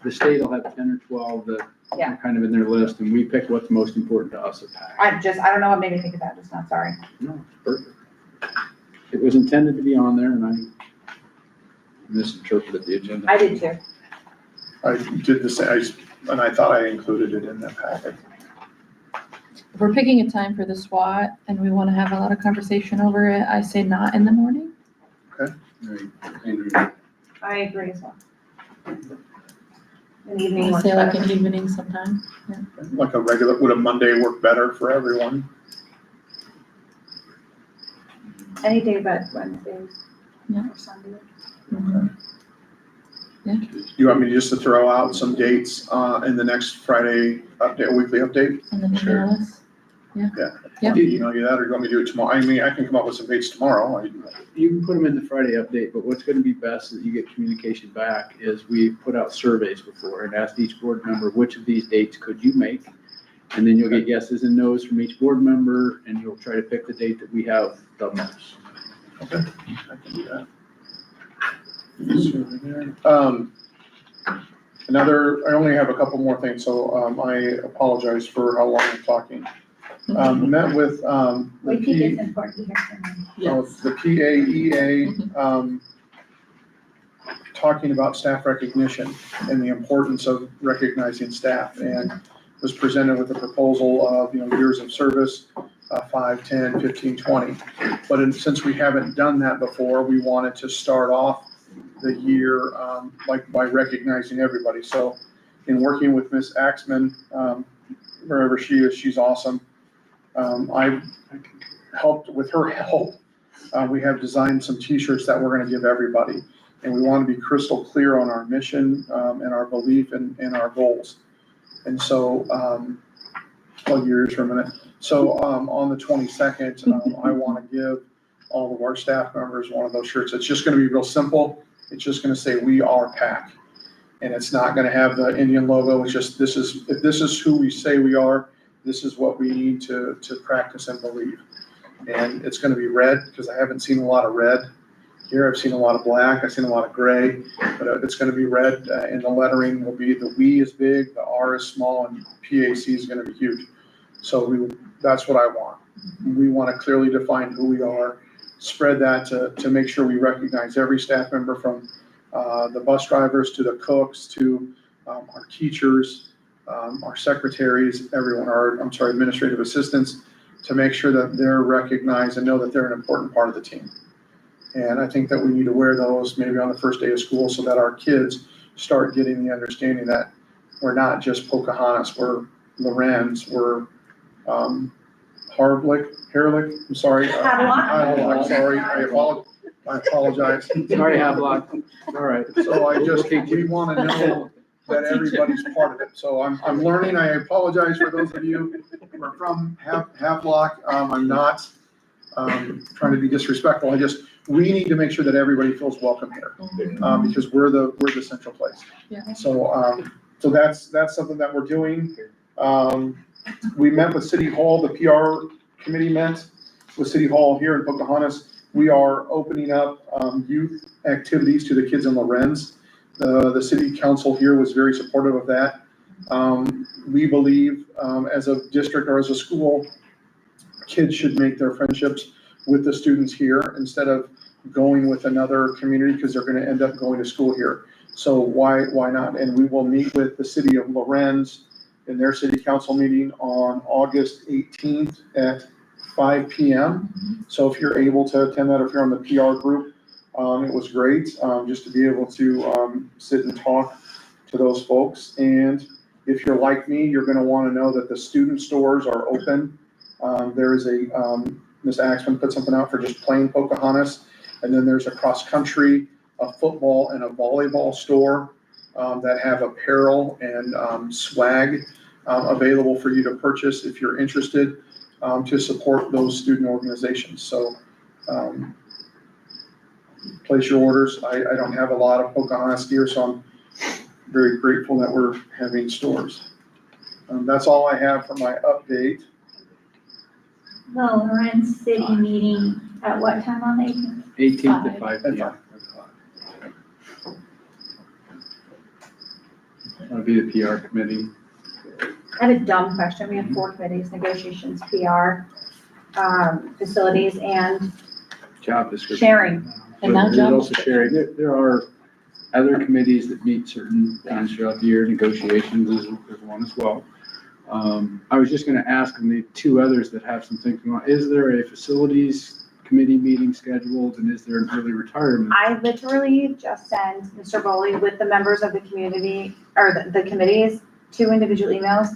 S3: The state will have 10 or 12 that
S10: Yeah.
S3: are kind of in their list, and we pick what's most important to us at PAC.
S10: I don't know what made me think of that, just not sorry.
S3: No, it's perfect. It was intended to be on there, and I misinterpreted the agenda.
S10: I did too.
S4: I did the same, and I thought I included it in that packet.
S1: If we're picking a time for the SWAT and we want to have a lot of conversation over it, I say not in the morning.
S3: Right. Andrew,
S10: I agree as well. An evening
S1: I
S10: works
S1: say like
S10: better.
S1: an evening sometime.
S4: Like a regular, would a Monday work better for everyone?
S10: Any day but Wednesdays.
S1: Yeah.
S10: Or Sunday.
S1: Yeah,
S4: You want me just to throw out some dates, in the next Friday update, weekly update?
S1: And then
S3: Sure.
S1: email us. Yeah.
S4: Email you that, or you want me to do it tomorrow? I mean, I can come up with some dates tomorrow.
S3: You can put them in the Friday update, but what's gonna be best that you get communication back is we put out surveys before and asked each board member, which of these dates could you make? And then you'll get yeses and nos from each board member, and you'll try to pick the date that we have the most.
S4: Okay, I can do that. I only have a couple more things, so, I apologize for how long I'm talking. Met with,
S5: We think it's important to hear from you.
S4: the PAEA, talking about staff recognition and the importance of recognizing staff, and was presented with a proposal of, years of service, 5, 10, 15, 20. But since we haven't done that before, we wanted to start off the year, by recognizing everybody. So in working with Ms. Axman, wherever she is, she's awesome. I helped with her help. We have designed some t-shirts that we're gonna give everybody. And we want to be crystal clear on our mission, and our belief and our goals. And so, plug your ears for a minute. So, on the 22nd, I want to give all of our staff members one of those shirts. It's just gonna be real simple. It's just gonna say, "We are PAC." And it's not gonna have the Indian logo. It's just, if this is who we say we are, this is what we need to practice and believe. And it's gonna be red, because I haven't seen a lot of red here. I've seen a lot of black, I've seen a lot of gray, but it's gonna be red, and the lettering will be, the "we" is big, the "R" is small, and PAC is gonna be huge. So that's what I want. We wanna clearly define who we are, spread that to make sure we recognize every staff member, from the bus drivers to the cooks to our teachers, our secretaries, everyone, administrative assistants, to make sure that they're recognized and know that they're an important part of the team. And I think that we need to wear those maybe on the first day of school, so that our kids start getting the understanding that we're not just Pocahontas, we're Lorenz, we're Herlick, I'm sorry.
S5: Havelock.
S4: I'm sorry, I apologize.
S3: Sorry, Havelock. All right.
S4: So we want to know that everybody's part of it. So I'm learning. I apologize for those of you who are from Havelock. I'm not trying to be disrespectful. We need to make sure that everybody feels welcome here, because we're the central place.
S1: Yeah.
S4: So that's something that we're doing. We met with City Hall. The PR committee met with City Hall here in Pocahontas. We are opening up youth activities to the kids in Lorenz. The city council here was very supportive of that. We believe, as a district or as a school, kids should make their friendships with the students here instead of going with another community, because they're going to end up going to school here. So why not? And we will meet with the city of Lorenz in their city council meeting on August 18th at 5 p.m. So if you're able to attend that, if you're on the PR group, it was great, just to be able to sit and talk to those folks. And if you're like me, you're going to want to know that the student stores are open. There is Ms. Axman put something out for just plain Pocahontas. And then there's a cross-country, a football, and a volleyball store that have apparel and swag available for you to purchase if you're interested, to support those student organizations. So place your orders. I don't have a lot of Pocahontas gear, so I'm very grateful that we're having stores. That's all I have for my update.
S5: The Lorenz City meeting at what time on the 18th?
S3: 18th to 5
S4: At
S3: p.m. That'll be the PR committee.
S10: I have a dumb question. We have 4 committees: negotiations, PR, facilities, and
S3: Job description.
S10: sharing.
S1: And now
S3: There's
S1: job
S3: also sharing. There are other committees that meet certain times throughout the year. Negotiations is one as well. I was just gonna ask, and the 2 others that have some things going on, is there a facilities committee meeting scheduled, and is there an early retirement?
S10: I literally just sent Mr. Bowley with the members of the community, or the committees, 2 individual emails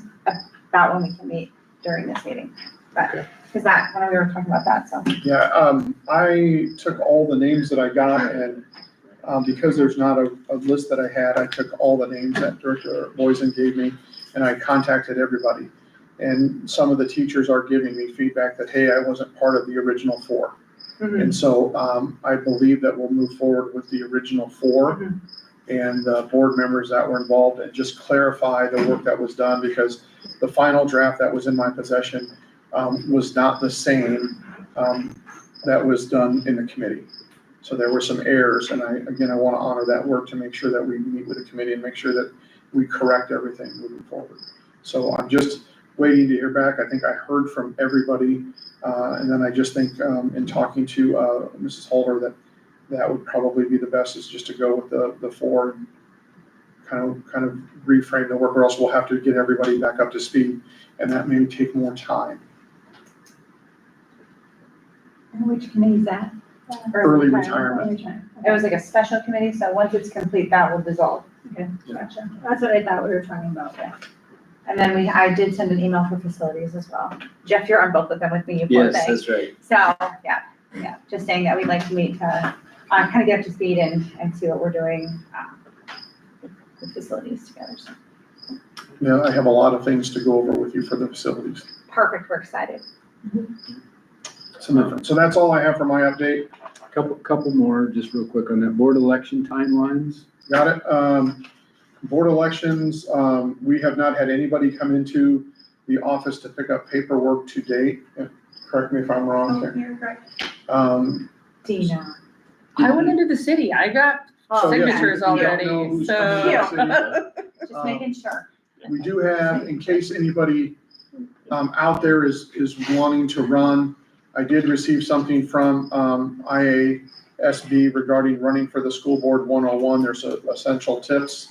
S10: about when we can meet during this meeting. But, because when we were talking about that, so.
S4: Yeah, I took all the names that I got and Because there's not a list that I had, I took all the names that Director Boysen gave me, and I contacted everybody. And some of the teachers are giving me feedback that, hey, I wasn't part of the original 4. And so I believe that we'll move forward with the original 4 and the board members that were involved, and just clarify the work that was done, because the final draft that was in my possession was not the same that was done in the committee. So there were some errors, and I want to honor that work to make sure that we meet with the committee and make sure that we correct everything moving forward. So I'm just waiting to hear back. I think I heard from everybody, and then I just think in talking to Mrs. Holder that would probably be the best, is just to go with the 4 and kind of reframe the work, or else we'll have to get everybody back up to speed, and that may take more time.
S5: And which committee is that?
S4: Early retirement.
S10: It was like a special committee, so once it's complete, that will dissolve.
S5: Okay, gotcha. That's what I thought we were talking about, yeah.
S10: And then I did send an email for facilities as well. Jeff, you're on both of them with me, you poor
S9: Yes,
S10: thing.
S9: that's right.
S10: So, yeah, just saying that we'd like to meet to kind of get up to speed and see what we're doing with facilities together. So
S4: Yeah, I have a lot of things to go over with you for the facilities.
S10: perfect, we're excited.
S4: So that's all I have for my update.
S3: Couple more, just real quick on that board election timelines.
S4: Got it. Board elections, we have not had anybody come into the office to pick up paperwork to date. Correct me if I'm wrong, Karen.
S2: You're correct.
S10: Dina.
S1: I went into the city. I got
S4: So, yes,
S1: signatures
S4: we don't know
S1: already,
S4: who's
S1: so.
S4: coming to the city.
S10: Just making sure.
S4: We do have, in case anybody out there is wanting to run, I did receive something from IASB regarding running for the School Board 101. There's essential tips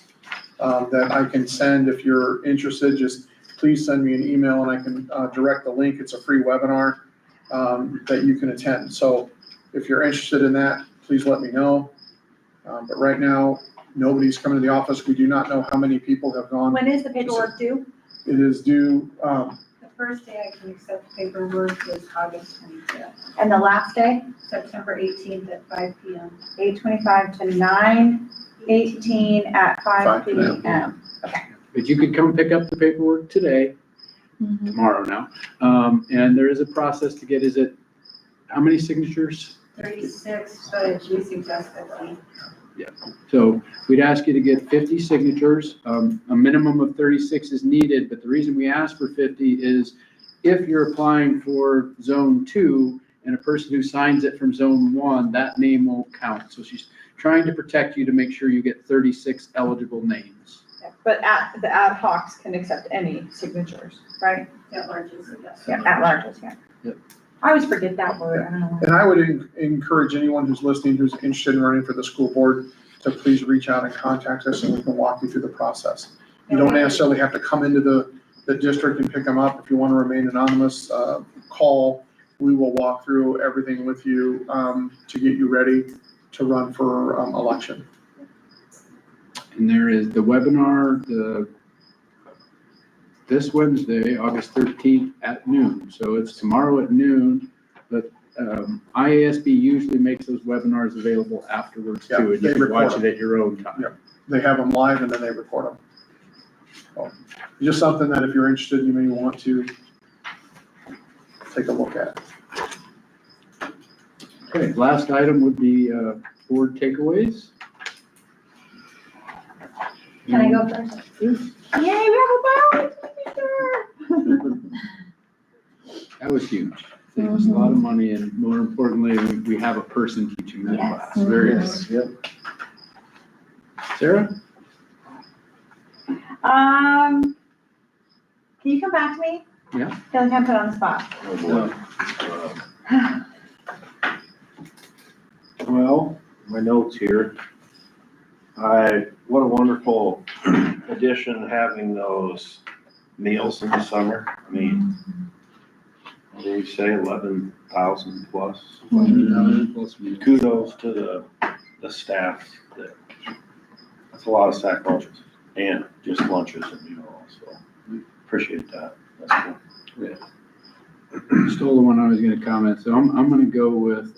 S4: that I can send. If you're interested, just please send me an email and I can direct the link. It's a free webinar that you can attend. So if you're interested in that, please let me know. But right now, nobody's coming to the office. We do not know how many people have gone.
S10: When is the paperwork due?
S4: It is due,
S2: The first day I can accept paperwork is August 25th,
S10: And the last day,
S2: September 18th at 5 p.m.
S10: 8:25 to 9:18 at 5 p.m.
S3: But you could come pick up the paperwork today, tomorrow now. And there is a process to get, how many signatures?
S2: 36, but we suggest 50.
S3: So we'd ask you to get 50 signatures. A minimum of 36 is needed, but the reason we ask for 50 is if you're applying for Zone 2 and a person who signs it from Zone 1, that name won't count. So she's trying to protect you to make sure you get 36 eligible names.
S10: But the ad hocs can accept any signatures, right?
S2: At larges, yes.
S10: Yeah, at larges, yeah.
S3: Yep.
S10: I always forget that word, I don't know why.
S4: and I would encourage anyone who's listening, who's interested in running for the school board, to please reach out and contact us and we can walk you through the process. You don't necessarily have to come into the district and pick them up. If you want to remain anonymous, call. We will walk through everything with you to get you ready to run for election.
S3: And there is the webinar, this Wednesday, August 13th at noon. So it's tomorrow at noon, but IASB usually makes those webinars available afterwards
S4: Yeah,
S3: too. And
S4: they
S3: you can
S4: record
S3: watch it at your own time.
S4: Yeah. They have them live and then they record them. So, just something that if you're interested, you may want to take a look at.
S3: Okay, last item would be board takeaways.
S5: Can I go first? Yay, we have a biology teacher!
S3: That was huge. Saved us a lot of money, and more importantly, we have a person teaching that
S5: Yes.
S3: class. Very nice.
S9: Yep.
S3: Sarah?
S10: Can you come back to me?
S3: Yeah.
S10: I feel like I'm put on the spot.
S6: Well, my notes here. What a wonderful addition having those meals in the summer. I mean, what do we say, 11,000 plus? Kudos to the staff. That's a lot of sack lunches and just lunches and meals, so we appreciate that. That's cool.
S3: Stole the one I was gonna comment, so I'm gonna go with,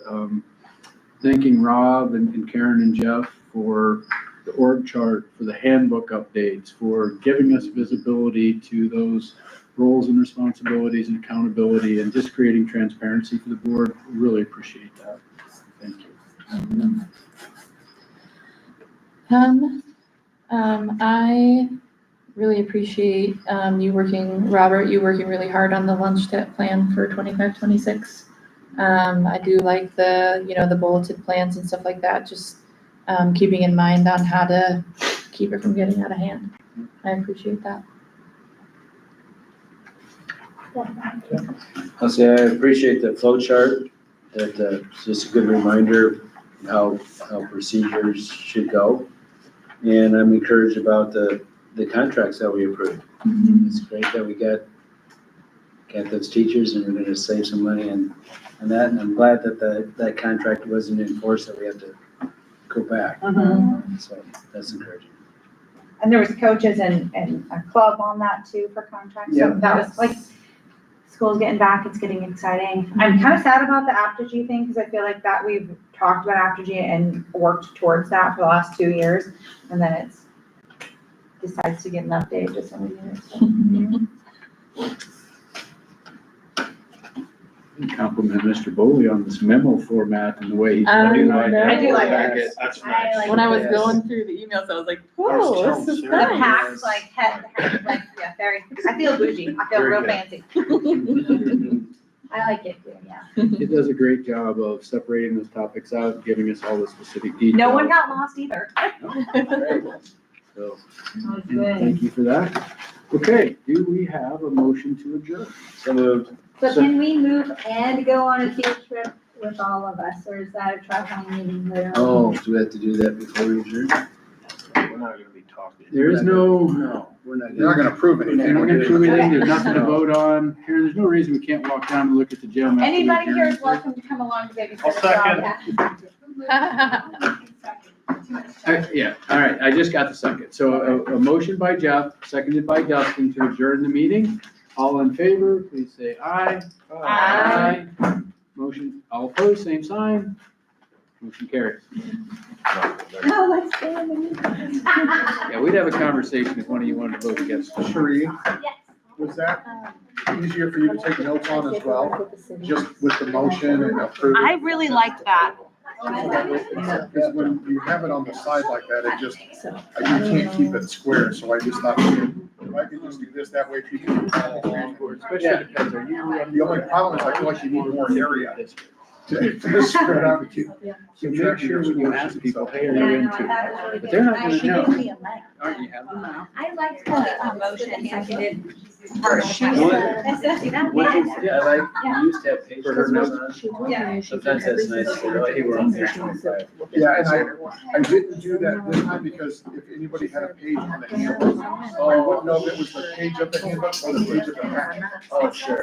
S3: thanking Rob and Karen and Jeff for the org chart, for the handbook updates, for giving us visibility to those roles and responsibilities and accountability, and just creating transparency for the board. Really appreciate that. Thank you.
S1: I really appreciate Robert, you working really hard on the lunch tip plan for 25-26. I do like the bulleted plans and stuff like that, just keeping in mind on how to keep it from getting out of hand. I appreciate that.
S9: I'll say I appreciate the flow chart, that it's just a good reminder how procedures should go. And I'm encouraged about the contracts that we approved. It's great that we got those teachers, and we're gonna save some money on that, and I'm glad that that contract wasn't enforced, that we have to go back. So that's encouraging.
S10: And there was coaches and a club on that too for contracts, so
S9: Yeah.
S10: that was like, school's getting back, it's getting exciting. I'm kind of sad about the Apogee thing, because I feel like that we've talked about Apogee and worked towards that for the last 2 years, and then it's decides to get an update just some years.
S3: Compliment Mr. Bowley on this memo format and the way he.
S1: I do like
S3: it.
S6: That's
S10: I
S6: nice.
S10: like
S1: When I was
S9: Yes.
S1: going through the emails, I was like,
S6: Ours
S1: oh,
S6: tells
S1: this is
S6: you.
S10: The
S1: nice.
S10: hacks, like, like, yeah, very, I feel bougie, I feel
S3: Very
S10: real
S3: good.
S10: fancy. I like it too, yeah.
S3: It does a great job of separating those topics out, giving us all the specific details.
S10: No one got lost either.
S3: So,
S10: Sounds good.
S3: thank you for that. Okay, do we have a motion to adjourn?
S9: So moved.
S5: So can we move and go on a field trip with all of us, or is that a traveling meeting later?
S9: Oh, do we have to do that before we adjourn?
S6: We're not gonna be talking.
S3: There is no,
S9: No, we're not.
S4: You're not gonna approve
S3: you're
S4: anything.
S3: not gonna prove anything, there's nothing to vote on. Karen, there's no reason we can't walk down and look at the gym. after we
S10: Anybody here is
S3: adjourn.
S10: welcome to come along to babysit.
S6: I'll
S10: us all.
S6: second.
S3: Yeah, all right, I just got the second. So a motion by Jeff, seconded by Dustin to adjourn the meeting. All in favor, please say aye.
S10: Aye.
S3: Motion, all opposed, same sign. Motion carries.
S5: Oh, let's stay in the meeting.
S3: Yeah, we'd have a conversation if one of you wanted to vote against.
S4: Sheree,
S5: Yes.
S4: was that easier for you to take notes on as well? Just with the motion and approving?
S10: I really liked that.
S4: Because when you have it on the side like that, it just, you can't keep it square, so I just thought, if I could just do this, that way people can follow along.
S3: Especially depends, are you?
S4: The only problem is I feel like you need more area to spread out.
S3: So make sure when you ask people, hey, are you
S5: Yeah, no,
S3: into?
S5: that was really
S3: But they're not
S5: good.
S3: gonna know.
S5: me a mic.
S3: Aren't you have them now?
S5: I liked the motion and seconded her. She
S9: What?
S5: said, see that?
S9: What is,
S5: Yeah.
S9: I like, we used to have pages
S3: For her notes.
S9: on.
S5: Yeah.
S9: Sometimes that's nice to say, oh, hey, we're on page 25.
S4: Yeah, and I didn't do that this time because if anybody had a page on the handbook, I wouldn't know if it was the page of the handbook or the page of the packet.
S9: Oh, sure.